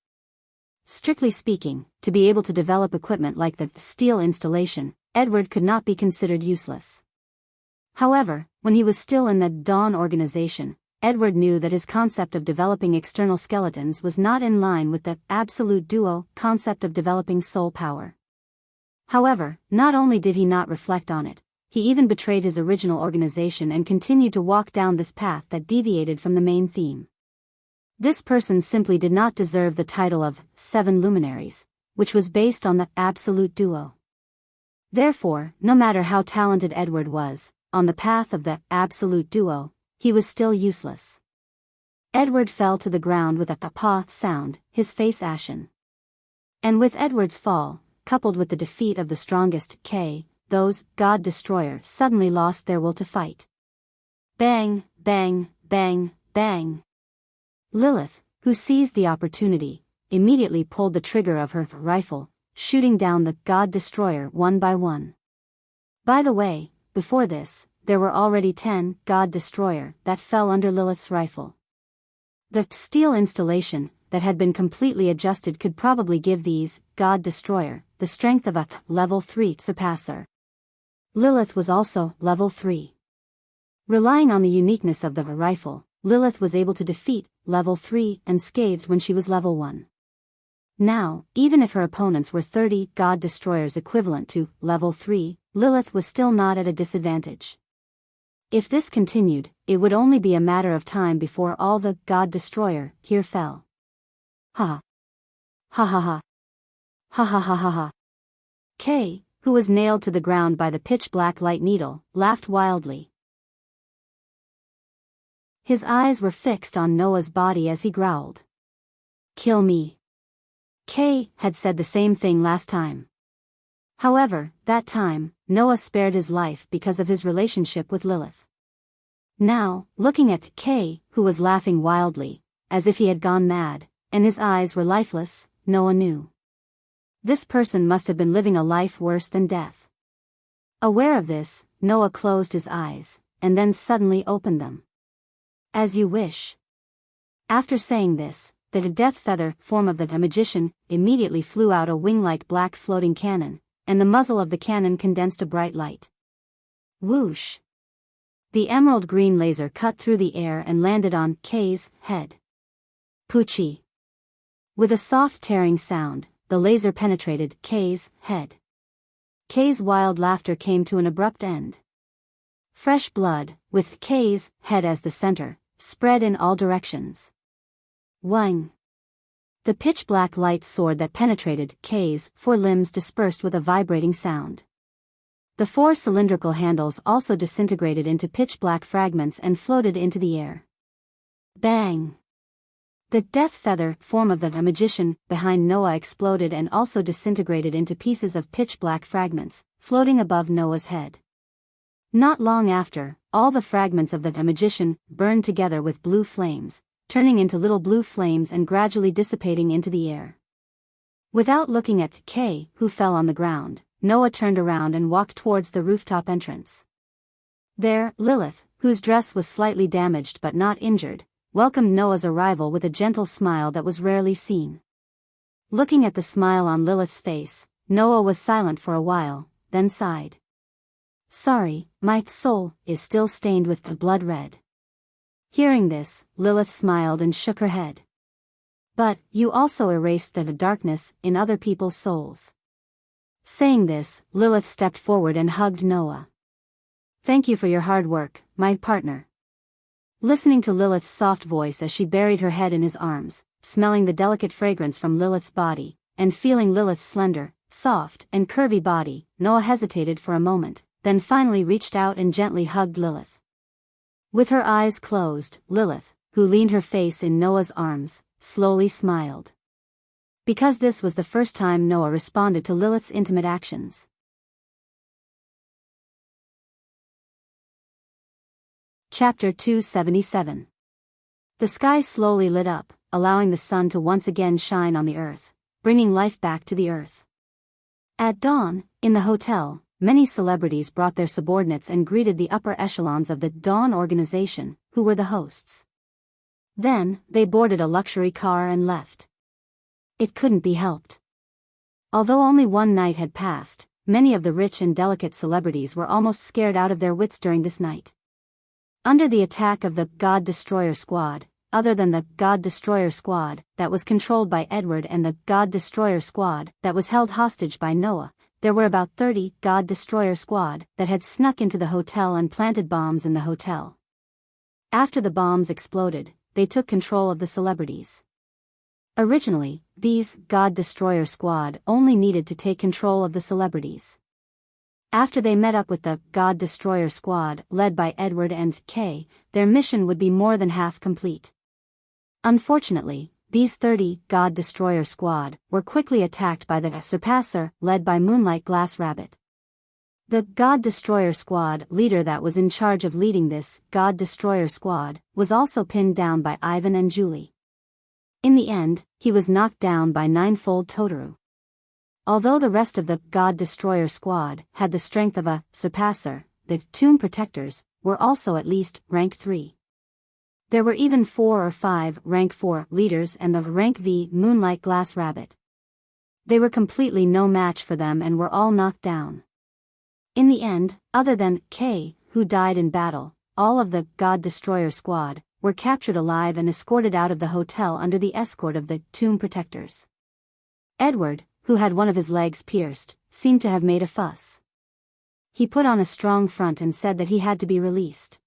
Strictly speaking, to be able to develop equipment like the steel installation, Edward could not be considered useless. However, when he was still in the Dawn organization, Edward knew that his concept of developing external skeletons was not in line with the absolute duo concept of developing soul power. However, not only did he not reflect on it, he even betrayed his original organization and continued to walk down this path that deviated from the main theme. This person simply did not deserve the title of Seven Luminaries, which was based on the absolute duo. Therefore, no matter how talented Edward was, on the path of the absolute duo, he was still useless. Edward fell to the ground with a pa sound, his face ashen. And with Edward's fall, coupled with the defeat of the strongest Kay, those God Destroyer suddenly lost their will to fight. Bang, bang, bang, bang. Lilith, who seized the opportunity, immediately pulled the trigger of her rifle, shooting down the God Destroyer one by one. By the way, before this, there were already 10 God Destroyer that fell under Lilith's rifle. The steel installation that had been completely adjusted could probably give these God Destroyer the strength of a level 3 surpasser. Lilith was also level 3. Relying on the uniqueness of the rifle, Lilith was able to defeat level 3 unscathed when she was level 1. Now, even if her opponents were 30 God Destroyers equivalent to level 3, Lilith was still not at a disadvantage. If this continued, it would only be a matter of time before all the God Destroyer here fell. Ha. Ha ha ha. Ha ha ha ha ha. Kay, who was nailed to the ground by the pitch-black light needle, laughed wildly. His eyes were fixed on Noah's body as he growled. Kill me. Kay had said the same thing last time. However, that time, Noah spared his life because of his relationship with Lilith. Now, looking at Kay, who was laughing wildly, as if he had gone mad, and his eyes were lifeless, Noah knew. This person must have been living a life worse than death. Aware of this, Noah closed his eyes, and then suddenly opened them. As you wish. After saying this, the death feather form of the magician immediately flew out a wing-like black floating cannon, and the muzzle of the cannon condensed a bright light. Whoosh! The emerald green laser cut through the air and landed on Kay's head. Poochie! With a soft tearing sound, the laser penetrated Kay's head. Kay's wild laughter came to an abrupt end. Fresh blood, with Kay's head as the center, spread in all directions. Wang! The pitch-black light sword that penetrated Kay's 4 limbs dispersed with a vibrating sound. The 4 cylindrical handles also disintegrated into pitch-black fragments and floated into the air. Bang! The death feather form of the magician behind Noah exploded and also disintegrated into pieces of pitch-black fragments, floating above Noah's head. Not long after, all the fragments of the magician burned together with blue flames, turning into little blue flames and gradually dissipating into the air. Without looking at Kay, who fell on the ground, Noah turned around and walked towards the rooftop entrance. There, Lilith, whose dress was slightly damaged but not injured, welcomed Noah's arrival with a gentle smile that was rarely seen. Looking at the smile on Lilith's face, Noah was silent for a while, then sighed. "Sorry, my soul is still stained with the blood red." Hearing this, Lilith smiled and shook her head. "But, you also erased the darkness in other people's souls." Saying this, Lilith stepped forward and hugged Noah. "Thank you for your hard work, my partner." Listening to Lilith's soft voice as she buried her head in his arms, smelling the delicate fragrance from Lilith's body, and feeling Lilith's slender, soft, and curvy body, Noah hesitated for a moment, then finally reached out and gently hugged Lilith. With her eyes closed, Lilith, who leaned her face in Noah's arms, slowly smiled. Because this was the first time Noah responded to Lilith's intimate actions. Chapter 277. The sky slowly lit up, allowing the sun to once again shine on the earth, bringing life back to the earth. At dawn, in the hotel, many celebrities brought their subordinates and greeted the upper echelons of the Dawn organization, who were the hosts. Then, they boarded a luxury car and left. It couldn't be helped. Although only one night had passed, many of the rich and delicate celebrities were almost scared out of their wits during this night. Under the attack of the God Destroyer Squad, other than the God Destroyer Squad that was controlled by Edward and the God Destroyer Squad that was held hostage by Noah, there were about 30 God Destroyer Squad that had snuck into the hotel and planted bombs in the hotel. After the bombs exploded, they took control of the celebrities. Originally, these God Destroyer Squad only needed to take control of the celebrities. After they met up with the God Destroyer Squad led by Edward and Kay, their mission would be more than half complete. Unfortunately, these 30 God Destroyer Squad were quickly attacked by the Surpasser led by Moonlight Glass Rabbit. The God Destroyer Squad leader that was in charge of leading this God Destroyer Squad was also pinned down by Ivan and Julie. In the end, he was knocked down by Ninefold Totoro. Although the rest of the God Destroyer Squad had the strength of a Surpasser, the Tomb Protectors were also at least rank 3. There were even 4 or 5 rank 4 leaders and the rank V Moonlight Glass Rabbit. They were completely no match for them and were all knocked down. In the end, other than Kay, who died in battle, all of the God Destroyer Squad were captured alive and escorted out of the hotel under the escort of the Tomb Protectors. Edward, who had one of his legs pierced, seemed to have made a fuss. He put on a strong front and said that he had to be released.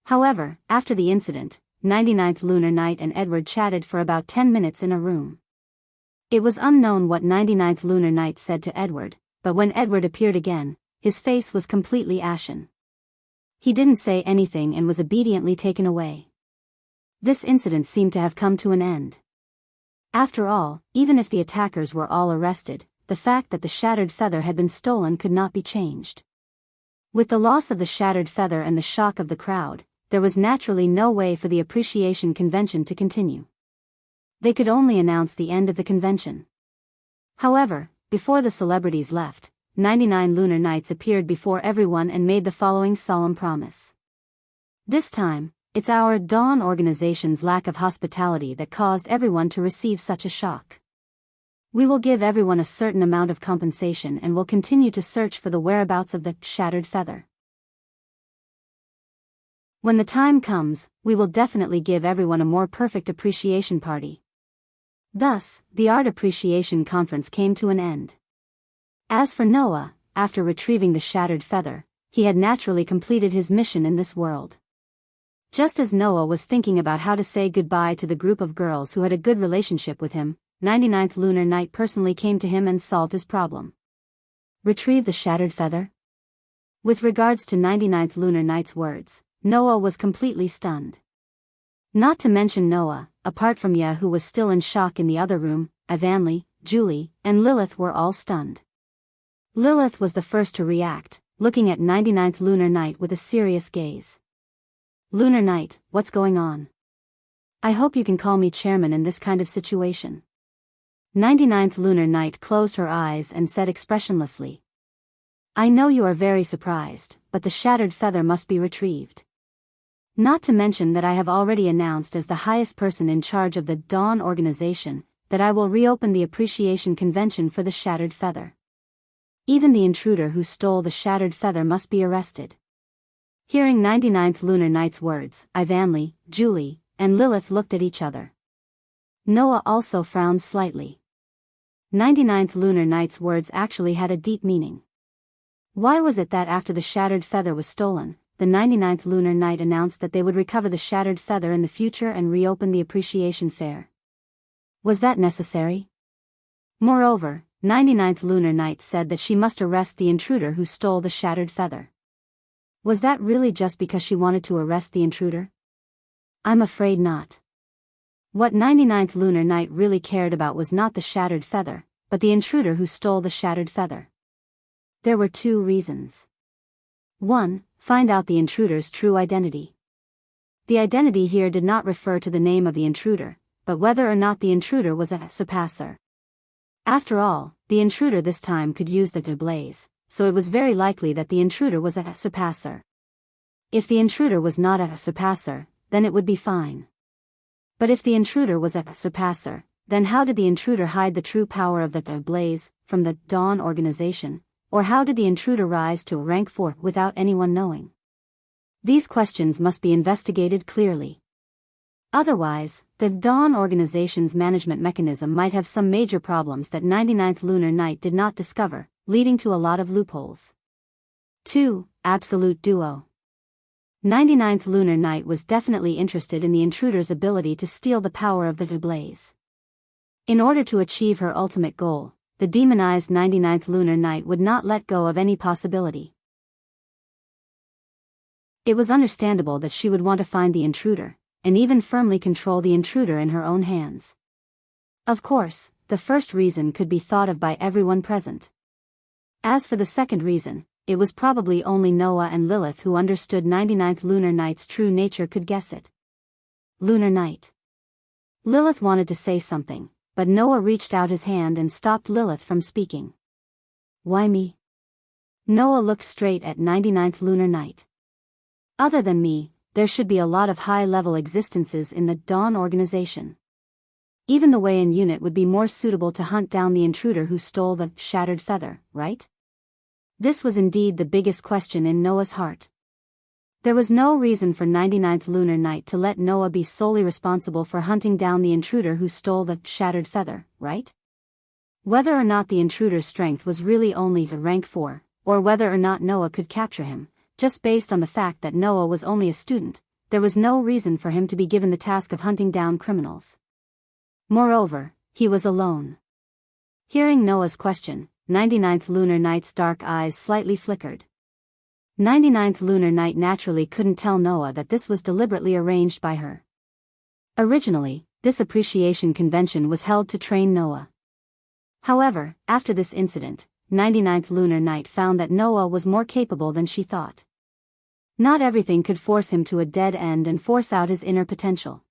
However, after the incident, 99th Lunar Night and Edward chatted for about 10 minutes in a room. It was unknown what 99th Lunar Night said to Edward, but when Edward appeared again, his face was completely ashen. He didn't say anything and was obediently taken away. This incident seemed to have come to an end. After all, even if the attackers were all arrested, the fact that the shattered feather had been stolen could not be changed. With the loss of the shattered feather and the shock of the crowd, there was naturally no way for the appreciation convention to continue. They could only announce the end of the convention. However, before the celebrities left, 99 Lunar Nights appeared before everyone and made the following solemn promise. This time, it's our Dawn organization's lack of hospitality that caused everyone to receive such a shock. We will give everyone a certain amount of compensation and will continue to search for the whereabouts of the shattered feather. When the time comes, we will definitely give everyone a more perfect appreciation party. Thus, the Art Appreciation Conference came to an end. As for Noah, after retrieving the shattered feather, he had naturally completed his mission in this world. Just as Noah was thinking about how to say goodbye to the group of girls who had a good relationship with him, 99th Lunar Night personally came to him and solved his problem. Retrieve the shattered feather? With regards to 99th Lunar Night's words, Noah was completely stunned. Not to mention Noah, apart from Ye, who was still in shock in the other room, Ivanli, Julie, and Lilith were all stunned. Lilith was the first to react, looking at 99th Lunar Night with a serious gaze. Lunar Night, what's going on? I hope you can call me chairman in this kind of situation. 99th Lunar Night closed her eyes and said expressionlessly. I know you are very surprised, but the shattered feather must be retrieved. Not to mention that I have already announced as the highest person in charge of the Dawn organization, that I will reopen the appreciation convention for the shattered feather. Even the intruder who stole the shattered feather must be arrested. Hearing 99th Lunar Knight's words, Ivanli, Julie, and Lilith looked at each other. Noah also frowned slightly. 99th Lunar Knight's words actually had a deep meaning. Why was it that after the shattered feather was stolen, the 99th Lunar Knight announced that they would recover the shattered feather in the future and reopen the appreciation fair? Was that necessary? Moreover, 99th Lunar Knight said that she must arrest the intruder who stole the shattered feather. Was that really just because she wanted to arrest the intruder? I'm afraid not. What 99th Lunar Knight really cared about was not the shattered feather, but the intruder who stole the shattered feather. There were two reasons. 1. Find out the intruder's true identity. The identity here did not refer to the name of the intruder, but whether or not the intruder was a surpasser. After all, the intruder this time could use the blaze, so it was very likely that the intruder was a surpasser. If the intruder was not a surpasser, then it would be fine. But if the intruder was a surpasser, then how did the intruder hide the true power of the blaze from the Dawn organization? Or how did the intruder rise to rank 4 without anyone knowing? These questions must be investigated clearly. Otherwise, the Dawn organization's management mechanism might have some major problems that 99th Lunar Knight did not discover, leading to a lot of loopholes. 2. Absolute duo. 99th Lunar Knight was definitely interested in the intruder's ability to steal the power of the blaze. In order to achieve her ultimate goal, the demonized 99th Lunar Knight would not let go of any possibility. It was understandable that she would want to find the intruder, and even firmly control the intruder in her own hands. Of course, the first reason could be thought of by everyone present. As for the second reason, it was probably only Noah and Lilith who understood 99th Lunar Knight's true nature could guess it. Lunar Knight. Lilith wanted to say something, but Noah reached out his hand and stopped Lilith from speaking. Why me? Noah looked straight at 99th Lunar Knight. Other than me, there should be a lot of high-level existences in the Dawn organization. Even the Wayan unit would be more suitable to hunt down the intruder who stole the shattered feather, right? This was indeed the biggest question in Noah's heart. There was no reason for 99th Lunar Knight to let Noah be solely responsible for hunting down the intruder who stole the shattered feather, right? Whether or not the intruder's strength was really only the rank 4, or whether or not Noah could capture him, just based on the fact that Noah was only a student, there was no reason for him to be given the task of hunting down criminals. Moreover, he was alone. Hearing Noah's question, 99th Lunar Knight's dark eyes slightly flickered. 99th Lunar Knight naturally couldn't tell Noah that this was deliberately arranged by her. Originally, this appreciation convention was held to train Noah. However, after this incident, 99th Lunar Knight found that Noah was more capable than she thought. Not everything could force him to a dead end and force out his inner potential.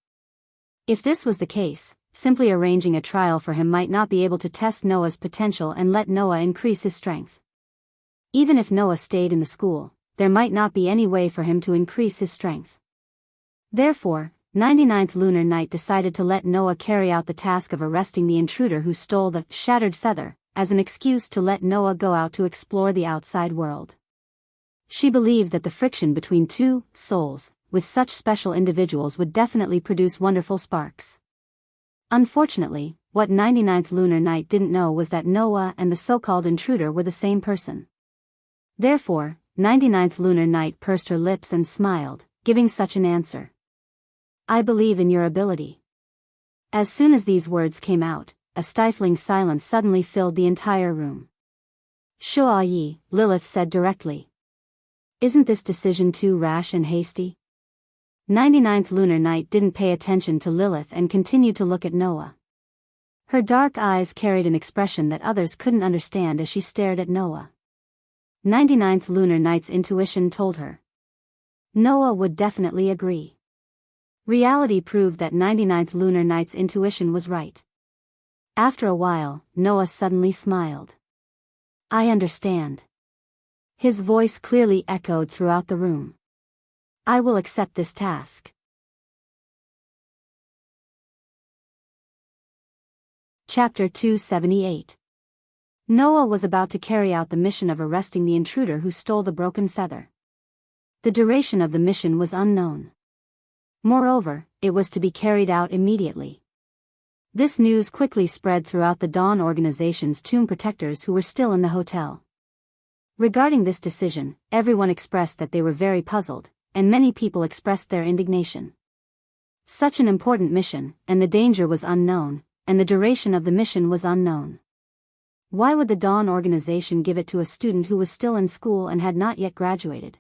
If this was the case, simply arranging a trial for him might not be able to test Noah's potential and let Noah increase his strength. Even if Noah stayed in the school, there might not be any way for him to increase his strength. Therefore, 99th Lunar Knight decided to let Noah carry out the task of arresting the intruder who stole the shattered feather, as an excuse to let Noah go out to explore the outside world. She believed that the friction between two souls, with such special individuals, would definitely produce wonderful sparks. Unfortunately, what 99th Lunar Knight didn't know was that Noah and the so-called intruder were the same person. Therefore, 99th Lunar Knight pursed her lips and smiled, giving such an answer. I believe in your ability. As soon as these words came out, a stifling silence suddenly filled the entire room. Shuo Yi, Lilith said directly. Isn't this decision too rash and hasty? 99th Lunar Knight didn't pay attention to Lilith and continued to look at Noah. Her dark eyes carried an expression that others couldn't understand as she stared at Noah. 99th Lunar Knight's intuition told her. Noah would definitely agree. Reality proved that 99th Lunar Knight's intuition was right. After a while, Noah suddenly smiled. I understand. His voice clearly echoed throughout the room. I will accept this task. Chapter 278. Noah was about to carry out the mission of arresting the intruder who stole the broken feather. The duration of the mission was unknown. Moreover, it was to be carried out immediately. This news quickly spread throughout the Dawn organization's tomb protectors who were still in the hotel. Regarding this decision, everyone expressed that they were very puzzled, and many people expressed their indignation. Such an important mission, and the danger was unknown, and the duration of the mission was unknown. Why would the Dawn organization give it to a student who was still in school and had not yet graduated?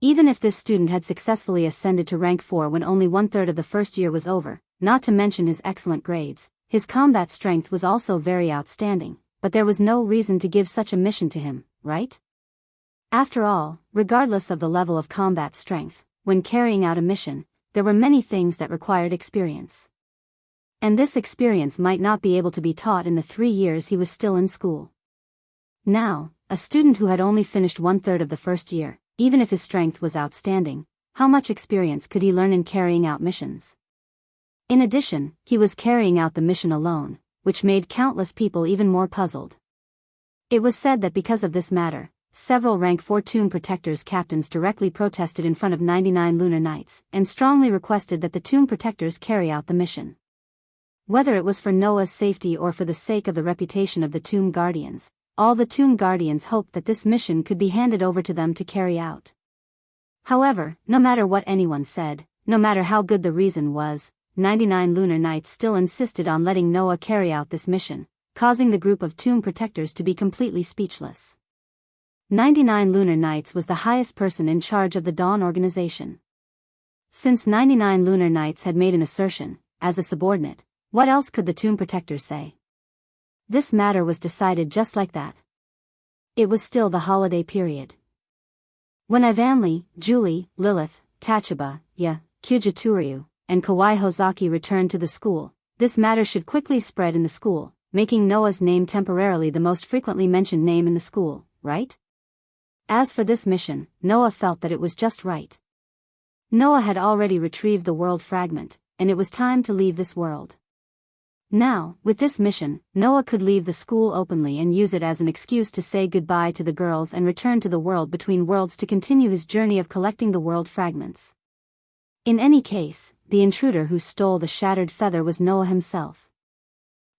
Even if this student had successfully ascended to rank 4 when only 1/3 of the first year was over, not to mention his excellent grades, his combat strength was also very outstanding, but there was no reason to give such a mission to him, right? After all, regardless of the level of combat strength, when carrying out a mission, there were many things that required experience. And this experience might not be able to be taught in the 3 years he was still in school. Now, a student who had only finished 1/3 of the first year, even if his strength was outstanding, how much experience could he learn in carrying out missions? In addition, he was carrying out the mission alone, which made countless people even more puzzled. It was said that because of this matter, several rank 4 tomb protectors captains directly protested in front of 99 lunar knights, and strongly requested that the tomb protectors carry out the mission. Whether it was for Noah's safety or for the sake of the reputation of the tomb guardians, all the tomb guardians hoped that this mission could be handed over to them to carry out. However, no matter what anyone said, no matter how good the reason was, 99 lunar knights still insisted on letting Noah carry out this mission, causing the group of tomb protectors to be completely speechless. 99 lunar knights was the highest person in charge of the Dawn organization. Since 99 lunar knights had made an assertion, as a subordinate, what else could the tomb protectors say? This matter was decided just like that. It was still the holiday period. When Ivanli, Julie, Lilith, Tachaba, Kujaturyu, and Kawai Hozaki returned to the school, this matter should quickly spread in the school, making Noah's name temporarily the most frequently mentioned name in the school, right? As for this mission, Noah felt that it was just right. Noah had already retrieved the world fragment, and it was time to leave this world. Now, with this mission, Noah could leave the school openly and use it as an excuse to say goodbye to the girls and return to the world between worlds to continue his journey of collecting the world fragments. In any case, the intruder who stole the shattered feather was Noah himself.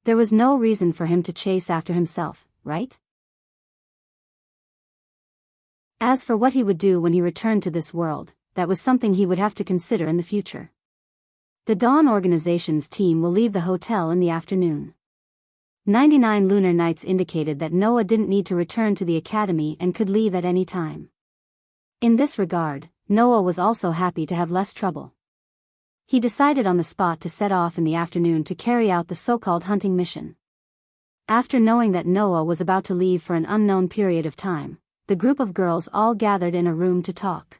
There was no reason for him to chase after himself, right? As for what he would do when he returned to this world, that was something he would have to consider in the future. The Dawn organization's team will leave the hotel in the afternoon. 99 lunar knights indicated that Noah didn't need to return to the academy and could leave at any time. In this regard, Noah was also happy to have less trouble. He decided on the spot to set off in the afternoon to carry out the so-called hunting mission. After knowing that Noah was about to leave for an unknown period of time, the group of girls all gathered in a room to talk.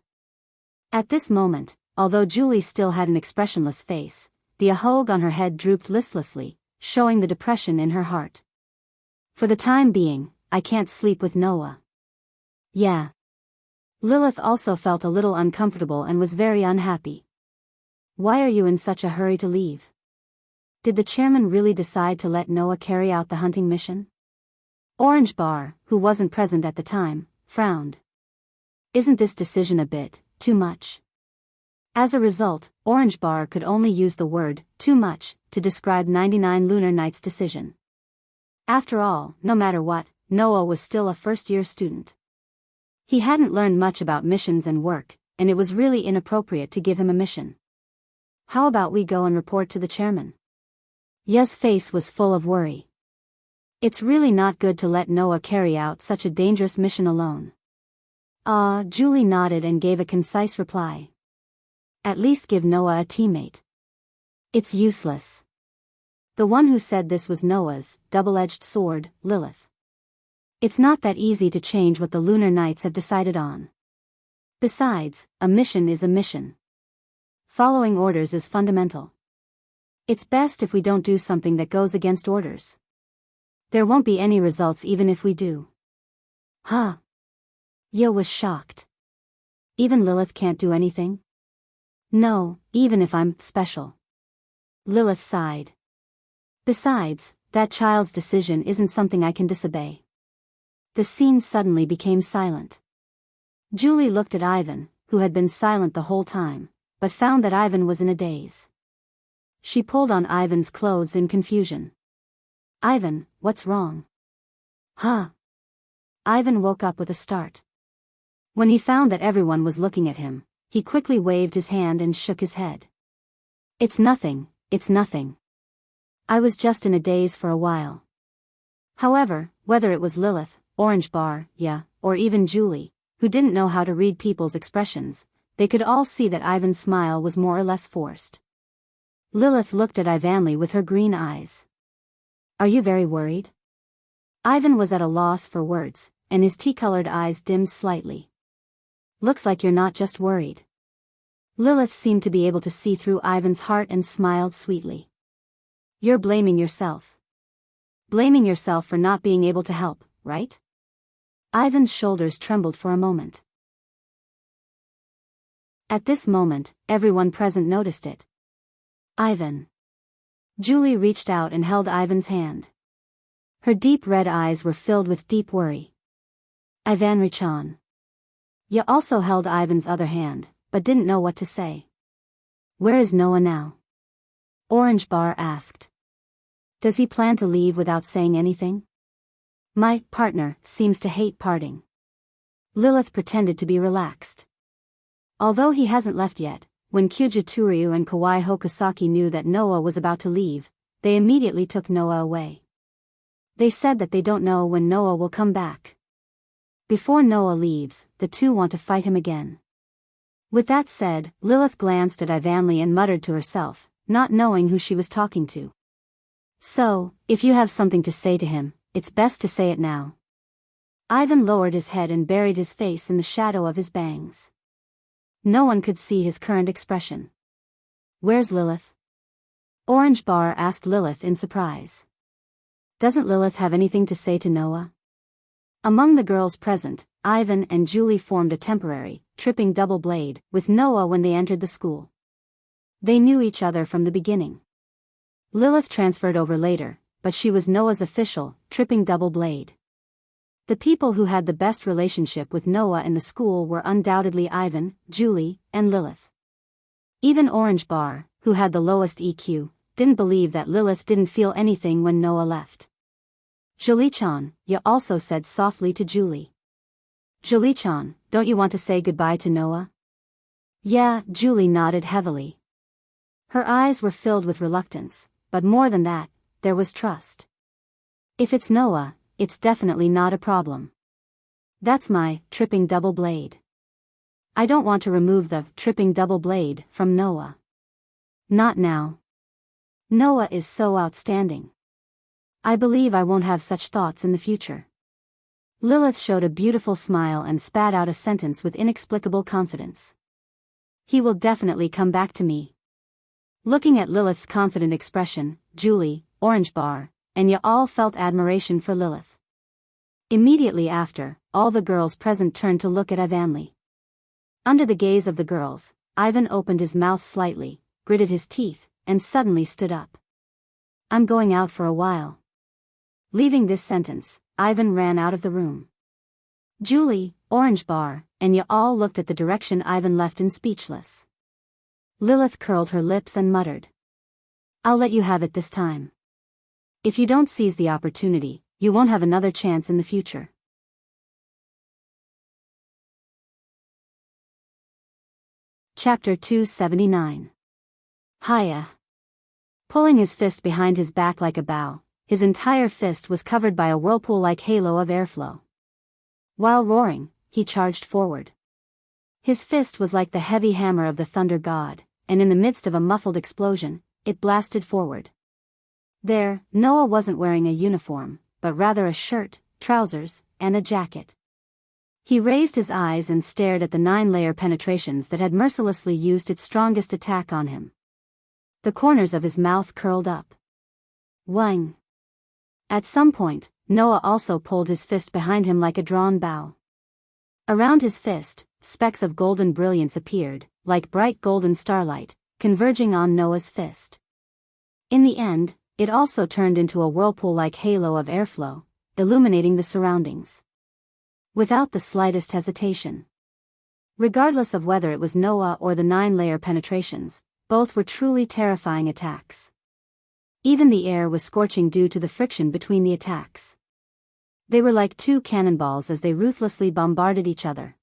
At this moment, although Julie still had an expressionless face, the ahog on her head drooped listlessly, showing the depression in her heart. For the time being, I can't sleep with Noah. Yeah. Lilith also felt a little uncomfortable and was very unhappy. Why are you in such a hurry to leave? Did the chairman really decide to let Noah carry out the hunting mission? Orange Bar, who wasn't present at the time, frowned. Isn't this decision a bit too much? As a result, Orange Bar could only use the word too much to describe 99 lunar knights' decision. After all, no matter what, Noah was still a first-year student. He hadn't learned much about missions and work, and it was really inappropriate to give him a mission. How about we go and report to the chairman? Ye's face was full of worry. It's really not good to let Noah carry out such a dangerous mission alone. Julie nodded and gave a concise reply. At least give Noah a teammate. It's useless. The one who said this was Noah's double-edged sword, Lilith. It's not that easy to change what the Lunar Knights have decided on. Besides, a mission is a mission. Following orders is fundamental. It's best if we don't do something that goes against orders. There won't be any results even if we do. Ye was shocked. Even Lilith can't do anything? No, even if I'm special. Lilith sighed. Besides, that child's decision isn't something I can disobey. The scene suddenly became silent. Julie looked at Ivan, who had been silent the whole time, but found that Ivan was in a daze. She pulled on Ivan's clothes in confusion. Ivan, what's wrong? Huh? Ivan woke up with a start. When he found that everyone was looking at him, he quickly waved his hand and shook his head. It's nothing, it's nothing. I was just in a daze for a while. However, whether it was Lilith, Orange Bar, or even Julie, who didn't know how to read people's expressions, they could all see that Ivan's smile was more or less forced. Lilith looked at Ivanly with her green eyes. Are you very worried? Ivan was at a loss for words, and his tea-colored eyes dimmed slightly. Looks like you're not just worried. Lilith seemed to be able to see through Ivan's heart and smiled sweetly. You're blaming yourself. Blaming yourself for not being able to help, right? Ivan's shoulders trembled for a moment. At this moment, everyone present noticed it. Ivan. Julie reached out and held Ivan's hand. Her deep red eyes were filled with deep worry. Enrich. Ya also held Ivan's other hand, but didn't know what to say. Where is Noah now? Orange Bar asked. Does he plan to leave without saying anything? My partner seems to hate parting. Lilith pretended to be relaxed. Although he hasn't left yet, when Kyuja Turyu and Kawai Hokusaki knew that Noah was about to leave, they immediately took Noah away. They said that they don't know when Noah will come back. Before Noah leaves, the two want to fight him again. With that said, Lilith glanced at Ivanly and muttered to herself, not knowing who she was talking to. So, if you have something to say to him, it's best to say it now. Ivan lowered his head and buried his face in the shadow of his bangs. No one could see his current expression. Where's Lilith? Orange Bar asked Lilith in surprise. Doesn't Lilith have anything to say to Noah? Among the girls present, Ivan and Julie formed a temporary, tripping double blade with Noah when they entered the school. They knew each other from the beginning. Lilith transferred over later, but she was Noah's official, tripping double blade. The people who had the best relationship with Noah in the school were undoubtedly Ivan, Julie, and Lilith. Even Orange Bar, who had the lowest EQ, didn't believe that Lilith didn't feel anything when Noah left. Jolie-chan, ya also said softly to Julie. Jolie-chan, don't you want to say goodbye to Noah? Yeah, Julie nodded heavily. Her eyes were filled with reluctance, but more than that, there was trust. If it's Noah, it's definitely not a problem. That's my tripping double blade. I don't want to remove the tripping double blade from Noah. Not now. Noah is so outstanding. I believe I won't have such thoughts in the future. Lilith showed a beautiful smile and spat out a sentence with inexplicable confidence. He will definitely come back to me. Looking at Lilith's confident expression, Julie, Orange Bar, and ya all felt admiration for Lilith. Immediately after, all the girls present turned to look at Ivanly. Under the gaze of the girls, Ivan opened his mouth slightly, gritted his teeth, and suddenly stood up. I'm going out for a while. Leaving this sentence, Ivan ran out of the room. Julie, Orange Bar, and ya all looked at the direction Ivan left in speechless. Lilith curled her lips and muttered. I'll let you have it this time. If you don't seize the opportunity, you won't have another chance in the future. Chapter 279. Hiya. Pulling his fist behind his back like a bow, his entire fist was covered by a whirlpool-like halo of airflow. While roaring, he charged forward. His fist was like the heavy hammer of the thunder god, and in the midst of a muffled explosion, it blasted forward. There, Noah wasn't wearing a uniform, but rather a shirt, trousers, and a jacket. He raised his eyes and stared at the 9-layer penetrations that had mercilessly used its strongest attack on him. The corners of his mouth curled up. Wang. At some point, Noah also pulled his fist behind him like a drawn bow. Around his fist, specks of golden brilliance appeared, like bright golden starlight, converging on Noah's fist. In the end, it also turned into a whirlpool-like halo of airflow, illuminating the surroundings. Without the slightest hesitation. Regardless of whether it was Noah or the 9-layer penetrations, both were truly terrifying attacks. Even the air was scorching due to the friction between the attacks. They were like two cannonballs as they ruthlessly bombarded each other.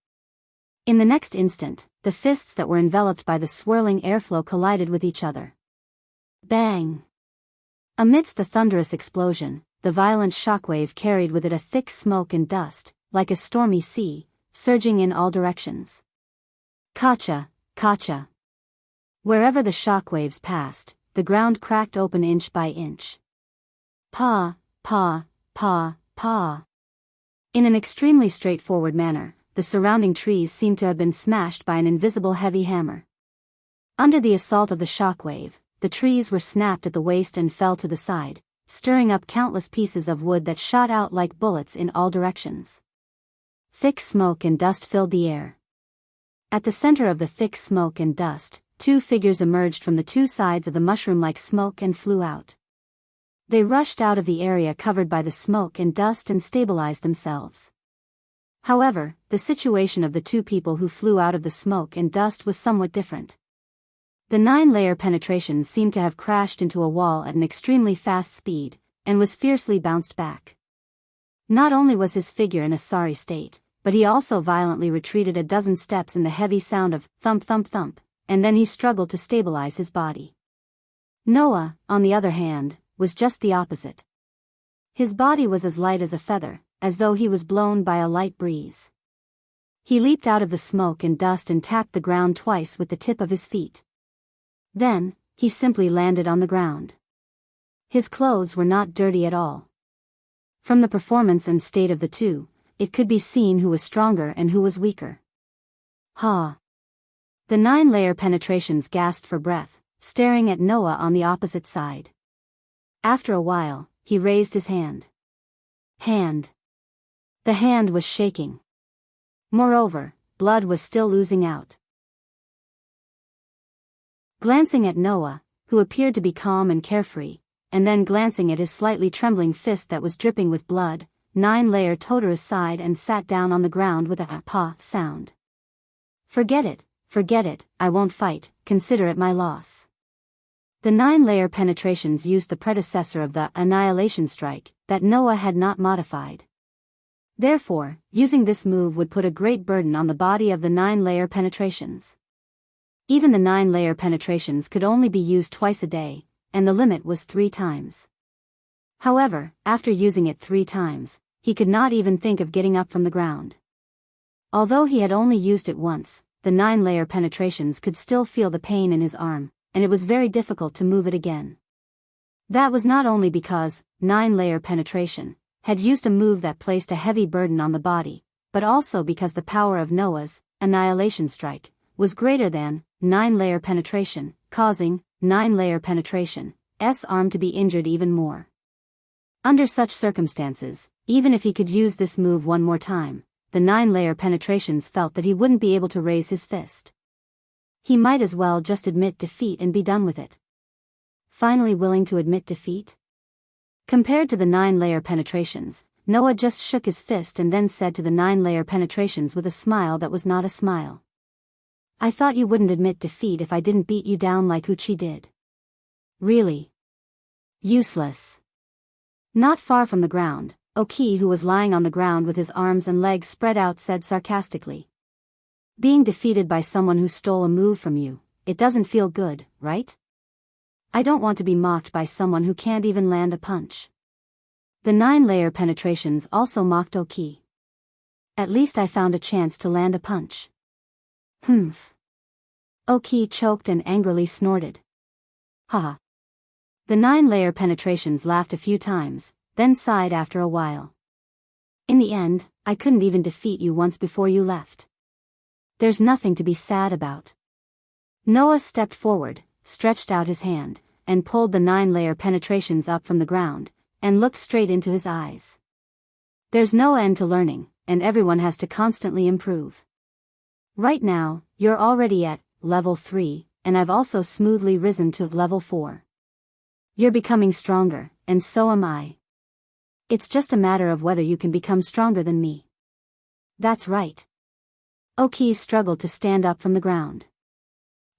In the next instant, the fists that were enveloped by the swirling airflow collided with each other. Bang! Amidst the thunderous explosion, the violent shockwave carried with it a thick smoke and dust, like a stormy sea, surging in all directions. Kacha, kacha. Wherever the shockwaves passed, the ground cracked open inch by inch. Pa, pa, pa, pa. In an extremely straightforward manner, the surrounding trees seemed to have been smashed by an invisible heavy hammer. Under the assault of the shockwave, the trees were snapped at the waist and fell to the side, stirring up countless pieces of wood that shot out like bullets in all directions. Thick smoke and dust filled the air. At the center of the thick smoke and dust, two figures emerged from the two sides of the mushroom-like smoke and flew out. They rushed out of the area covered by the smoke and dust and stabilized themselves. However, the situation of the two people who flew out of the smoke and dust was somewhat different. The 9-layer penetration seemed to have crashed into a wall at an extremely fast speed, and was fiercely bounced back. Not only was his figure in a sorry state, but he also violently retreated a dozen steps in the heavy sound of thump thump thump, and then he struggled to stabilize his body. Noah, on the other hand, was just the opposite. His body was as light as a feather, as though he was blown by a light breeze. He leaped out of the smoke and dust and tapped the ground twice with the tip of his feet. Then, he simply landed on the ground. His clothes were not dirty at all. From the performance and state of the two, it could be seen who was stronger and who was weaker. Ha! The 9-layer penetrations gasped for breath, staring at Noah on the opposite side. After a while, he raised his hand. The hand was shaking. Moreover, blood was still oozing out. Glancing at Noah, who appeared to be calm and carefree, and then glancing at his slightly trembling fist that was dripping with blood, 9-layer tottered aside and sat down on the ground with a "pa" sound. Forget it, I won't fight, consider it my loss. The 9-layer penetrations used the predecessor of the annihilation strike that Noah had not modified. Therefore, using this move would put a great burden on the body of the 9-layer penetrations. Even the 9-layer penetrations could only be used twice a day, and the limit was 3 times. However, after using it 3 times, he could not even think of getting up from the ground. Although he had only used it once, the 9-layer penetrations could still feel the pain in his arm, and it was very difficult to move it again. That was not only because 9-layer penetration had used a move that placed a heavy burden on the body, but also because the power of Noah's annihilation strike was greater than 9-layer penetration, causing 9-layer penetration's arm to be injured even more. Under such circumstances, even if he could use this move one more time, the 9-layer penetrations felt that he wouldn't be able to raise his fist. He might as well just admit defeat and be done with it. Finally willing to admit defeat? Compared to the 9-layer penetrations, Noah just shook his fist and then said to the 9-layer penetrations with a smile that was not a smile. I thought you wouldn't admit defeat if I didn't beat you down like Uchi did. Really? Useless. Not far from the ground, Oki, who was lying on the ground with his arms and legs spread out, said sarcastically. Being defeated by someone who stole a move from you, it doesn't feel good, right? I don't want to be mocked by someone who can't even land a punch. The 9-layer penetrations also mocked Oki. At least I found a chance to land a punch. Humph. Oki choked and angrily snorted. Haha. The 9-layer penetrations laughed a few times, then sighed after a while. In the end, I couldn't even defeat you once before you left. There's nothing to be sad about. Noah stepped forward, stretched out his hand, and pulled the 9-layer penetrations up from the ground, and looked straight into his eyes. There's no end to learning, and everyone has to constantly improve. Right now, you're already at level 3, and I've also smoothly risen to level 4. You're becoming stronger, and so am I. It's just a matter of whether you can become stronger than me. That's right. Oki struggled to stand up from the ground.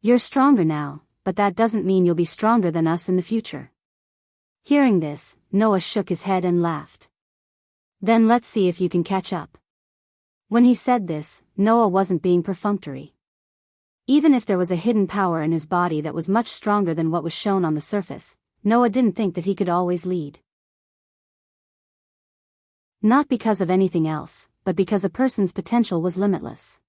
You're stronger now, but that doesn't mean you'll be stronger than us in the future. Hearing this, Noah shook his head and laughed. Then let's see if you can catch up. When he said this, Noah wasn't being perfunctory. Even if there was a hidden power in his body that was much stronger than what was shown on the surface, Noah didn't think that he could always lead. Not because of anything else, but because a person's potential was limitless.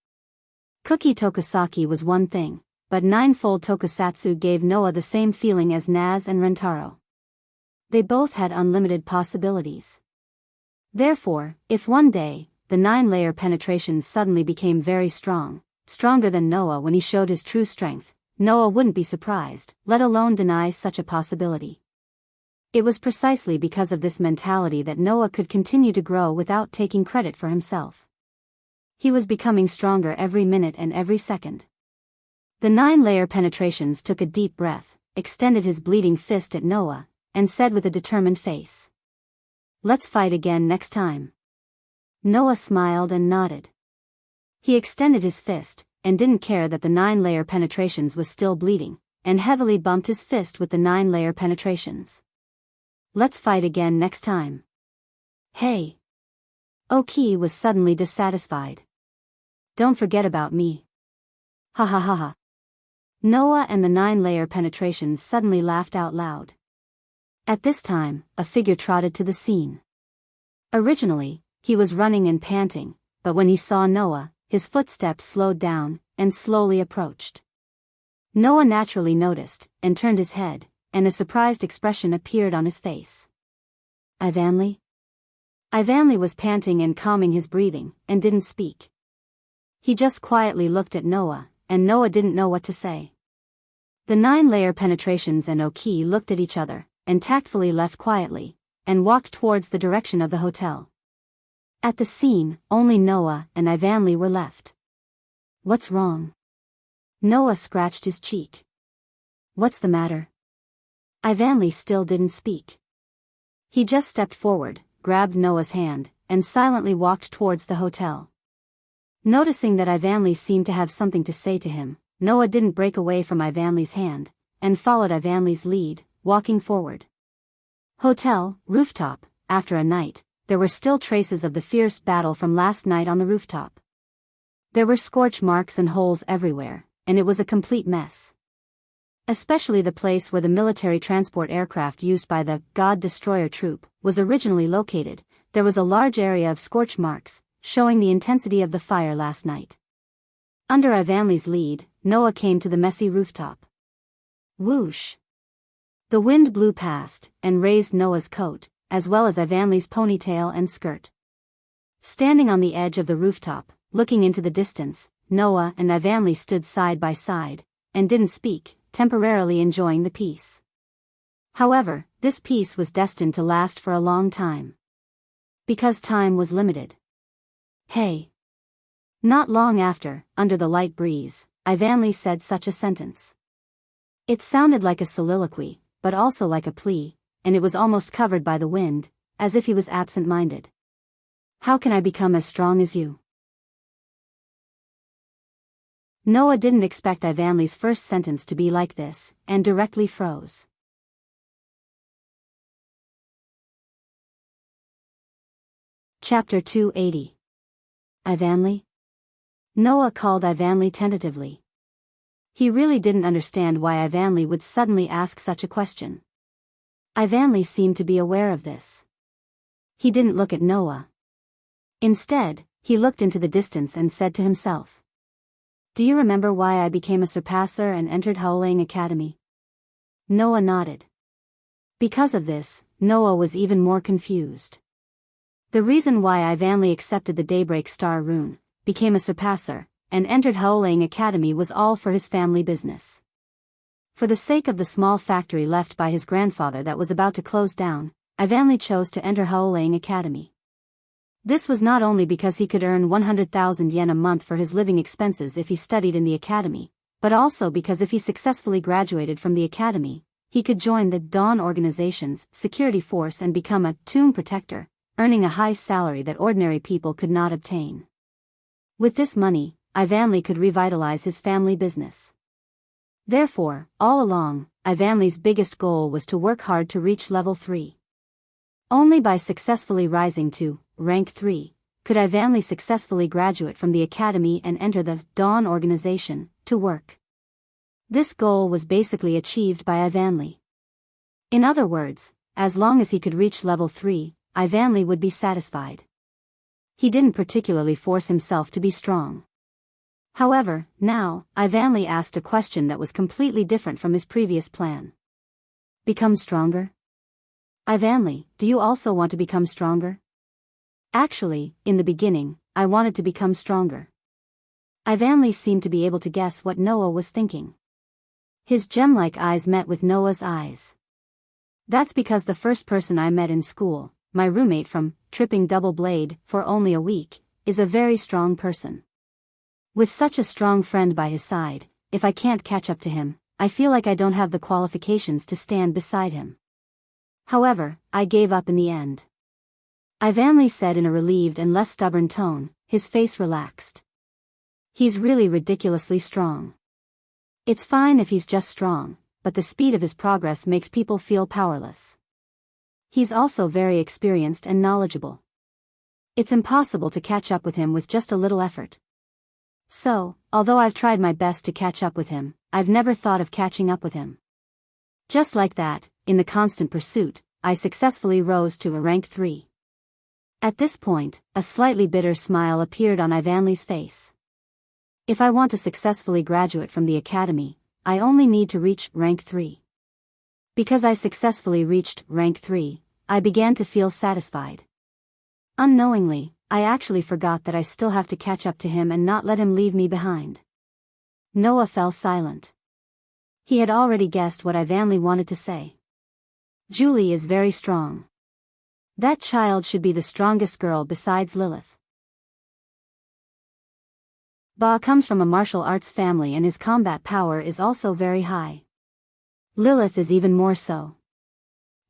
Cookie Tokusaki was one thing, but ninefold Tokusatsu gave Noah the same feeling as Naz and Rentaro. They both had unlimited possibilities. Therefore, if one day, the 9-layer penetration suddenly became very strong, stronger than Noah when he showed his true strength, Noah wouldn't be surprised, let alone deny such a possibility. It was precisely because of this mentality that Noah could continue to grow without taking credit for himself. He was becoming stronger every minute and every second. The 9-layer penetrations took a deep breath, extended his bleeding fist at Noah, and said with a determined face, "Let's fight again next time." Noah smiled and nodded. He extended his fist, and didn't care that the 9-layer penetrations was still bleeding, and heavily bumped his fist with the 9-layer penetrations. "Let's fight again next time." Hey! Oki was suddenly dissatisfied. "Don't forget about me." Ha ha ha ha. Noah and the 9-layer penetrations suddenly laughed out loud. At this time, a figure trotted to the scene. Originally, he was running and panting, but when he saw Noah, his footsteps slowed down, and slowly approached. Noah naturally noticed, and turned his head, and a surprised expression appeared on his face. "Ivanli?" Ivanli was panting and calming his breathing, and didn't speak. He just quietly looked at Noah, and Noah didn't know what to say. The 9-layer penetrations and Oki looked at each other, and tactfully left quietly, and walked towards the direction of the hotel. At the scene, only Noah and Ivanli were left. "What's wrong?" Noah scratched his cheek. "What's the matter?" Ivanli still didn't speak. He just stepped forward, grabbed Noah's hand, and silently walked towards the hotel. Noticing that Ivanli seemed to have something to say to him, Noah didn't break away from Ivanli's hand, and followed Ivanli's lead, walking forward. Hotel, rooftop. After a night, there were still traces of the fierce battle from last night on the rooftop. There were scorch marks and holes everywhere, and it was a complete mess. Especially the place where the military transport aircraft used by the God Destroyer troop was originally located. There was a large area of scorch marks, showing the intensity of the fire last night. Under Ivanli's lead, Noah came to the messy rooftop. Whoosh! The wind blew past, and raised Noah's coat, as well as Ivanli's ponytail and skirt. Standing on the edge of the rooftop, looking into the distance, Noah and Ivanli stood side by side, and didn't speak, temporarily enjoying the peace. However, this peace was destined to last for a long time. Because time was limited. Hey! Not long after, under the light breeze, Ivanli said such a sentence. It sounded like a soliloquy, but also like a plea, and it was almost covered by the wind, as if he was absent-minded. "How can I become as strong as you?" Noah didn't expect Ivanli's first sentence to be like this, and directly froze. Chapter 280. Ivanli? Noah called Ivanli tentatively. He really didn't understand why Ivanli would suddenly ask such a question. Ivanli seemed to be aware of this. He didn't look at Noah. Instead, he looked into the distance and said to himself, "Do you remember why I became a surpasser and entered Howling Academy?" Noah nodded. Because of this, Noah was even more confused. The reason why Ivanli accepted the Daybreak Star rune, became a surpasser, and entered Howling Academy was all for his family business. For the sake of the small factory left by his grandfather that was about to close down, Ivanli chose to enter Howling Academy. This was not only because he could earn 100,000 yen a month for his living expenses if he studied in the academy, but also because if he successfully graduated from the academy, he could join the Dawn organization's security force and become a tomb protector, earning a high salary that ordinary people could not obtain. With this money, Ivanli could revitalize his family business. Therefore, all along, Ivanli's biggest goal was to work hard to reach level 3. Only by successfully rising to rank 3 could Ivanli successfully graduate from the academy and enter the Dawn organization to work. This goal was basically achieved by Ivanli. In other words, as long as he could reach level 3, Ivanli would be satisfied. He didn't particularly force himself to be strong. However, now, Ivanli asked a question that was completely different from his previous plan. Become stronger? Ivanli, do you also want to become stronger? Actually, in the beginning, I wanted to become stronger. Ivanli seemed to be able to guess what Noah was thinking. His gem-like eyes met with Noah's eyes. That's because the first person I met in school, my roommate from Tripping Double Blade for only a week, is a very strong person. With such a strong friend by his side, if I can't catch up to him, I feel like I don't have the qualifications to stand beside him. However, I gave up in the end. Ivanli said in a relieved and less stubborn tone, his face relaxed. He's really ridiculously strong. It's fine if he's just strong, but the speed of his progress makes people feel powerless. He's also very experienced and knowledgeable. It's impossible to catch up with him with just a little effort. So, although I've tried my best to catch up with him, I've never thought of catching up with him. Just like that, in the constant pursuit, I successfully rose to a rank 3. At this point, a slightly bitter smile appeared on Ivanli's face. If I want to successfully graduate from the academy, I only need to reach rank 3. Because I successfully reached rank 3, I began to feel satisfied. Unknowingly, I actually forgot that I still have to catch up to him and not let him leave me behind. Noah fell silent. He had already guessed what Ivanli wanted to say. Julie is very strong. That child should be the strongest girl besides Lilith. Ba comes from a martial arts family and his combat power is also very high. Lilith is even more so.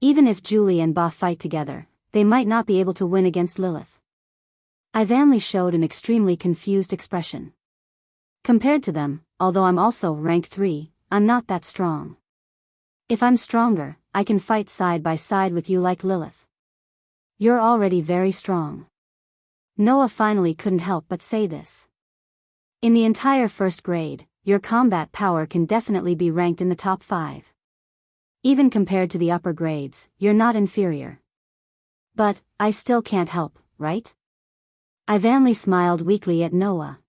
Even if Julie and Ba fight together, they might not be able to win against Lilith. Ivanli showed an extremely confused expression. Compared to them, although I'm also rank 3, I'm not that strong. If I'm stronger, I can fight side by side with you like Lilith. You're already very strong. Noah finally couldn't help but say this. In the entire first grade, your combat power can definitely be ranked in the top 5. Even compared to the upper grades, you're not inferior. But, I still can't help, right? Ivanli smiled weakly at Noah.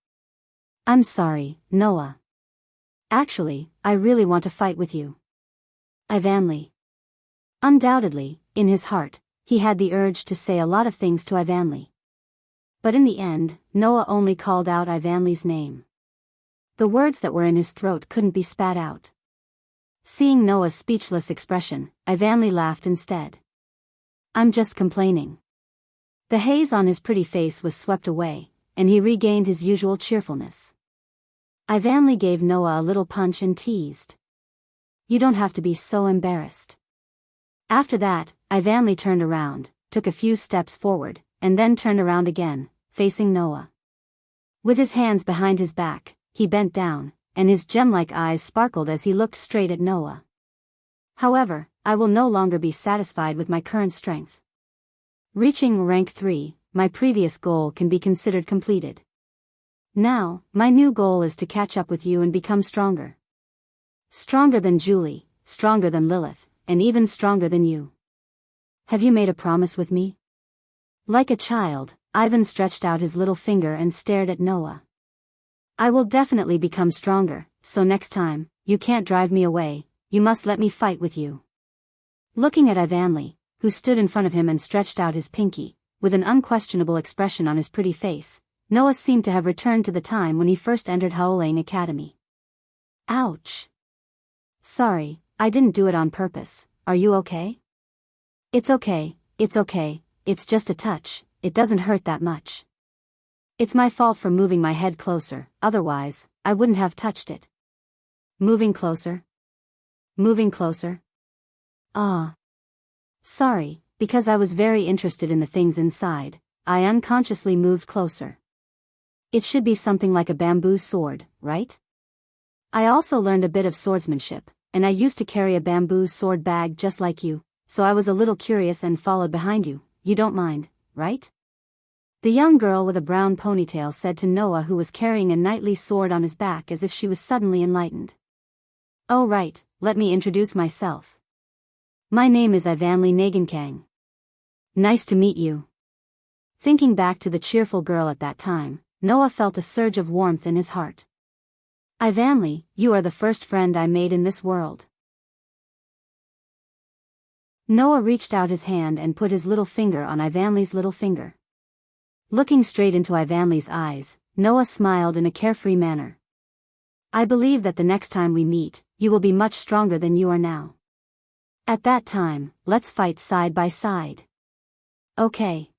I'm sorry, Noah. Actually, I really want to fight with you. Ivanli. Undoubtedly, in his heart, he had the urge to say a lot of things to Ivanli. But in the end, Noah only called out Ivanli's name. The words that were in his throat couldn't be spat out. Seeing Noah's speechless expression, Ivanli laughed instead. I'm just complaining. The haze on his pretty face was swept away, and he regained his usual cheerfulness. Ivanli gave Noah a little punch and teased. You don't have to be so embarrassed. After that, Ivanli turned around, took a few steps forward, and then turned around again, facing Noah. With his hands behind his back, he bent down, and his gem-like eyes sparkled as he looked straight at Noah. However, I will no longer be satisfied with my current strength. Reaching rank 3, my previous goal can be considered completed. Now, my new goal is to catch up with you and become stronger. Stronger than Julie, stronger than Lilith, and even stronger than you. Have you made a promise with me? Like a child, Ivan stretched out his little finger and stared at Noah. I will definitely become stronger, so next time, you can't drive me away, you must let me fight with you. Looking at Ivanli, who stood in front of him and stretched out his pinky, with an unquestionable expression on his pretty face, Noah seemed to have returned to the time when he first entered Haolang Academy. Ouch. Sorry, I didn't do it on purpose, are you okay? It's okay, it's just a touch, it doesn't hurt that much. It's my fault for moving my head closer, otherwise, I wouldn't have touched it. Moving closer? Moving closer? Ah. Sorry, because I was very interested in the things inside, I unconsciously moved closer. It should be something like a bamboo sword, right? I also learned a bit of swordsmanship, and I used to carry a bamboo sword bag just like you, so I was a little curious and followed behind you. You don't mind, right? The young girl with a brown ponytail said to Noah, who was carrying a knightly sword on his back, as if she was suddenly enlightened. Oh right, let me introduce myself. My name is Ivanli Nagankang. Nice to meet you. Thinking back to the cheerful girl at that time, Noah felt a surge of warmth in his heart. Ivanli, you are the first friend I made in this world. Noah reached out his hand and put his little finger on Ivanli's little finger. Looking straight into Ivanli's eyes, Noah smiled in a carefree manner. I believe that the next time we meet, you will be much stronger than you are now. At that time, let's fight side by side. Okay.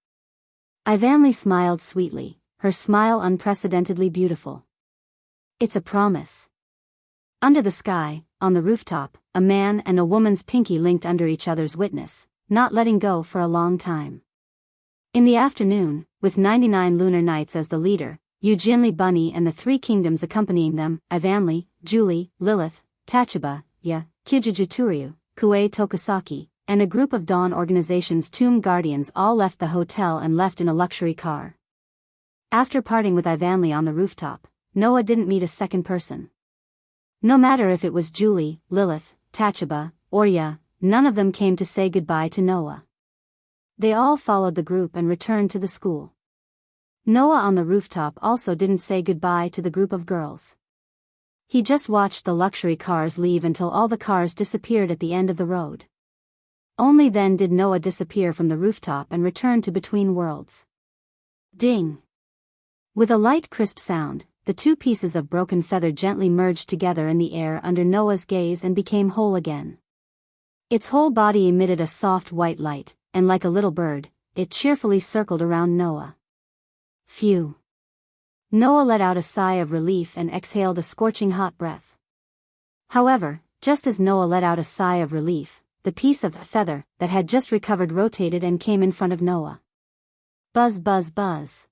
Ivanli smiled sweetly, her smile unprecedentedly beautiful. It's a promise. Under the sky, on the rooftop, a man and a woman's pinky linked under each other's witness, not letting go for a long time. In the afternoon, with 99 lunar nights as the leader, Eugenie Bunny and the three kingdoms accompanying them, Ivanli, Julie, Lilith, Tachaba, Kijujuturyu, Kue Tokusaki, and a group of Dawn Organization's tomb guardians all left the hotel and left in a luxury car. After parting with Ivanli on the rooftop, Noah didn't meet a second person. No matter if it was Julie, Lilith, Tachaba, or none of them came to say goodbye to Noah. They all followed the group and returned to the school. Noah on the rooftop also didn't say goodbye to the group of girls. He just watched the luxury cars leave until all the cars disappeared at the end of the road. Only then did Noah disappear from the rooftop and return to Between Worlds. Ding! With a light crisp sound, the two pieces of broken feather gently merged together in the air under Noah's gaze and became whole again. Its whole body emitted a soft white light, and like a little bird, it cheerfully circled around Noah. Phew! Noah let out a sigh of relief and exhaled a scorching hot breath. However, just as Noah let out a sigh of relief, the piece of feather that had just recovered rotated and came in front of Noah. Buzz buzz buzz.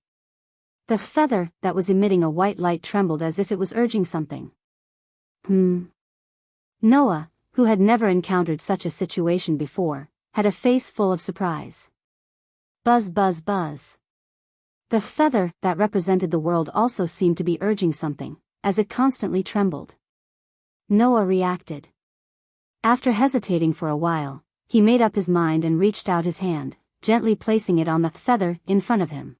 The feather that was emitting a white light trembled as if it was urging something. Noah, who had never encountered such a situation before, had a face full of surprise. Buzz buzz buzz. The feather that represented the world also seemed to be urging something, as it constantly trembled. Noah reacted. After hesitating for a while, he made up his mind and reached out his hand, gently placing it on the feather in front of him.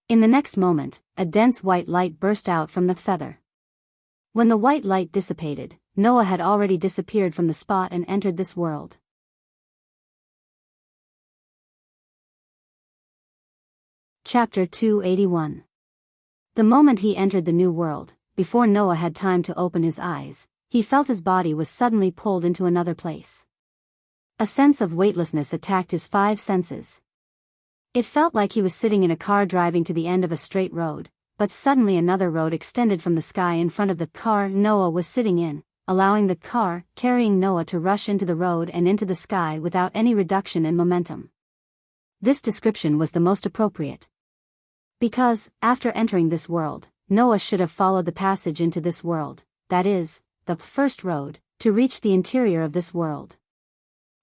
In the next moment, a dense white light burst out from the feather. When the white light dissipated, Noah had already disappeared from the spot and entered this world. Chapter 281. The moment he entered the new world, before Noah had time to open his eyes, he felt his body was suddenly pulled into another place. A sense of weightlessness attacked his five senses. It felt like he was sitting in a car driving to the end of a straight road, but suddenly another road extended from the sky in front of the car Noah was sitting in, allowing the car carrying Noah to rush into the road and into the sky without any reduction in momentum. This description was the most appropriate. Because, after entering this world, Noah should have followed the passage into this world, that is, the first road, to reach the interior of this world.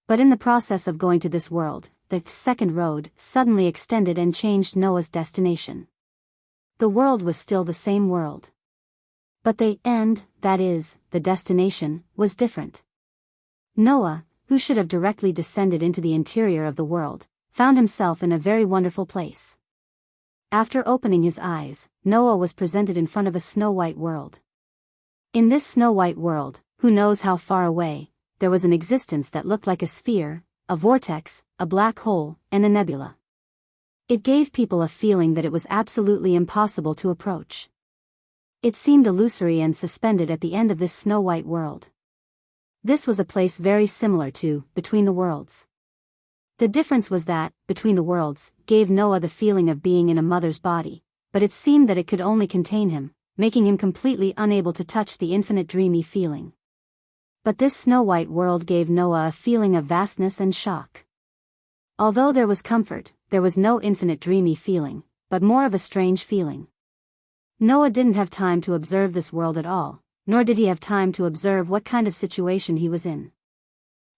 But in the process of going to this world, the second road suddenly extended and changed Noah's destination. The world was still the same world. But the end, that is, the destination, was different. Noah, who should have directly descended into the interior of the world, found himself in a very wonderful place. After opening his eyes, Noah was presented in front of a snow-white world. In this snow-white world, who knows how far away, there was an existence that looked like a sphere, a vortex, a black hole, and a nebula. It gave people a feeling that it was absolutely impossible to approach. It seemed illusory and suspended at the end of this snow-white world. This was a place very similar to Between the Worlds. The difference was that, between the worlds, gave Noah the feeling of being in a mother's body, but it seemed that it could only contain him, making him completely unable to touch the infinite dreamy feeling. But this snow-white world gave Noah a feeling of vastness and shock. Although there was comfort, there was no infinite dreamy feeling, but more of a strange feeling. Noah didn't have time to observe this world at all, nor did he have time to observe what kind of situation he was in.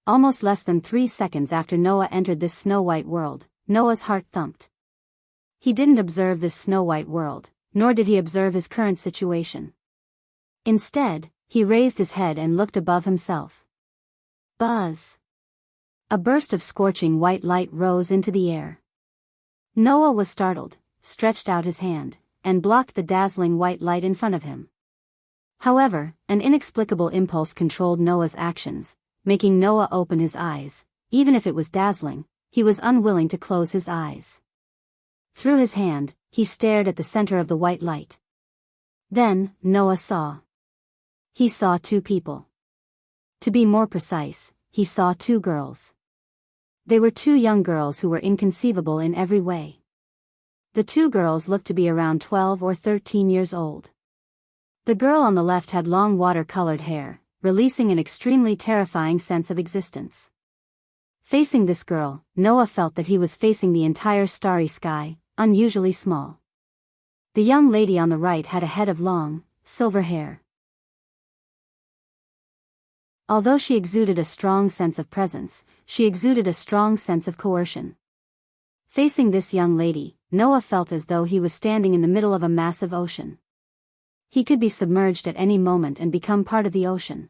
Almost less than 3 seconds after Noah entered this snow-white world, Noah's heart thumped. He didn't observe this snow-white world, nor did he observe his current situation. Instead, he raised his head and looked above himself. Buzz! A burst of scorching white light rose into the air. Noah was startled, stretched out his hand, and blocked the dazzling white light in front of him. However, an inexplicable impulse controlled Noah's actions, making Noah open his eyes. Even if it was dazzling, he was unwilling to close his eyes. Through his hand, he stared at the center of the white light. Then, Noah saw. He saw 2 people. To be more precise, he saw 2 girls. They were 2 young girls who were inconceivable in every way. The 2 girls looked to be around 12 or 13 years old. The girl on the left had long water-colored hair, releasing an extremely terrifying sense of existence. Facing this girl, Noah felt that he was facing the entire starry sky, unusually small. The young lady on the right had a head of long, silver hair. Although she exuded a strong sense of presence, she exuded a strong sense of coercion. Facing this young lady, Noah felt as though he was standing in the middle of a massive ocean. He could be submerged at any moment and become part of the ocean.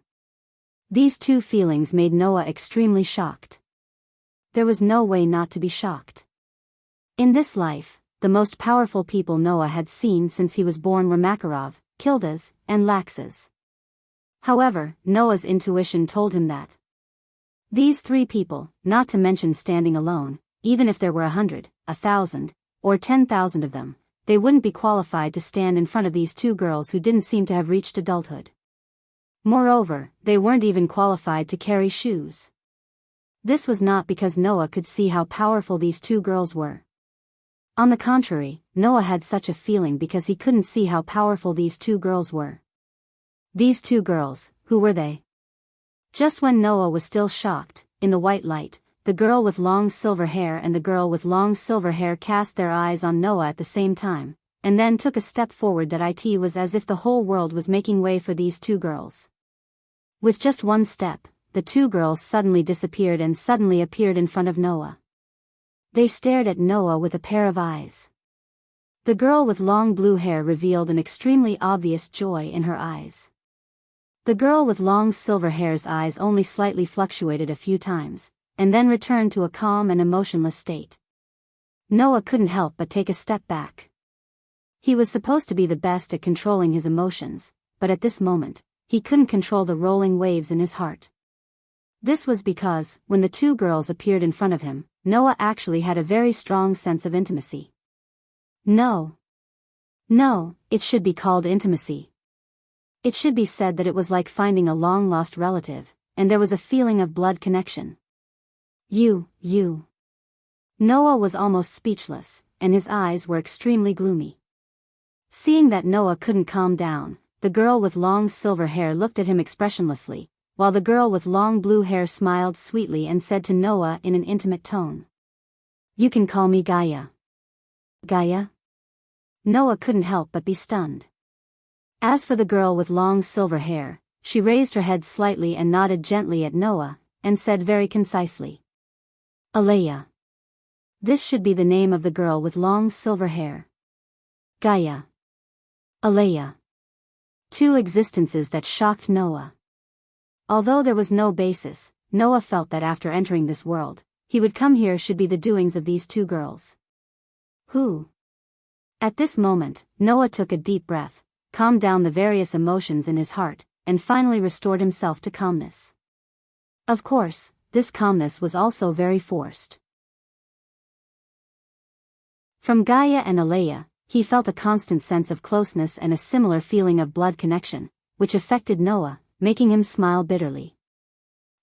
These 2 feelings made Noah extremely shocked. There was no way not to be shocked. In this life, the most powerful people Noah had seen since he was born were Makarov, Kildas, and Laxas. However, Noah's intuition told him that these 3 people, not to mention standing alone, even if there were 100, 1,000, or 10,000 of them, they wouldn't be qualified to stand in front of these 2 girls who didn't seem to have reached adulthood. Moreover, they weren't even qualified to carry shoes. This was not because Noah could see how powerful these 2 girls were. On the contrary, Noah had such a feeling because he couldn't see how powerful these 2 girls were. These 2 girls, who were they? Just when Noah was still shocked, in the white light, the girl with long silver hair and the girl with long silver hair cast their eyes on Noah at the same time, and then took a step forward. That it was as if the whole world was making way for these 2 girls. With just one step, the 2 girls suddenly disappeared and suddenly appeared in front of Noah. They stared at Noah with a pair of eyes. The girl with long blue hair revealed an extremely obvious joy in her eyes. The girl with long silver hair's eyes only slightly fluctuated a few times, and then returned to a calm and emotionless state. Noah couldn't help but take a step back. He was supposed to be the best at controlling his emotions, but at this moment, he couldn't control the rolling waves in his heart. This was because, when the 2 girls appeared in front of him, Noah actually had a very strong sense of intimacy. No, it should be called intimacy. It should be said that it was like finding a long-lost relative, and there was a feeling of blood connection. You. Noah was almost speechless, and his eyes were extremely gloomy. Seeing that Noah couldn't calm down, the girl with long silver hair looked at him expressionlessly, while the girl with long blue hair smiled sweetly and said to Noah in an intimate tone, "You can call me Gaia." Gaia? Noah couldn't help but be stunned. As for the girl with long silver hair, she raised her head slightly and nodded gently at Noah, and said very concisely, "Alea." This should be the name of the girl with long silver hair. Gaia. Alea. 2 existences that shocked Noah. Although there was no basis, Noah felt that after entering this world, he would come here should be the doings of these 2 girls. Who? At this moment, Noah took a deep breath, calmed down the various emotions in his heart, and finally restored himself to calmness. Of course, this calmness was also very forced. From Gaia and Alea, he felt a constant sense of closeness and a similar feeling of blood connection, which affected Noah, making him smile bitterly.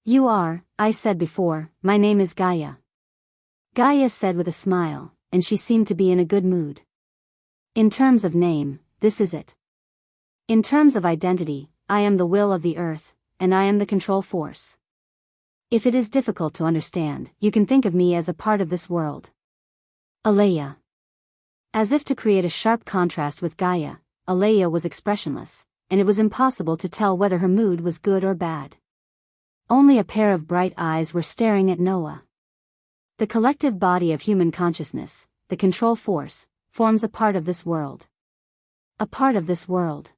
"You are," I said before, "my name is Gaia." Gaia said with a smile, and she seemed to be in a good mood. In terms of name, this is it. In terms of identity, I am the will of the earth, and I am the control force. If it is difficult to understand, you can think of me as a part of this world. Alea. As if to create a sharp contrast with Gaia, Alea was expressionless, and it was impossible to tell whether her mood was good or bad. Only a pair of bright eyes were staring at Noah. The collective body of human consciousness, the control force, forms a part of this world. A part of this world.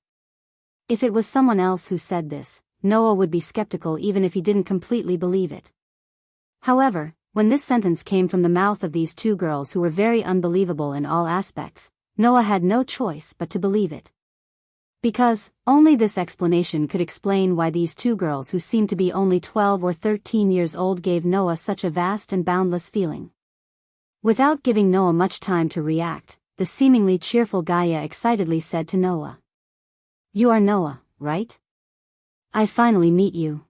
If it was someone else who said this, Noah would be skeptical even if he didn't completely believe it. However, when this sentence came from the mouth of these two girls who were very unbelievable in all aspects, Noah had no choice but to believe it. Because, only this explanation could explain why these two girls who seemed to be only 12 or 13 years old gave Noah such a vast and boundless feeling. Without giving Noah much time to react, the seemingly cheerful Gaia excitedly said to Noah. You are Noah, right? I finally meet you.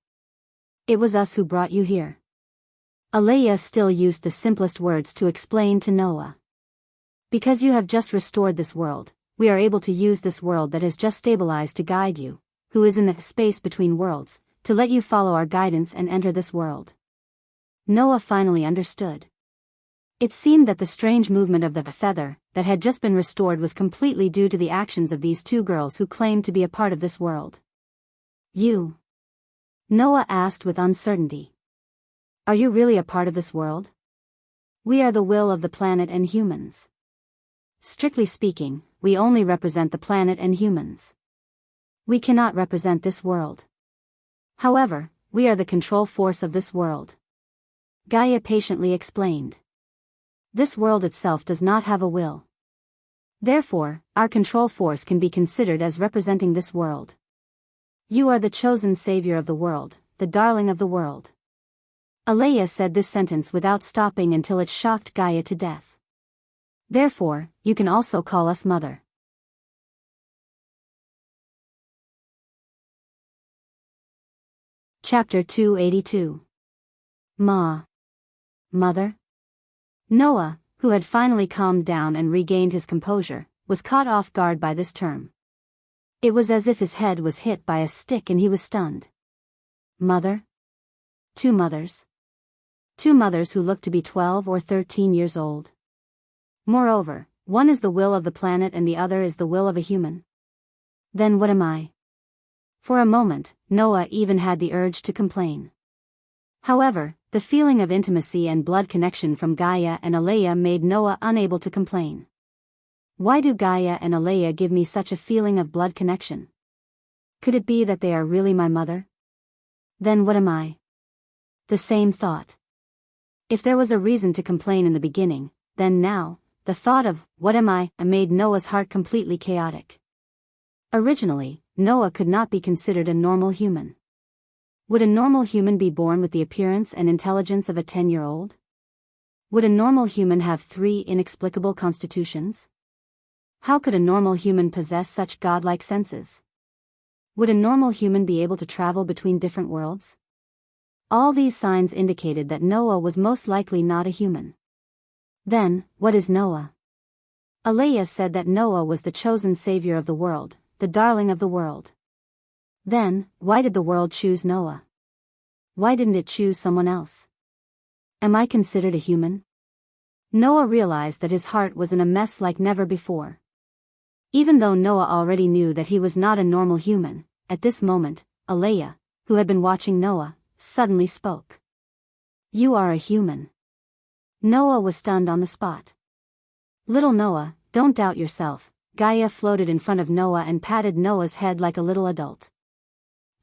It was us who brought you here. Alea still used the simplest words to explain to Noah. Because you have just restored this world, we are able to use this world that has just stabilized to guide you, who is in the space between worlds, to let you follow our guidance and enter this world. Noah finally understood. It seemed that the strange movement of the feather that had just been restored was completely due to the actions of these two girls who claimed to be a part of this world. You? Noah asked with uncertainty. Are you really a part of this world? We are the will of the planet and humans. Strictly speaking, we only represent the planet and humans. We cannot represent this world. However, we are the control force of this world. Gaia patiently explained. This world itself does not have a will. Therefore, our control force can be considered as representing this world. You are the chosen savior of the world, the darling of the world. Alea said this sentence without stopping until it shocked Gaia to death. Therefore, you can also call us Mother. Chapter 282. Ma. Mother? Noah, who had finally calmed down and regained his composure, was caught off guard by this term. It was as if his head was hit by a stick and he was stunned. Mother? Two mothers. Two mothers who looked to be 12 or 13 years old. Moreover, one is the will of the planet and the other is the will of a human. Then what am I? For a moment, Noah even had the urge to complain. However, the feeling of intimacy and blood connection from Gaia and Alea made Noah unable to complain. Why do Gaia and Alea give me such a feeling of blood connection? Could it be that they are really my mother? Then what am I? The same thought. If there was a reason to complain in the beginning, then now, the thought of, what am I, made Noah's heart completely chaotic. Originally, Noah could not be considered a normal human. Would a normal human be born with the appearance and intelligence of a 10-year-old? Would a normal human have 3 inexplicable constitutions? How could a normal human possess such godlike senses? Would a normal human be able to travel between different worlds? All these signs indicated that Noah was most likely not a human. Then, what is Noah? Alea said that Noah was the chosen savior of the world, the darling of the world. Then, why did the world choose Noah? Why didn't it choose someone else? Am I considered a human? Noah realized that his heart was in a mess like never before. Even though Noah already knew that he was not a normal human, at this moment, Alea, who had been watching Noah, suddenly spoke. You are a human. Noah was stunned on the spot. Little Noah, don't doubt yourself. Gaia floated in front of Noah and patted Noah's head like a little adult.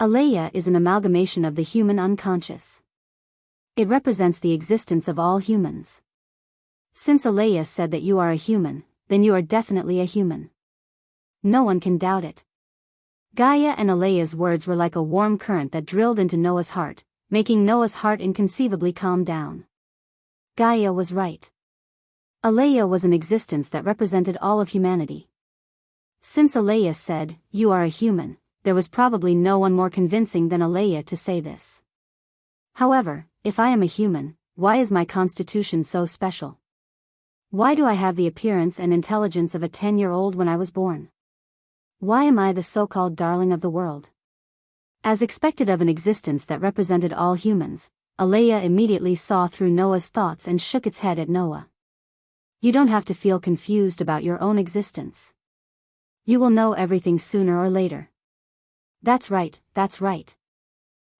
Alea is an amalgamation of the human unconscious. It represents the existence of all humans. Since Alea said that you are a human, then you are definitely a human. No one can doubt it. Gaia and Alea's words were like a warm current that drilled into Noah's heart, making Noah's heart inconceivably calm down. Gaia was right. Alea was an existence that represented all of humanity. Since Alea said, you are a human, there was probably no one more convincing than Alea to say this. However, if I am a human, why is my constitution so special? Why do I have the appearance and intelligence of a 10-year-old when I was born? Why am I the so-called darling of the world? As expected of an existence that represented all humans, Alea immediately saw through Noah's thoughts and shook its head at Noah. You don't have to feel confused about your own existence. You will know everything sooner or later. That's right, that's right.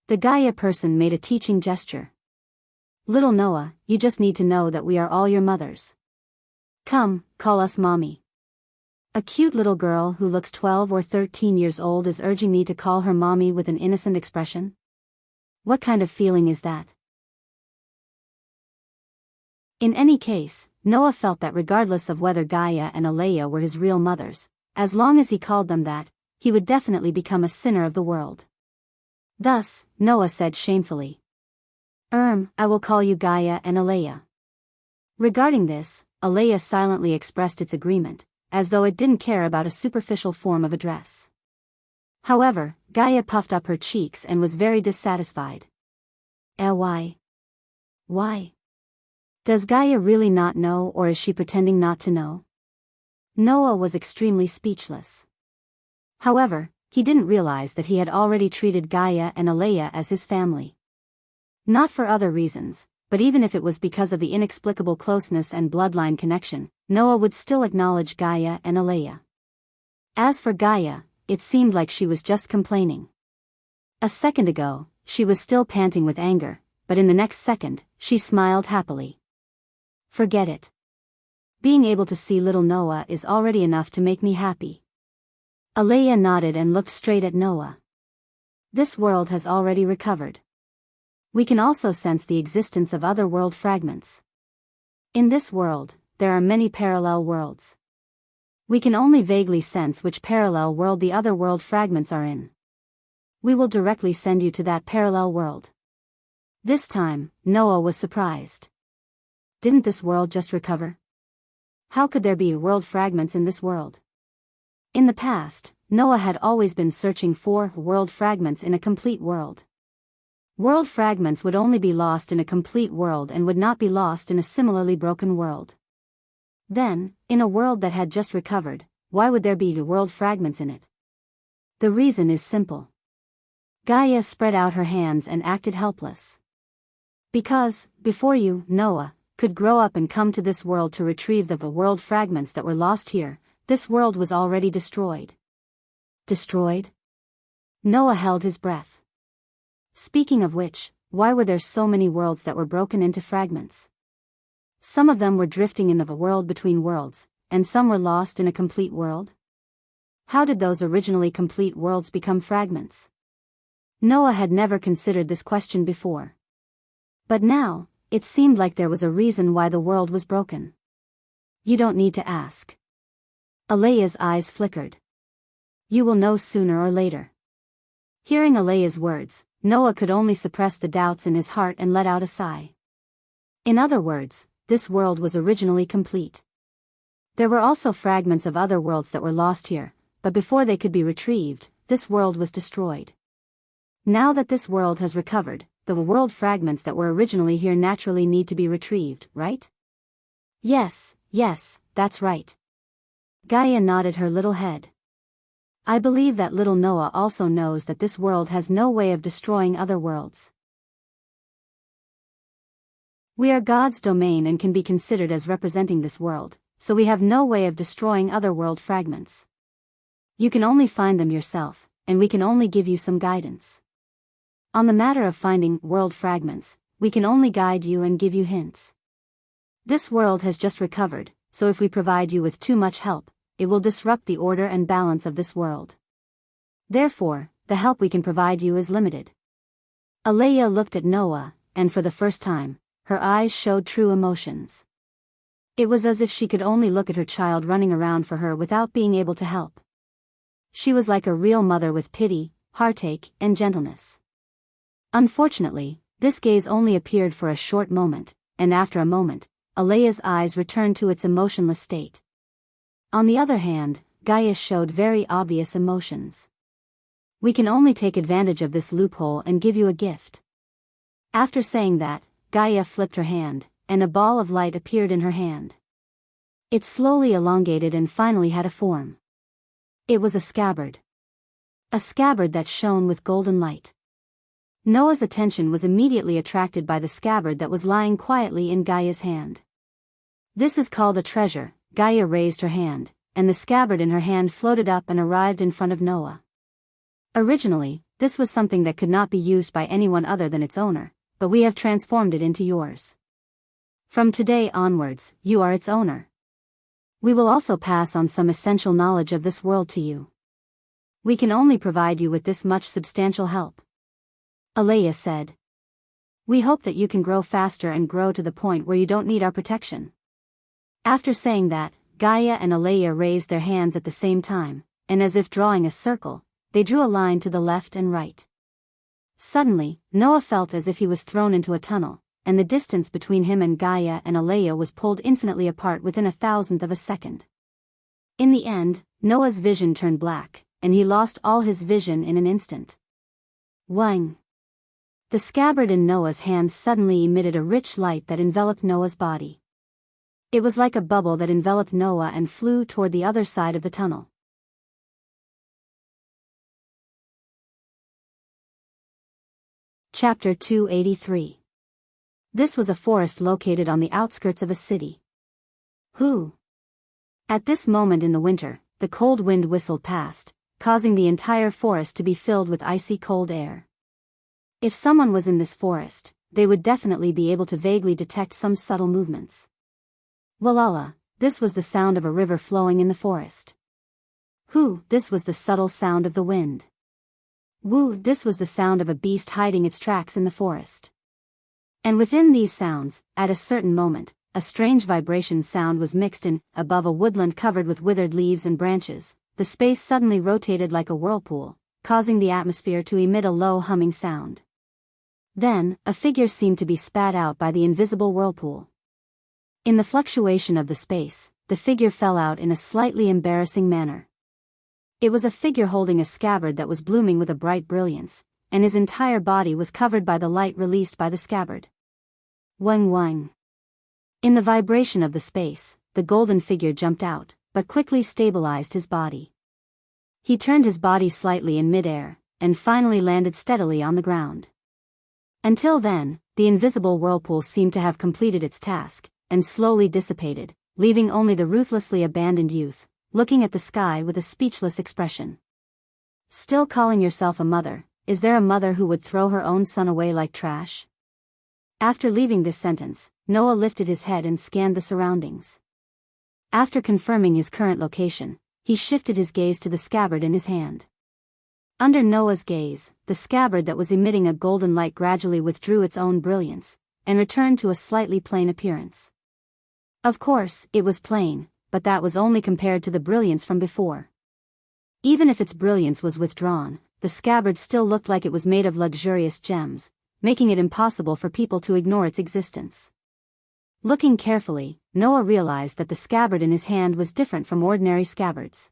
The Gaia person made a teaching gesture. Little Noah, you just need to know that we are all your mothers. Come, call us mommy. A cute little girl who looks 12 or 13 years old is urging me to call her mommy with an innocent expression? What kind of feeling is that? In any case, Noah felt that regardless of whether Gaia and Alea were his real mothers, as long as he called them that, he would definitely become a sinner of the world. Thus, Noah said shamefully, I will call you Gaia and Alea. Regarding this, Alea silently expressed its agreement, as though it didn't care about a superficial form of address. However, Gaia puffed up her cheeks and was very dissatisfied. Why? Why? Does Gaia really not know, or is she pretending not to know? Noah was extremely speechless. However, he didn't realize that he had already treated Gaia and Alea as his family. Not for other reasons, but even if it was because of the inexplicable closeness and bloodline connection, Noah would still acknowledge Gaia and Alea. As for Gaia, it seemed like she was just complaining. A second ago, she was still panting with anger, but in the next second, she smiled happily. Forget it. Being able to see little Noah is already enough to make me happy. Alea nodded and looked straight at Noah. This world has already recovered. We can also sense the existence of other world fragments. In this world, there are many parallel worlds. We can only vaguely sense which parallel world the other world fragments are in. We will directly send you to that parallel world. This time, Noah was surprised. Didn't this world just recover? How could there be world fragments in this world? In the past, Noah had always been searching for world fragments in a complete world. World fragments would only be lost in a complete world and would not be lost in a similarly broken world. Then, in a world that had just recovered, why would there be world fragments in it? The reason is simple. Gaia spread out her hands and acted helpless. Because, before you, Noah, could grow up and come to this world to retrieve the world fragments that were lost here, this world was already destroyed. Destroyed? Noah held his breath. Speaking of which, why were there so many worlds that were broken into fragments? Some of them were drifting in the world between worlds, and some were lost in a complete world. How did those originally complete worlds become fragments? Noah had never considered this question before. But now, it seemed like there was a reason why the world was broken. You don't need to ask. Alea's eyes flickered. You will know sooner or later. Hearing Alea's words, Noah could only suppress the doubts in his heart and let out a sigh. In other words, this world was originally complete. There were also fragments of other worlds that were lost here, but before they could be retrieved, this world was destroyed. Now that this world has recovered, the world fragments that were originally here naturally need to be retrieved, right? Yes, that's right. Gaia nodded her little head. I believe that little Noah also knows that this world has no way of destroying other worlds. We are God's domain and can be considered as representing this world, so we have no way of destroying other world fragments. You can only find them yourself, and we can only give you some guidance. On the matter of finding world fragments, we can only guide you and give you hints. This world has just recovered, so if we provide you with too much help, it will disrupt the order and balance of this world. Therefore, the help we can provide you is limited. Alea looked at Noah, and for the first time, her eyes showed true emotions. It was as if she could only look at her child running around for her without being able to help. She was like a real mother with pity, heartache, and gentleness. Unfortunately, this gaze only appeared for a short moment, and after a moment, Alea's eyes returned to its emotionless state. On the other hand, Gaia showed very obvious emotions. We can only take advantage of this loophole and give you a gift. After saying that, Gaia flipped her hand, and a ball of light appeared in her hand. It slowly elongated and finally had a form. It was a scabbard. A scabbard that shone with golden light. Noah's attention was immediately attracted by the scabbard that was lying quietly in Gaia's hand. "This is called a treasure." Gaia raised her hand, and the scabbard in her hand floated up and arrived in front of Noah. Originally, this was something that could not be used by anyone other than its owner, but we have transformed it into yours. From today onwards, you are its owner. We will also pass on some essential knowledge of this world to you. We can only provide you with this much substantial help. Alea said. We hope that you can grow faster and grow to the point where you don't need our protection. After saying that, Gaia and Alea raised their hands at the same time, and as if drawing a circle, they drew a line to the left and right. Suddenly, Noah felt as if he was thrown into a tunnel, and the distance between him and Gaia and Alea was pulled infinitely apart within 1,000th of a second. In the end, Noah's vision turned black, and he lost all his vision in an instant. Wang! The scabbard in Noah's hand suddenly emitted a rich light that enveloped Noah's body. It was like a bubble that enveloped Noah and flew toward the other side of the tunnel. Chapter 283. This was a forest located on the outskirts of a city. Who? At this moment in the winter, the cold wind whistled past, causing the entire forest to be filled with icy cold air. If someone was in this forest, they would definitely be able to vaguely detect some subtle movements. Walala, this was the sound of a river flowing in the forest. Who, this was the subtle sound of the wind. Woo, this was the sound of a beast hiding its tracks in the forest. And within these sounds, at a certain moment, a strange vibration sound was mixed in. Above a woodland covered with withered leaves and branches, the space suddenly rotated like a whirlpool, causing the atmosphere to emit a low humming sound. Then, a figure seemed to be spat out by the invisible whirlpool. In the fluctuation of the space, the figure fell out in a slightly embarrassing manner. It was a figure holding a scabbard that was blooming with a bright brilliance, and his entire body was covered by the light released by the scabbard. Wang wang. In the vibration of the space, the golden figure jumped out, but quickly stabilized his body. He turned his body slightly in midair, and finally landed steadily on the ground. Until then, the invisible whirlpool seemed to have completed its task, and slowly dissipated, leaving only the ruthlessly abandoned youth, looking at the sky with a speechless expression. Still calling yourself a mother, is there a mother who would throw her own son away like trash? After leaving this sentence, Noah lifted his head and scanned the surroundings. After confirming his current location, he shifted his gaze to the scabbard in his hand. Under Noah's gaze, the scabbard that was emitting a golden light gradually withdrew its own brilliance, and returned to a slightly plain appearance. Of course, it was plain, but that was only compared to the brilliance from before. Even if its brilliance was withdrawn, the scabbard still looked like it was made of luxurious gems, making it impossible for people to ignore its existence. Looking carefully, Noah realized that the scabbard in his hand was different from ordinary scabbards.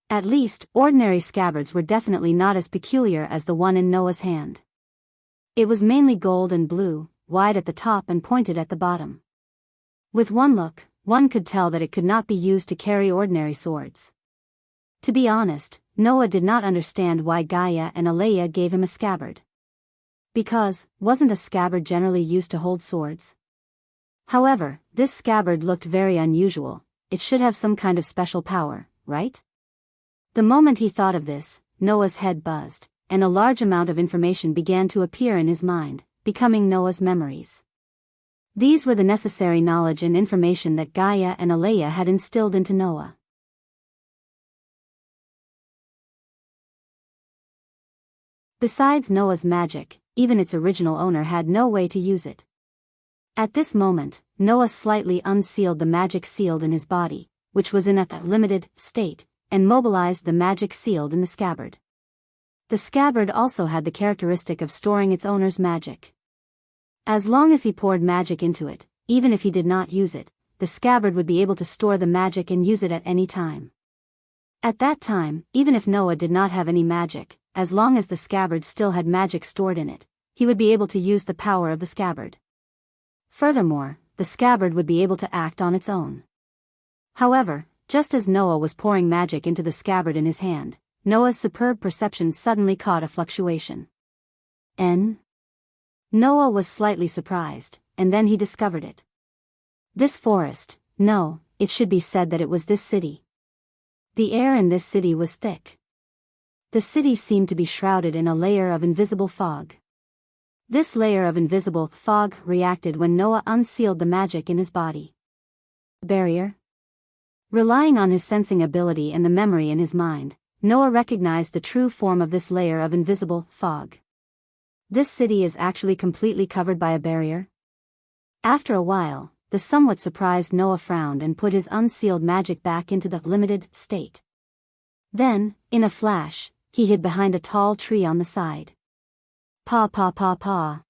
At least, ordinary scabbards were definitely not as peculiar as the one in Noah's hand. It was mainly gold and blue, wide at the top and pointed at the bottom. With one look, one could tell that it could not be used to carry ordinary swords. To be honest, Noah did not understand why Gaia and Alea gave him a scabbard. Because, wasn't a scabbard generally used to hold swords? However, this scabbard looked very unusual. It should have some kind of special power, right? The moment he thought of this, Noah's head buzzed, and a large amount of information began to appear in his mind, becoming Noah's memories. These were the necessary knowledge and information that Gaia and Alea had instilled into Noah. Besides Noah's magic, even its original owner had no way to use it. At this moment, Noah slightly unsealed the magic sealed in his body, which was in a limited state, and mobilized the magic sealed in the scabbard. The scabbard also had the characteristic of storing its owner's magic. As long as he poured magic into it, even if he did not use it, the scabbard would be able to store the magic and use it at any time. At that time, even if Noah did not have any magic, as long as the scabbard still had magic stored in it, he would be able to use the power of the scabbard. Furthermore, the scabbard would be able to act on its own. However, just as Noah was pouring magic into the scabbard in his hand, Noah's superb perception suddenly caught a fluctuation. Noah was slightly surprised, and then he discovered it. This forest, no, it should be said that it was this city. The air in this city was thick. The city seemed to be shrouded in a layer of invisible fog. This layer of invisible fog reacted when Noah unsealed the magic in his body. Barrier? Relying on his sensing ability and the memory in his mind, Noah recognized the true form of this layer of invisible fog. This city is actually completely covered by a barrier? After a while, the somewhat surprised Noah frowned and put his unsealed magic back into the limited state. Then, in a flash, he hid behind a tall tree on the side. Paw paw paw paw.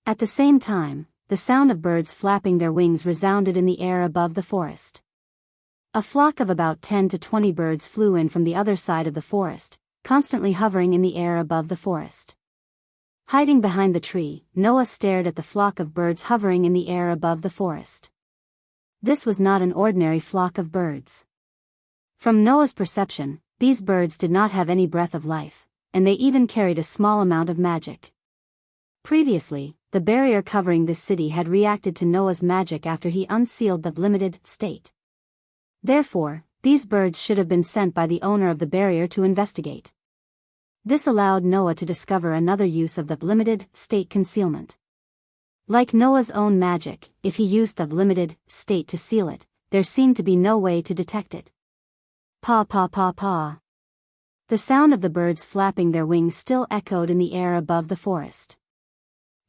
At the same time, the sound of birds flapping their wings resounded in the air above the forest. A flock of about 10 to 20 birds flew in from the other side of the forest, constantly hovering in the air above the forest. Hiding behind the tree, Noah stared at the flock of birds hovering in the air above the forest. This was not an ordinary flock of birds. From Noah's perception, these birds did not have any breath of life, and they even carried a small amount of magic. Previously, the barrier covering this city had reacted to Noah's magic after he unsealed the limited state. Therefore, these birds should have been sent by the owner of the barrier to investigate. This allowed Noah to discover another use of the limited state concealment. Like Noah's own magic, if he used the limited state to seal it, there seemed to be no way to detect it. Paw paw paw paw. The sound of the birds flapping their wings still echoed in the air above the forest.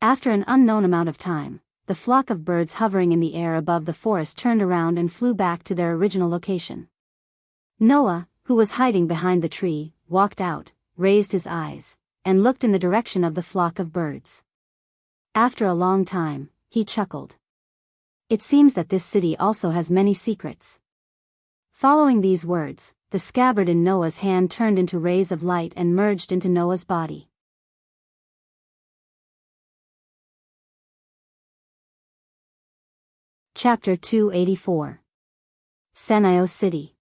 After an unknown amount of time, the flock of birds hovering in the air above the forest turned around and flew back to their original location. Noah, who was hiding behind the tree, walked out, raised his eyes, and looked in the direction of the flock of birds. After a long time, he chuckled. It seems that this city also has many secrets. Following these words, the scabbard in Noah's hand turned into rays of light and merged into Noah's body. Chapter 284. Senio City.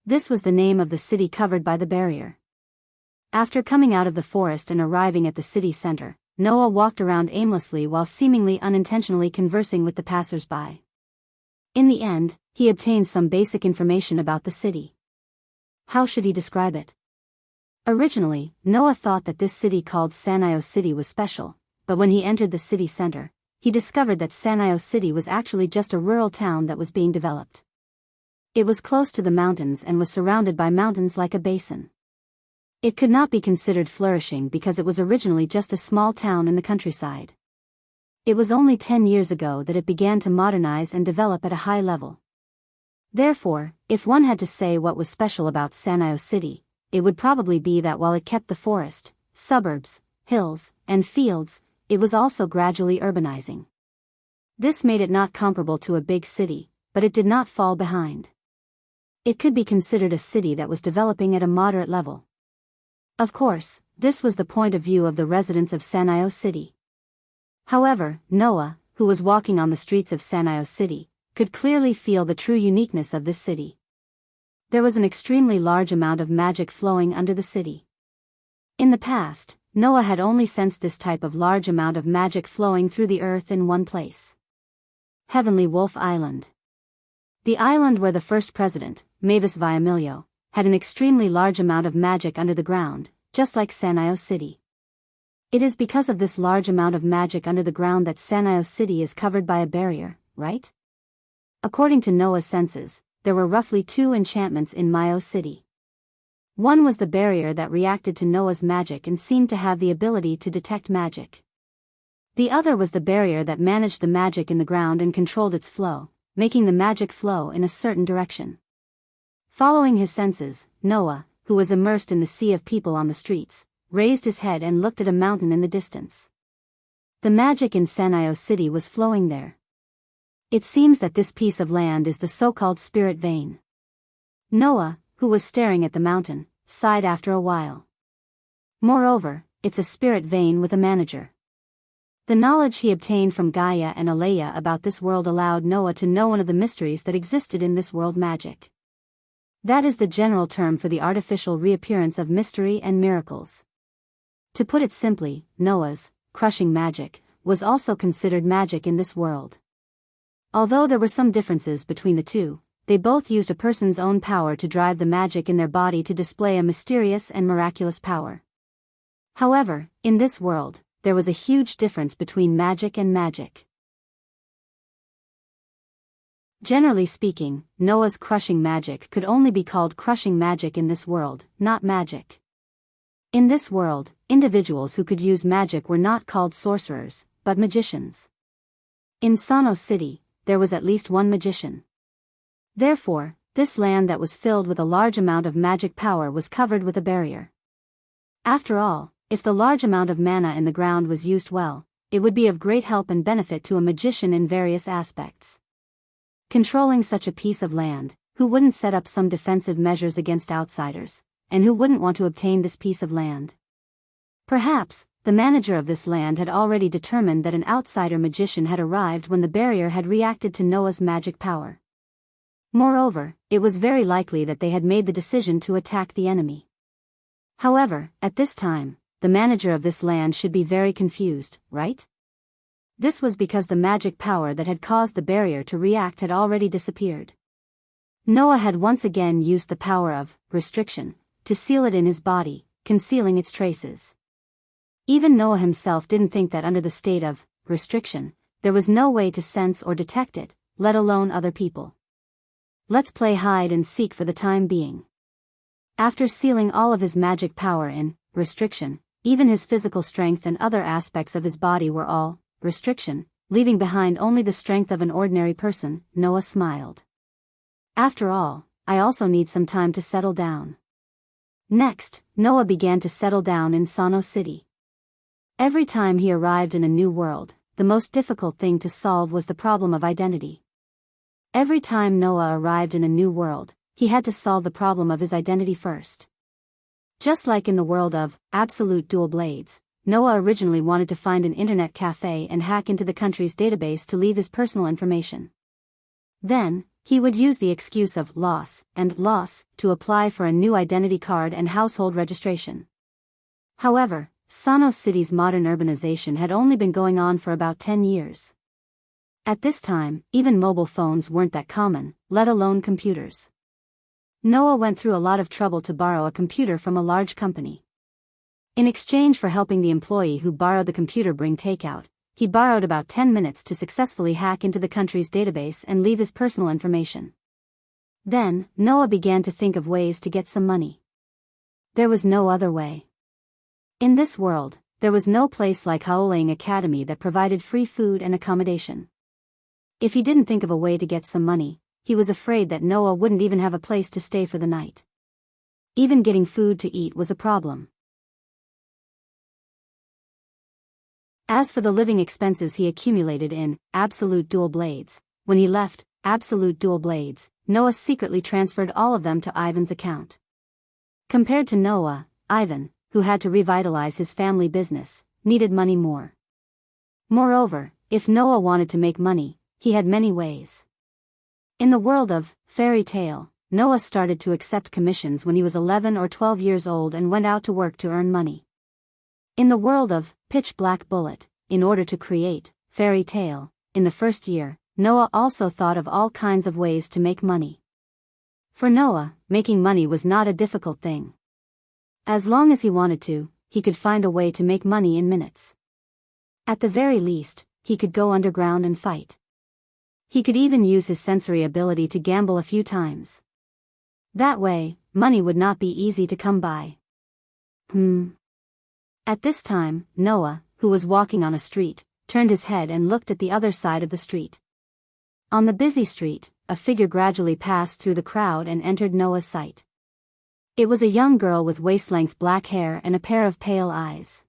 This was the name of the city covered by the barrier. After coming out of the forest and arriving at the city center, Noah walked around aimlessly while seemingly unintentionally conversing with the passers-by. In the end, he obtained some basic information about the city. How should he describe it? Originally, Noah thought that this city called Senio City was special, but when he entered the city center, he discovered that Senio City was actually just a rural town that was being developed. It was close to the mountains and was surrounded by mountains like a basin. It could not be considered flourishing because it was originally just a small town in the countryside. It was only 10 years ago that it began to modernize and develop at a high level. Therefore, if one had to say what was special about Senio City, it would probably be that while it kept the forest, suburbs, hills, and fields, it was also gradually urbanizing. This made it not comparable to a big city, but it did not fall behind. It could be considered a city that was developing at a moderate level. Of course, this was the point of view of the residents of Senio City. However, Noah, who was walking on the streets of Senio City, could clearly feel the true uniqueness of this city. There was an extremely large amount of magic flowing under the city. In the past, Noah had only sensed this type of large amount of magic flowing through the earth in one place. Heavenly Wolf Island. The island where the first president, Mavis Viamilio, had an extremely large amount of magic under the ground, just like Senio City. It is because of this large amount of magic under the ground that Senio City is covered by a barrier, right? According to Noah's senses, there were roughly 2 enchantments in Mio City. One was the barrier that reacted to Noah's magic and seemed to have the ability to detect magic. The other was the barrier that managed the magic in the ground and controlled its flow, making the magic flow in a certain direction. Following his senses, Noah, who was immersed in the sea of people on the streets, raised his head and looked at a mountain in the distance. The magic in Senio City was flowing there. It seems that this piece of land is the so-called spirit vein. Noah, who was staring at the mountain, sighed after a while. Moreover, it's a spirit vein with a manager. The knowledge he obtained from Gaia and Alea about this world allowed Noah to know one of the mysteries that existed in this world: magic. That is the general term for the artificial reappearance of mystery and miracles. To put it simply, Noah's crushing magic was also considered magic in this world. Although there were some differences between the two, they both used a person's own power to drive the magic in their body to display a mysterious and miraculous power. However, in this world, there was a huge difference between magic and magic. Generally speaking, Noah's crushing magic could only be called crushing magic in this world, not magic. In this world, individuals who could use magic were not called sorcerers, but magicians. In Sano City, there was at least one magician. Therefore, this land that was filled with a large amount of magic power was covered with a barrier. After all, if the large amount of mana in the ground was used well, it would be of great help and benefit to a magician in various aspects. Controlling such a piece of land, who wouldn't set up some defensive measures against outsiders, and who wouldn't want to obtain this piece of land? Perhaps, the manager of this land had already determined that an outsider magician had arrived when the barrier had reacted to Noah's magic power. Moreover, it was very likely that they had made the decision to attack the enemy. However, at this time, the manager of this land should be very confused, right? This was because the magic power that had caused the barrier to react had already disappeared. Noah had once again used the power of restriction to seal it in his body, concealing its traces. Even Noah himself didn't think that under the state of restriction, there was no way to sense or detect it, let alone other people. Let's play hide and seek for the time being. After sealing all of his magic power in restriction, even his physical strength and other aspects of his body were all restriction, leaving behind only the strength of an ordinary person. Noah smiled. After all, I also need some time to settle down. Next, Noah began to settle down in Sano City. Every time he arrived in a new world, the most difficult thing to solve was the problem of identity. Every time Noah arrived in a new world, he had to solve the problem of his identity first. Just like in the world of absolute dual blades, Noah originally wanted to find an internet cafe and hack into the country's database to leave his personal information. Then, he would use the excuse of loss to apply for a new identity card and household registration. However, Sano City's modern urbanization had only been going on for about 10 years. At this time, even mobile phones weren't that common, let alone computers. Noah went through a lot of trouble to borrow a computer from a large company. In exchange for helping the employee who borrowed the computer bring takeout, he borrowed about 10 minutes to successfully hack into the country's database and leave his personal information. Then, Noah began to think of ways to get some money. There was no other way. In this world, there was no place like Haoling Academy that provided free food and accommodation. If he didn't think of a way to get some money, he was afraid that Noah wouldn't even have a place to stay for the night. Even getting food to eat was a problem. As for the living expenses he accumulated in absolute dual blades, when he left absolute dual blades, Noah secretly transferred all of them to Ivan's account. Compared to Noah, Ivan, who had to revitalize his family business, needed money more. Moreover, if Noah wanted to make money, he had many ways. In the world of fairy tale, Noah started to accept commissions when he was 11 or 12 years old and went out to work to earn money. In the world of pitch black bullet, in order to create fairy tale, in the first year, Noah also thought of all kinds of ways to make money. For Noah, making money was not a difficult thing. As long as he wanted to, he could find a way to make money in minutes. At the very least, he could go underground and fight. He could even use his sensory ability to gamble a few times. That way, money would not be easy to come by. At this time, Noah, who was walking on a street, turned his head and looked at the other side of the street. On the busy street, a figure gradually passed through the crowd and entered Noah's sight. It was a young girl with waist-length black hair and a pair of pale eyes.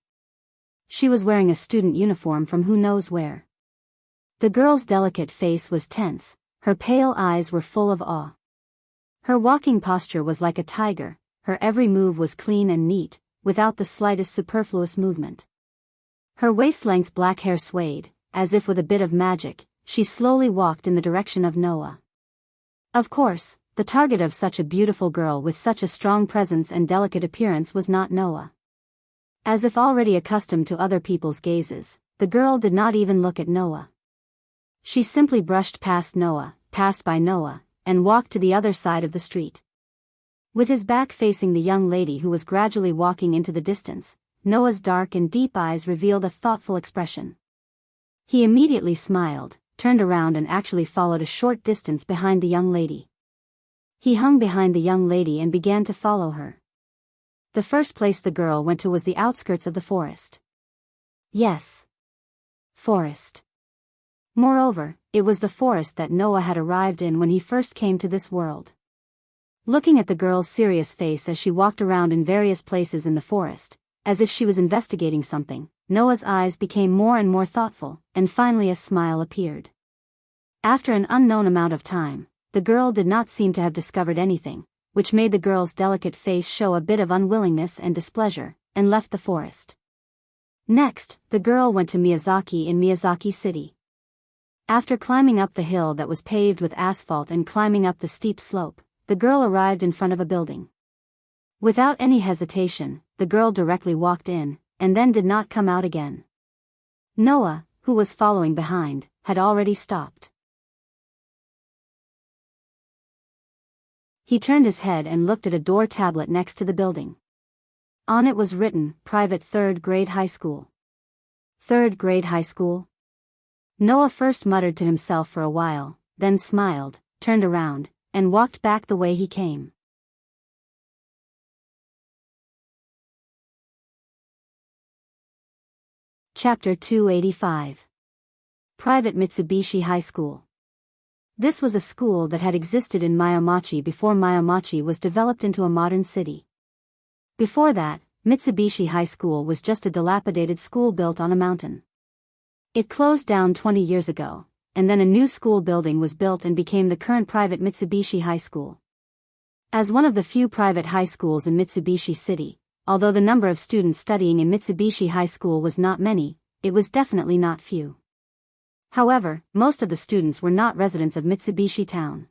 She was wearing a student uniform from who knows where. The girl's delicate face was tense, her pale eyes were full of awe. Her walking posture was like a tiger, her every move was clean and neat, without the slightest superfluous movement. Her waist-length black hair swayed, as if with a bit of magic. She slowly walked in the direction of Noah. Of course, the target of such a beautiful girl with such a strong presence and delicate appearance was not Noah. As if already accustomed to other people's gazes, the girl did not even look at Noah. She simply brushed past Noah, passed by Noah, and walked to the other side of the street. With his back facing the young lady who was gradually walking into the distance, Noah's dark and deep eyes revealed a thoughtful expression. He immediately smiled, turned around and actually followed a short distance behind the young lady. He hung behind the young lady and began to follow her. The first place the girl went to was the outskirts of the forest. Yes. Forest. Moreover, it was the forest that Noah had arrived in when he first came to this world. Looking at the girl's serious face as she walked around in various places in the forest, as if she was investigating something, Noah's eyes became more and more thoughtful, and finally a smile appeared. After an unknown amount of time, the girl did not seem to have discovered anything, which made the girl's delicate face show a bit of unwillingness and displeasure, and left the forest. Next, the girl went to Miyazaki in Miyazaki City. After climbing up the hill that was paved with asphalt and climbing up the steep slope, the girl arrived in front of a building. Without any hesitation, the girl directly walked in, and then did not come out again. Noah, who was following behind, had already stopped. He turned his head and looked at a door tablet next to the building. On it was written, Private 3rd Grade High School. 3rd Grade High School? Noah first muttered to himself for a while, then smiled, turned around, and walked back the way he came. Chapter 285. Private Mitsubishi High School. This was a school that had existed in Myomachi before Myomachi was developed into a modern city. Before that, Mitsubishi High School was just a dilapidated school built on a mountain. It closed down 20 years ago, and then a new school building was built and became the current private Mitsubishi High School. As one of the few private high schools in Mitsubishi City, although the number of students studying in Mitsubishi High School was not many, it was definitely not few. However, most of the students were not residents of Mitsubishi Town.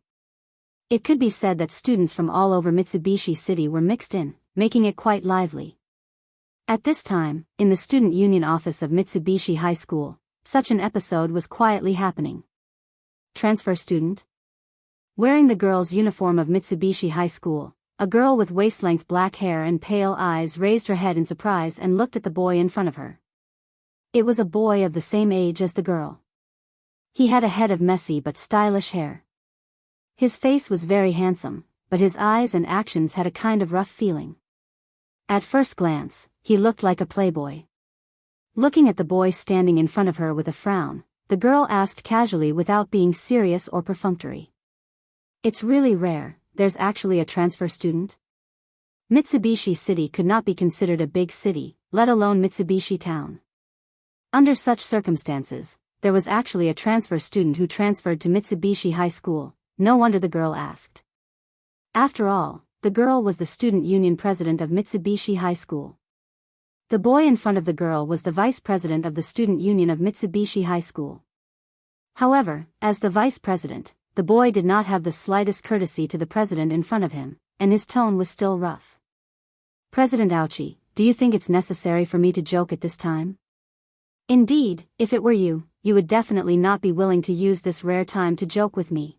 It could be said that students from all over Mitsubishi City were mixed in, making it quite lively. At this time, in the student union office of Mitsubishi High School, such an episode was quietly happening. Transfer student? Wearing the girls' uniform of Mitsubishi High School, a girl with waist-length black hair and pale eyes raised her head in surprise and looked at the boy in front of her. It was a boy of the same age as the girl. He had a head of messy but stylish hair. His face was very handsome, but his eyes and actions had a kind of rough feeling. At first glance, he looked like a playboy. Looking at the boy standing in front of her with a frown, the girl asked casually without being serious or perfunctory. It's really rare, there's actually a transfer student? Mitsubishi City could not be considered a big city, let alone Mitsubishi Town. Under such circumstances, there was actually a transfer student who transferred to Mitsubishi High School. No wonder the girl asked. After all, the girl was the student union president of Mitsubishi High School. The boy in front of the girl was the vice president of the student union of Mitsubishi High School. However, as the vice president, the boy did not have the slightest courtesy to the president in front of him, and his tone was still rough. President Ouchie, do you think it's necessary for me to joke at this time? Indeed, if it were you, you would definitely not be willing to use this rare time to joke with me.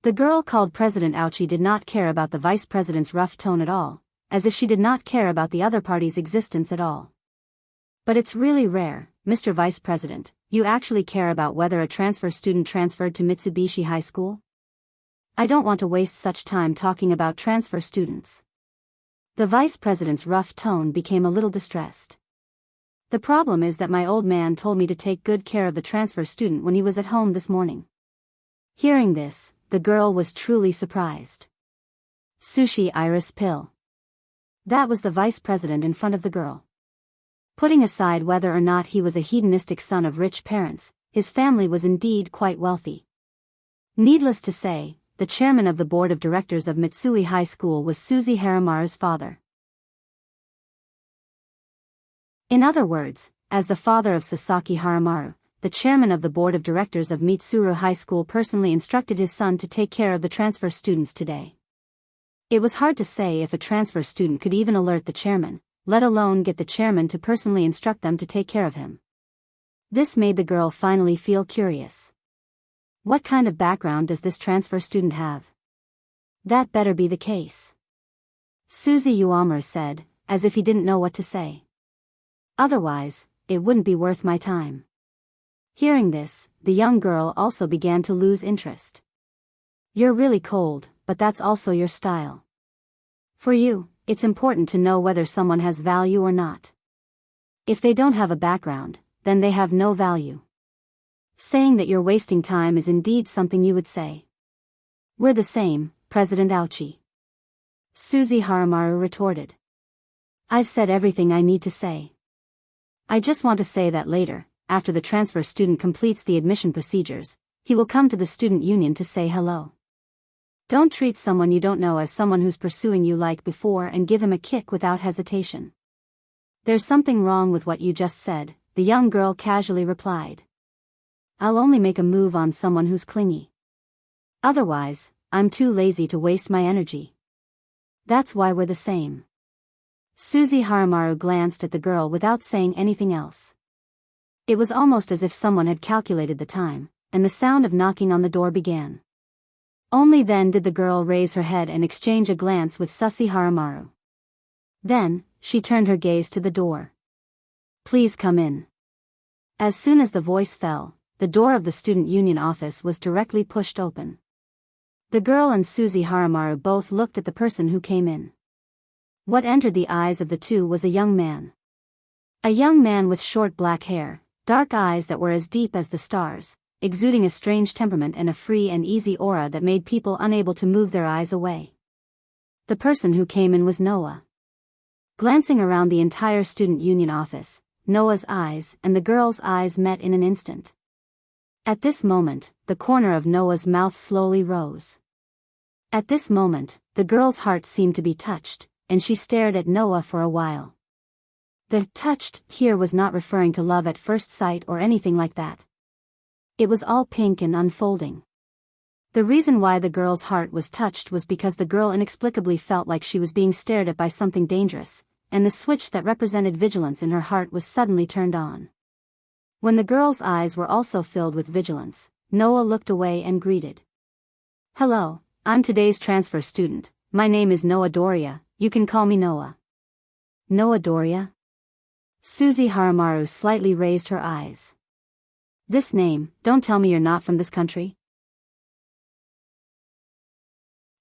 The girl called President Ouchie did not care about the vice president's rough tone at all, as if she did not care about the other party's existence at all. But it's really rare, Mr. Vice President, you actually care about whether a transfer student transferred to Mitsubishi High School? I don't want to waste such time talking about transfer students. The vice president's rough tone became a little distressed. The problem is that my old man told me to take good care of the transfer student when he was at home this morning. Hearing this, the girl was truly surprised. Sushi Iris Pill. That was the vice president in front of the girl. Putting aside whether or not he was a hedonistic son of rich parents, his family was indeed quite wealthy. Needless to say, the chairman of the board of directors of Mitsui High School was Suzy Harimaru's father. In other words, as the father of Sasaki Haramaru, the chairman of the board of directors of Mitsuru High School, personally instructed his son to take care of the transfer students today. It was hard to say if a transfer student could even alert the chairman, let alone get the chairman to personally instruct them to take care of him. This made the girl finally feel curious. What kind of background does this transfer student have? That better be the case. Suzy Uemura said, as if he didn't know what to say. Otherwise, it wouldn't be worth my time. Hearing this, the young girl also began to lose interest. You're really cold, but that's also your style. For you, it's important to know whether someone has value or not. If they don't have a background, then they have no value. Saying that you're wasting time is indeed something you would say. We're the same, President Ouchi. Suzy Haramaru retorted. I've said everything I need to say. I just want to say that later, after the transfer student completes the admission procedures, he will come to the student union to say hello. Don't treat someone you don't know as someone who's pursuing you like before and give him a kick without hesitation. There's something wrong with what you just said, the young girl casually replied. I'll only make a move on someone who's clingy. Otherwise, I'm too lazy to waste my energy. That's why we're the same. Suzy Haramaru glanced at the girl without saying anything else. It was almost as if someone had calculated the time, and the sound of knocking on the door began. Only then did the girl raise her head and exchange a glance with Suzy Haramaru. Then, she turned her gaze to the door. Please come in. As soon as the voice fell, the door of the student union office was directly pushed open. The girl and Suzy Haramaru both looked at the person who came in. What entered the eyes of the two was a young man. A young man with short black hair, dark eyes that were as deep as the stars, exuding a strange temperament and a free and easy aura that made people unable to move their eyes away. The person who came in was Noah. Glancing around the entire student union office, Noah's eyes and the girl's eyes met in an instant. At this moment, the corner of Noah's mouth slowly rose. At this moment, the girl's heart seemed to be touched, and she stared at Noah for a while. The touched here was not referring to love at first sight or anything like that. It was all pink and unfolding. The reason why the girl's heart was touched was because the girl inexplicably felt like she was being stared at by something dangerous, and the switch that represented vigilance in her heart was suddenly turned on. When the girl's eyes were also filled with vigilance, Noah looked away and greeted. Hello, I'm today's transfer student, my name is Noah Doria, you can call me Noah. Noah Doria? Suzy Haramaru slightly raised her eyes. This name, don't tell me you're not from this country?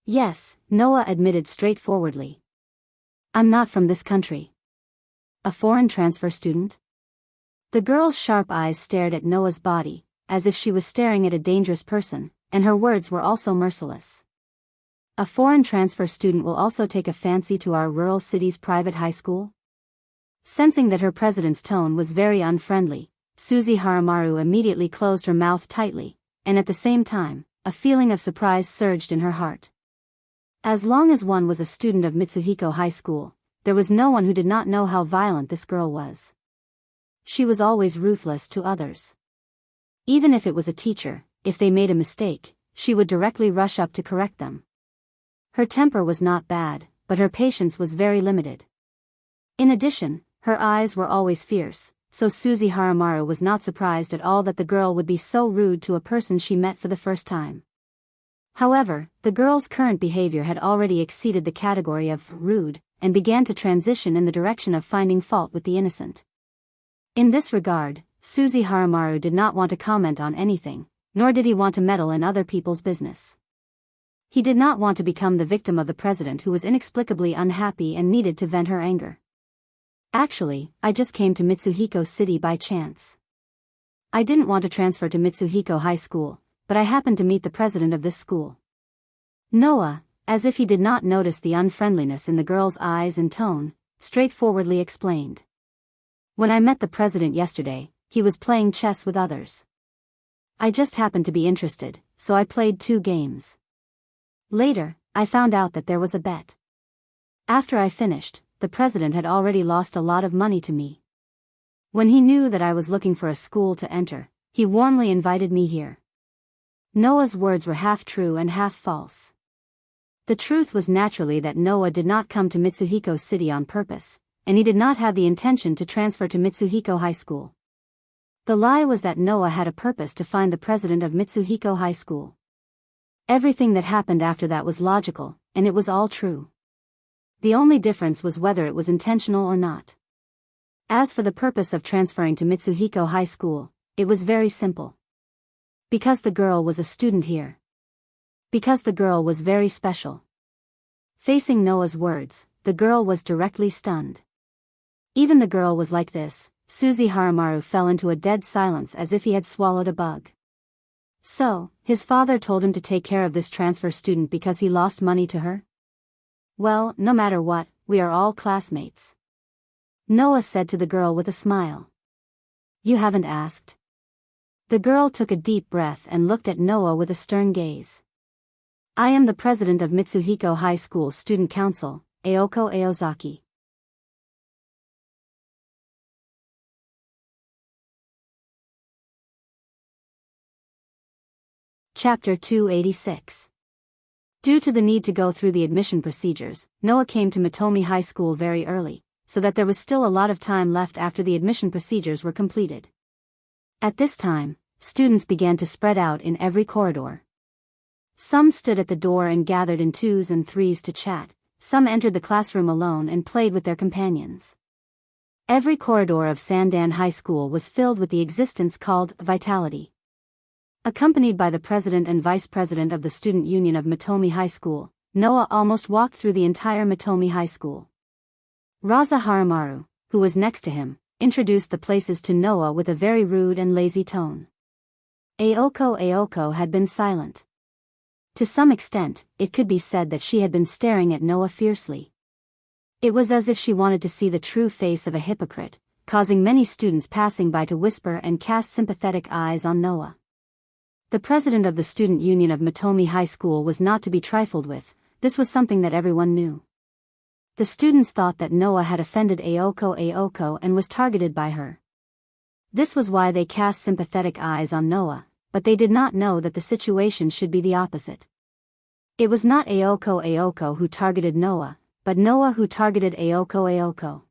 Yes, Noah admitted straightforwardly. I'm not from this country. A foreign transfer student? The girl's sharp eyes stared at Noah's body, as if she was staring at a dangerous person, and her words were also merciless. A foreign transfer student will also take a fancy to our rural city's private high school? Sensing that her president's tone was very unfriendly, Suzy Haramaru immediately closed her mouth tightly, and at the same time, a feeling of surprise surged in her heart. As long as one was a student of Mitsuhiko High School, there was no one who did not know how violent this girl was. She was always ruthless to others. Even if it was a teacher, if they made a mistake, she would directly rush up to correct them. Her temper was not bad, but her patience was very limited. In addition, her eyes were always fierce, so Suzy Haramaru was not surprised at all that the girl would be so rude to a person she met for the first time. However, the girl's current behavior had already exceeded the category of rude, and began to transition in the direction of finding fault with the innocent. In this regard, Suzy Haramaru did not want to comment on anything, nor did he want to meddle in other people's business. He did not want to become the victim of the president who was inexplicably unhappy and needed to vent her anger. Actually, I just came to Mitsuhiko City by chance. I didn't want to transfer to Mitsuhiko High School, but I happened to meet the president of this school. Noah, as if he did not notice the unfriendliness in the girl's eyes and tone, straightforwardly explained. When I met the president yesterday, he was playing chess with others. I just happened to be interested, so I played 2 games. Later, I found out that there was a bet. After I finished, the president had already lost a lot of money to me. When he knew that I was looking for a school to enter, he warmly invited me here. Noah's words were half true and half false. The truth was naturally that Noah did not come to Mitsuhiko City on purpose, and he did not have the intention to transfer to Mitsuhiko High School. The lie was that Noah had a purpose to find the president of Mitsuhiko High School. Everything that happened after that was logical, and it was all true. The only difference was whether it was intentional or not. As for the purpose of transferring to Mitsuhiko High School, it was very simple. Because the girl was a student here. Because the girl was very special. Facing Noah's words, the girl was directly stunned. Even the girl was like this. Suzy Haramaru fell into a dead silence as if he had swallowed a bug. So, his father told him to take care of this transfer student because he lost money to her? Well, no matter what, we are all classmates. Noah said to the girl with a smile. You haven't asked. The girl took a deep breath and looked at Noah with a stern gaze. I am the president of Mitsuhiko High School Student Council, Aoko Aozaki. Chapter 286. Due to the need to go through the admission procedures, Noah came to Mitomi High School very early, so that there was still a lot of time left after the admission procedures were completed. At this time, students began to spread out in every corridor. Some stood at the door and gathered in twos and threes to chat, some entered the classroom alone and played with their companions. Every corridor of Sandan High School was filled with the existence called vitality. Accompanied by the president and vice president of the student union of Mitomi High School, Noah almost walked through the entire Mitomi High School. Raza Haramaru, who was next to him, introduced the places to Noah with a very rude and lazy tone. Aoko had been silent. To some extent, it could be said that she had been staring at Noah fiercely. It was as if she wanted to see the true face of a hypocrite, causing many students passing by to whisper and cast sympathetic eyes on Noah. The president of the student union of Mitomi High School was not to be trifled with. This was something that everyone knew. The students thought that Noah had offended Aoko and was targeted by her. This was why they cast sympathetic eyes on Noah, but they did not know that the situation should be the opposite. It was not Aoko who targeted Noah, but Noah who targeted Aoko.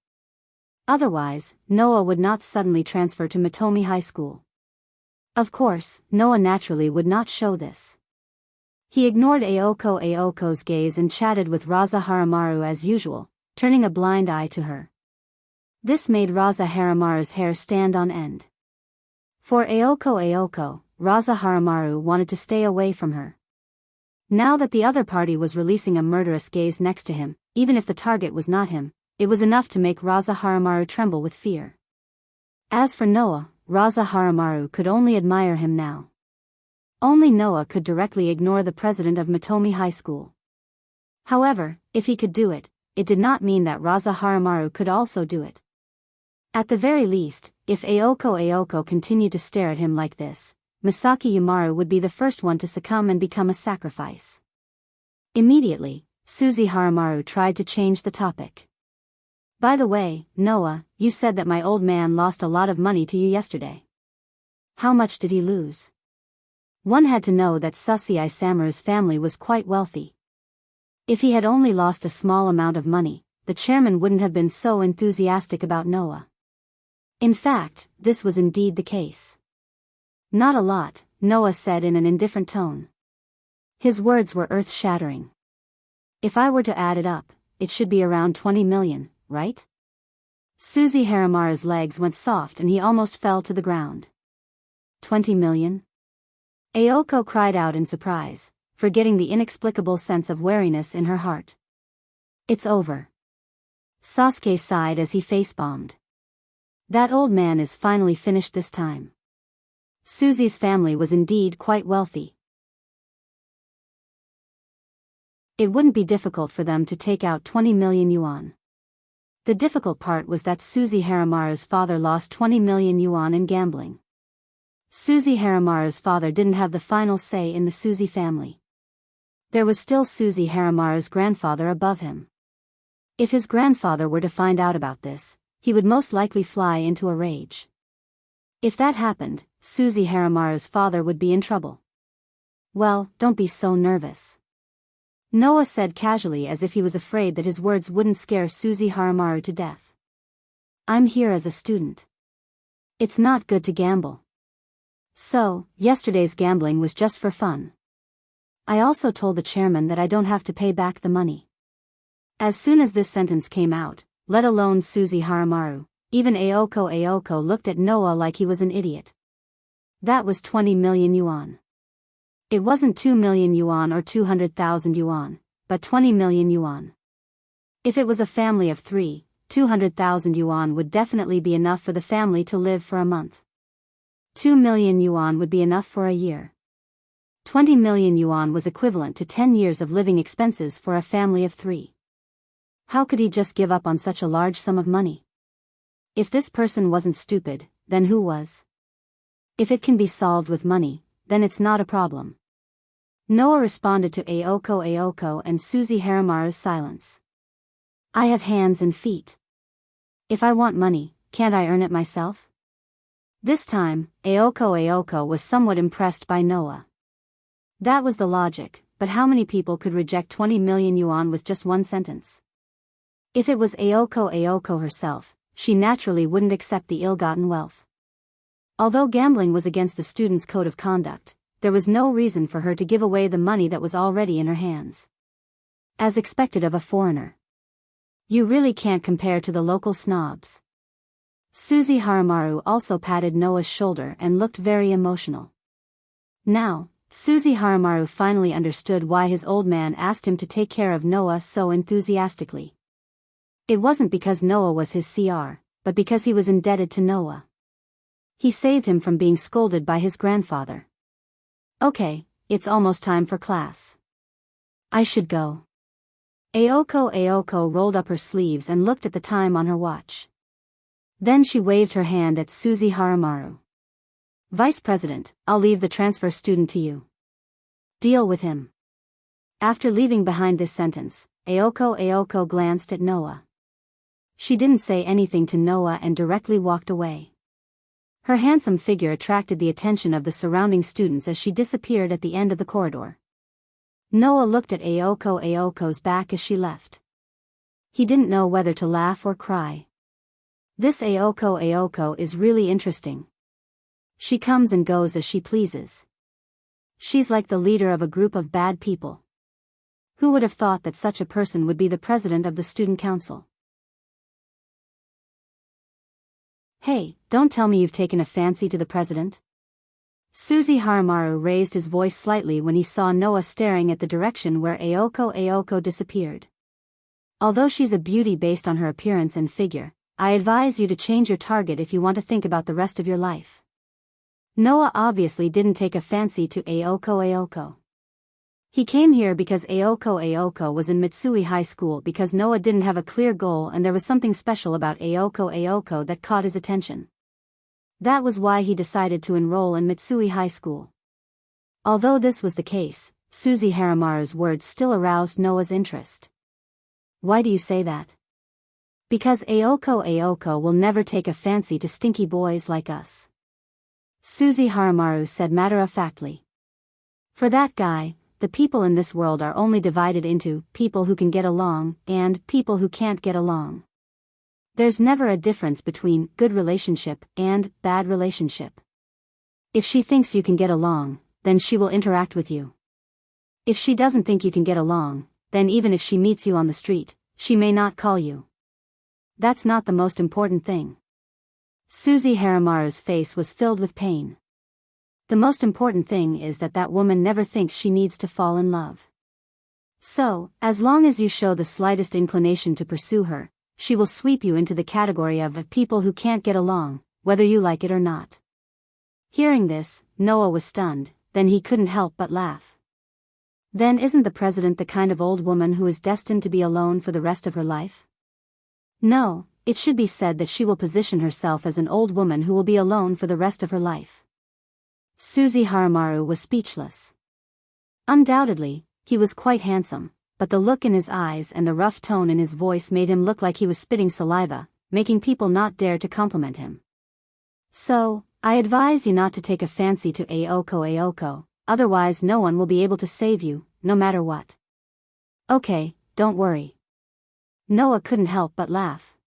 Otherwise, Noah would not suddenly transfer to Mitomi High School. Of course, Noah naturally would not show this. He ignored Aoko's gaze and chatted with Raza Haramaru as usual, turning a blind eye to her. This made Raza Haramaru's hair stand on end. For Aoko, Raza Haramaru wanted to stay away from her. Now that the other party was releasing a murderous gaze next to him, even if the target was not him, it was enough to make Raza Haramaru tremble with fear. As for Noah, Raza Haramaru could only admire him now. Only Noah could directly ignore the president of Mitomi High School. However, if he could do it, it did not mean that Raza Haramaru could also do it. At the very least, if Aoko continued to stare at him like this, Misaki Yumaru would be the first one to succumb and become a sacrifice. Immediately, Suzy Haramaru tried to change the topic. By the way, Noah, you said that my old man lost a lot of money to you yesterday. How much did he lose? One had to know that Susi Isamaru's family was quite wealthy. If he had only lost a small amount of money, the chairman wouldn't have been so enthusiastic about Noah. In fact, this was indeed the case. Not a lot, Noah said in an indifferent tone. His words were earth-shattering. If I were to add it up, it should be around 20 million, right? Suzy Haramaru's legs went soft and he almost fell to the ground. 20 million? Aoko cried out in surprise, forgetting the inexplicable sense of wariness in her heart. It's over. Sasuke sighed as he face-bombed. That old man is finally finished this time. Suzy's family was indeed quite wealthy. It wouldn't be difficult for them to take out 20 million yuan. The difficult part was that Suzy Haramaru's father lost 20 million yuan in gambling. Suzy Haramaru's father didn't have the final say in the Suzy family. There was still Suzy Haramaru's grandfather above him. If his grandfather were to find out about this, he would most likely fly into a rage. If that happened, Suzy Haramaru's father would be in trouble. Well, don't be so nervous, Noah said casually, as if he was afraid that his words wouldn't scare Suzy Haramaru to death. I'm here as a student. It's not good to gamble. So, yesterday's gambling was just for fun. I also told the chairman that I don't have to pay back the money. As soon as this sentence came out, let alone Suzy Haramaru, even Aoko looked at Noah like he was an idiot. That was 20 million yuan. It wasn't 2 million yuan or 200,000 yuan, but 20 million yuan. If it was a family of 3, 200,000 yuan would definitely be enough for the family to live for a month. 2 million yuan would be enough for a year. 20 million yuan was equivalent to 10 years of living expenses for a family of 3. How could he just give up on such a large sum of money? If this person wasn't stupid, then who was? If it can be solved with money, then it's not a problem. Noah responded to Aoko and Suzy Haramaru's silence. I have hands and feet. If I want money, can't I earn it myself? This time, Aoko was somewhat impressed by Noah. That was the logic, but how many people could reject 20 million yuan with just one sentence? If it was Aoko herself, she naturally wouldn't accept the ill-gotten wealth. Although gambling was against the student's code of conduct, there was no reason for her to give away the money that was already in her hands. As expected of a foreigner. You really can't compare to the local snobs. Suzy Haramaru also patted Noah's shoulder and looked very emotional. Now, Suzy Haramaru finally understood why his old man asked him to take care of Noah so enthusiastically. It wasn't because Noah was his CR, but because he was indebted to Noah. He saved him from being scolded by his grandfather. Okay, it's almost time for class. I should go. Aoko rolled up her sleeves and looked at the time on her watch. Then she waved her hand at Suzy Haramaru. Vice President, I'll leave the transfer student to you. Deal with him. After leaving behind this sentence, Aoko glanced at Noah. She didn't say anything to Noah and directly walked away. Her handsome figure attracted the attention of the surrounding students as she disappeared at the end of the corridor. Noah looked at Aoko's back as she left. He didn't know whether to laugh or cry. This Aoko is really interesting. She comes and goes as she pleases. She's like the leader of a group of bad people. Who would have thought that such a person would be the president of the student council? Hey, don't tell me you've taken a fancy to the president? Suzy Haramaru raised his voice slightly when he saw Noah staring at the direction where Aoko disappeared. Although she's a beauty based on her appearance and figure, I advise you to change your target if you want to think about the rest of your life. Noah obviously didn't take a fancy to Aoko. He came here because Aoko was in Mitsui High School because Noah didn't have a clear goal and there was something special about Aoko that caught his attention. That was why he decided to enroll in Mitsui High School. Although this was the case, Suzy Haramaru's words still aroused Noah's interest. Why do you say that? Because Aoko will never take a fancy to stinky boys like us. Suzy Haramaru said matter-of-factly. For that guy, the people in this world are only divided into people who can get along and people who can't get along. There's never a difference between good relationship and bad relationship. If she thinks you can get along, then she will interact with you. If she doesn't think you can get along, then even if she meets you on the street, she may not call you. That's not the most important thing. Suzy Haramaru's face was filled with pain. The most important thing is that that woman never thinks she needs to fall in love. So, as long as you show the slightest inclination to pursue her, she will sweep you into the category of people who can't get along, whether you like it or not. Hearing this, Noah was stunned, then he couldn't help but laugh. Then isn't the president the kind of old woman who is destined to be alone for the rest of her life? No, it should be said that she will position herself as an old woman who will be alone for the rest of her life. Suzy Haramaru was speechless. Undoubtedly, he was quite handsome, but the look in his eyes and the rough tone in his voice made him look like he was spitting saliva, making people not dare to compliment him. So, I advise you not to take a fancy to Aoko, otherwise no one will be able to save you, no matter what. Okay, don't worry. Noah couldn't help but laugh.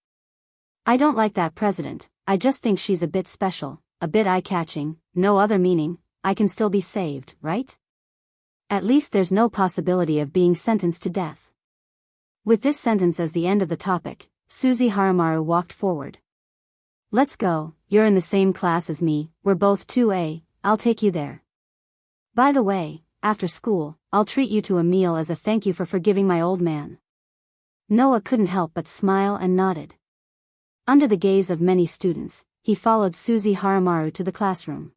I don't like that president, I just think she's a bit special, a bit eye-catching, no other meaning, I can still be saved, right? At least there's no possibility of being sentenced to death. With this sentence as the end of the topic, Suzy Harumaru walked forward. Let's go, you're in the same class as me, we're both 2A, I'll take you there. By the way, after school, I'll treat you to a meal as a thank you for forgiving my old man. Noah couldn't help but smile and nodded. Under the gaze of many students, he followed Suzy Harumaru to the classroom.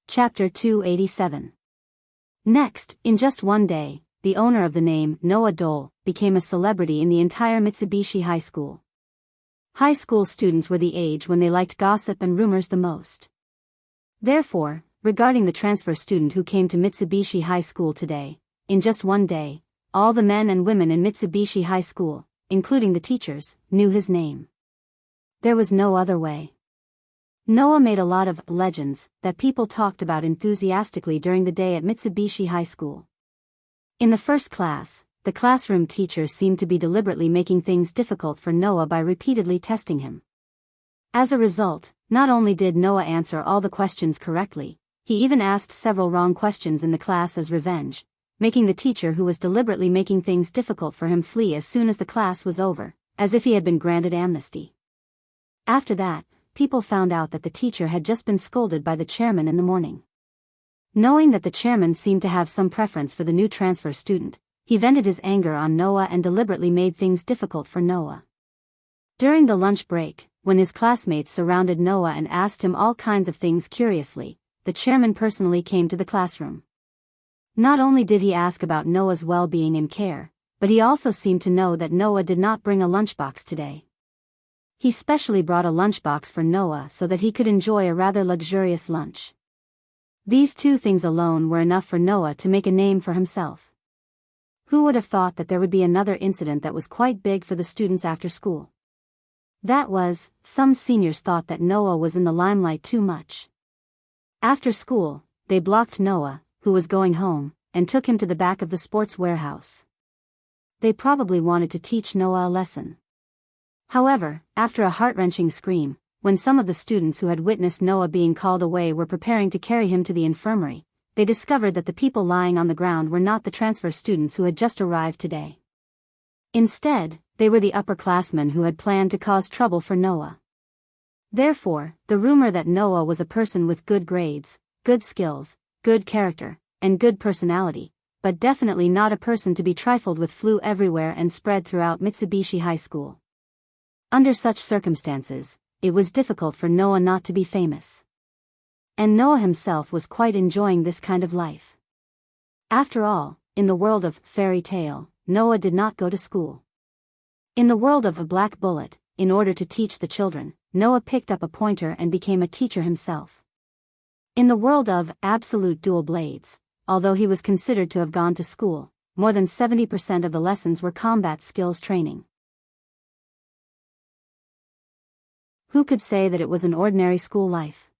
Chapter 287. Next, in just one day, the owner of the name, Noah Dole, became a celebrity in the entire Mitsubishi High School. High school students were the age when they liked gossip and rumors the most. Therefore, regarding the transfer student who came to Mitsubishi High School today, in just one day, all the men and women in Mitsubishi High School, including the teachers, knew his name. There was no other way. Noah made a lot of legends that people talked about enthusiastically during the day at Mitsubishi High School. In the first class, the classroom teacher seemed to be deliberately making things difficult for Noah by repeatedly testing him. As a result, not only did Noah answer all the questions correctly, he even asked several wrong questions in the class as revenge, making the teacher who was deliberately making things difficult for him flee as soon as the class was over, as if he had been granted amnesty. After that, people found out that the teacher had just been scolded by the chairman in the morning. Knowing that the chairman seemed to have some preference for the new transfer student, he vented his anger on Noah and deliberately made things difficult for Noah. During the lunch break, when his classmates surrounded Noah and asked him all kinds of things curiously, the chairman personally came to the classroom. Not only did he ask about Noah's well-being and care, but he also seemed to know that Noah did not bring a lunchbox today. He specially brought a lunchbox for Noah so that he could enjoy a rather luxurious lunch. These two things alone were enough for Noah to make a name for himself. Who would have thought that there would be another incident that was quite big for the students after school? That was, some seniors thought that Noah was in the limelight too much. After school, they blocked Noah, who was going home, and took him to the back of the sports warehouse. They probably wanted to teach Noah a lesson. However, after a heart-wrenching scream, when some of the students who had witnessed Noah being called away were preparing to carry him to the infirmary, they discovered that the people lying on the ground were not the transfer students who had just arrived today. Instead, they were the upperclassmen who had planned to cause trouble for Noah. Therefore, the rumor that Noah was a person with good grades, good skills, good character, and good personality, but definitely not a person to be trifled with, flew everywhere and spread throughout Mitsubishi High School. Under such circumstances, it was difficult for Noah not to be famous. And Noah himself was quite enjoying this kind of life. After all, in the world of fairy tale, Noah did not go to school. In the world of a black bullet, in order to teach the children, Noah picked up a pointer and became a teacher himself. In the world of absolute dual blades, although he was considered to have gone to school, more than 70% of the lessons were combat skills training. Who could say that it was an ordinary school life?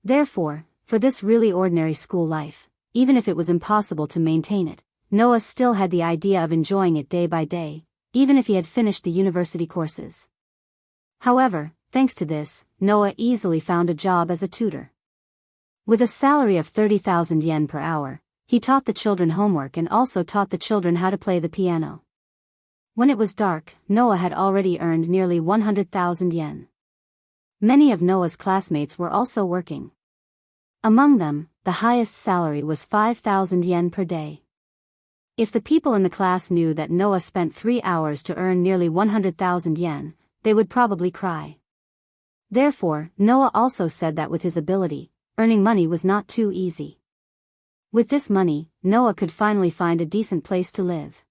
Therefore, for this really ordinary school life, even if it was impossible to maintain it, Noah still had the idea of enjoying it day by day, even if he had finished the university courses. However, thanks to this, Noah easily found a job as a tutor. With a salary of 30,000 yen per hour, he taught the children homework and also taught the children how to play the piano. When it was dark, Noah had already earned nearly 100,000 yen. Many of Noah's classmates were also working. Among them, the highest salary was 5,000 yen per day. If the people in the class knew that Noah spent 3 hours to earn nearly 100,000 yen, they would probably cry. Therefore, Noah also said that with his ability, earning money was not too easy. With this money, Noah could finally find a decent place to live.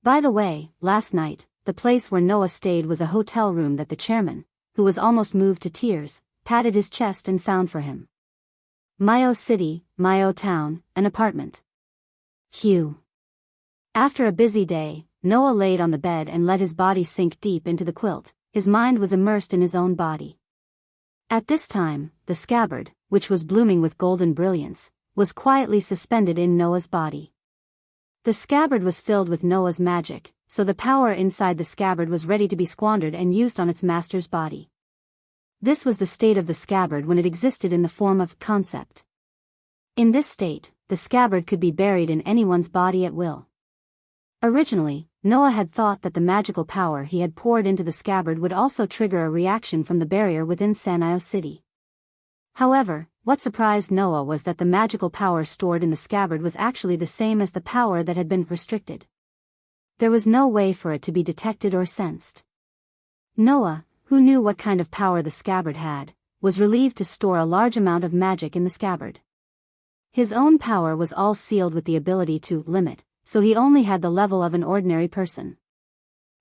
By the way, last night, the place where Noah stayed was a hotel room that the chairman, who was almost moved to tears, patted his chest and found for him. Mayo City, Mayo Town, an apartment. Phew. After a busy day, Noah laid on the bed and let his body sink deep into the quilt. His mind was immersed in his own body. At this time, the scabbard, which was blooming with golden brilliance, was quietly suspended in Noah's body. The scabbard was filled with Noah's magic, so the power inside the scabbard was ready to be squandered and used on its master's body. This was the state of the scabbard when it existed in the form of concept. In this state, the scabbard could be buried in anyone's body at will. Originally, Noah had thought that the magical power he had poured into the scabbard would also trigger a reaction from the barrier within Sanio City. However, what surprised Noah was that the magical power stored in the scabbard was actually the same as the power that had been restricted. There was no way for it to be detected or sensed. Noah, who knew what kind of power the scabbard had, was relieved to store a large amount of magic in the scabbard. His own power was all sealed with the ability to limit, so he only had the level of an ordinary person.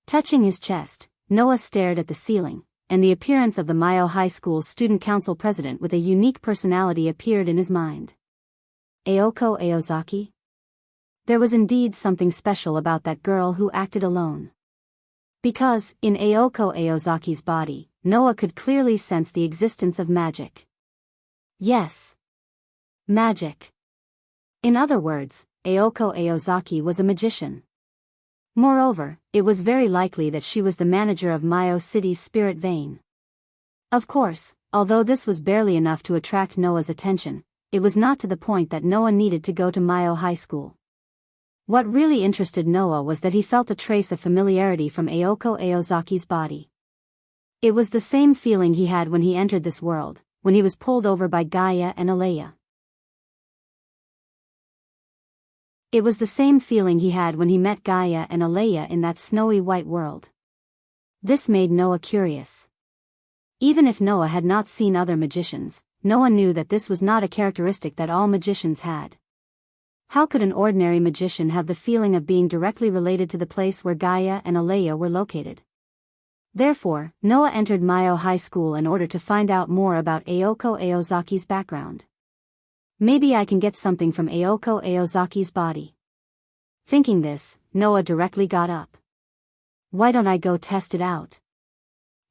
Touching his chest, Noah stared at the ceiling, and the appearance of the Mayo High School's student council president with a unique personality appeared in his mind. Aoko Aozaki? There was indeed something special about that girl who acted alone. Because, in Aoko Aozaki's body, Noah could clearly sense the existence of magic. Yes. Magic. In other words, Aoko Aozaki was a magician. Moreover, it was very likely that she was the manager of Mayo City's spirit vein. Of course, although this was barely enough to attract Noah's attention, it was not to the point that Noah needed to go to Mayo High School. What really interested Noah was that he felt a trace of familiarity from Aoko Aozaki's body. It was the same feeling he had when he entered this world, when he was pulled over by Gaia and Alea. It was the same feeling he had when he met Gaia and Alea in that snowy white world. This made Noah curious. Even if Noah had not seen other magicians, Noah knew that this was not a characteristic that all magicians had. How could an ordinary magician have the feeling of being directly related to the place where Gaia and Alea were located? Therefore, Noah entered Mayo High School in order to find out more about Aoko Aozaki's background. Maybe I can get something from Aoko Aozaki's body. Thinking this, Noah directly got up. Why don't I go test it out?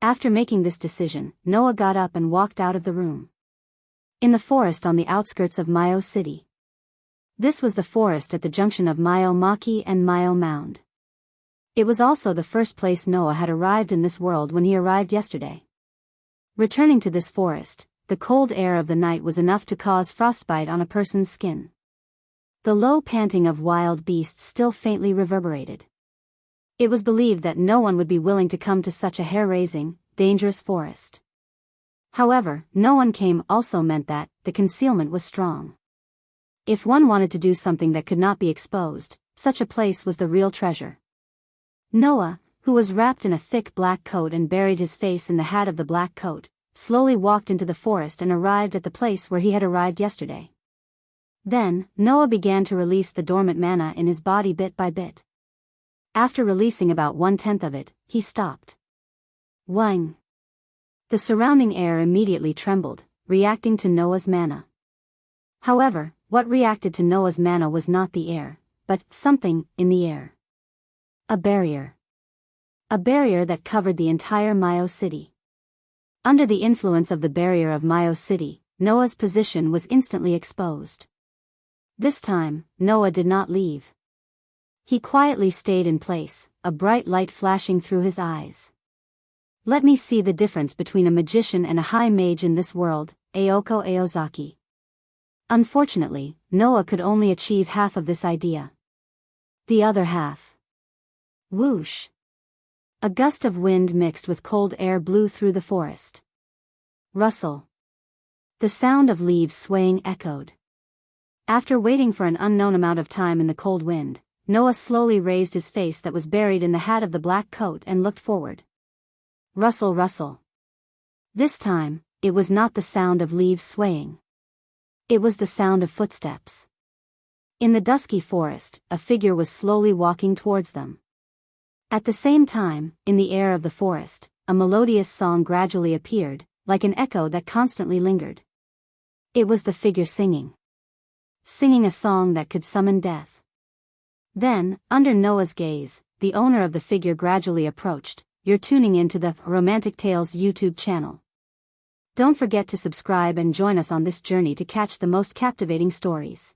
After making this decision, Noah got up and walked out of the room. In the forest on the outskirts of Mayo City. This was the forest at the junction of Mayo Maki and Mayo Mound. It was also the first place Noah had arrived in this world when he arrived yesterday. Returning to this forest, the cold air of the night was enough to cause frostbite on a person's skin. The low panting of wild beasts still faintly reverberated. It was believed that no one would be willing to come to such a hair-raising, dangerous forest. However, no one came also meant that the concealment was strong. If one wanted to do something that could not be exposed, such a place was the real treasure. Noah, who was wrapped in a thick black coat and buried his face in the hat of the black coat, slowly walked into the forest and arrived at the place where he had arrived yesterday. Then, Noah began to release the dormant mana in his body bit by bit. After releasing about 1/10 of it, he stopped. Wang! The surrounding air immediately trembled, reacting to Noah's mana. However, what reacted to Noah's mana was not the air, but something in the air. A barrier. A barrier that covered the entire Mayo City. Under the influence of the barrier of Mayo City, Noah's position was instantly exposed. This time, Noah did not leave. He quietly stayed in place, a bright light flashing through his eyes. Let me see the difference between a magician and a high mage in this world, Aoko Aozaki. Unfortunately, Noah could only achieve half of this idea. The other half. Whoosh! A gust of wind mixed with cold air blew through the forest. Rustle. The sound of leaves swaying echoed. After waiting for an unknown amount of time in the cold wind, Noah slowly raised his face that was buried in the hat of the black coat and looked forward. Rustle, rustle. This time, it was not the sound of leaves swaying. It was the sound of footsteps. In the dusky forest, a figure was slowly walking towards them. At the same time, in the air of the forest, a melodious song gradually appeared, like an echo that constantly lingered. It was the figure singing. Singing a song that could summon death. Then, under Noah's gaze, the owner of the figure gradually approached. You're tuning into the Romantic Tales YouTube channel. Don't forget to subscribe and join us on this journey to catch the most captivating stories.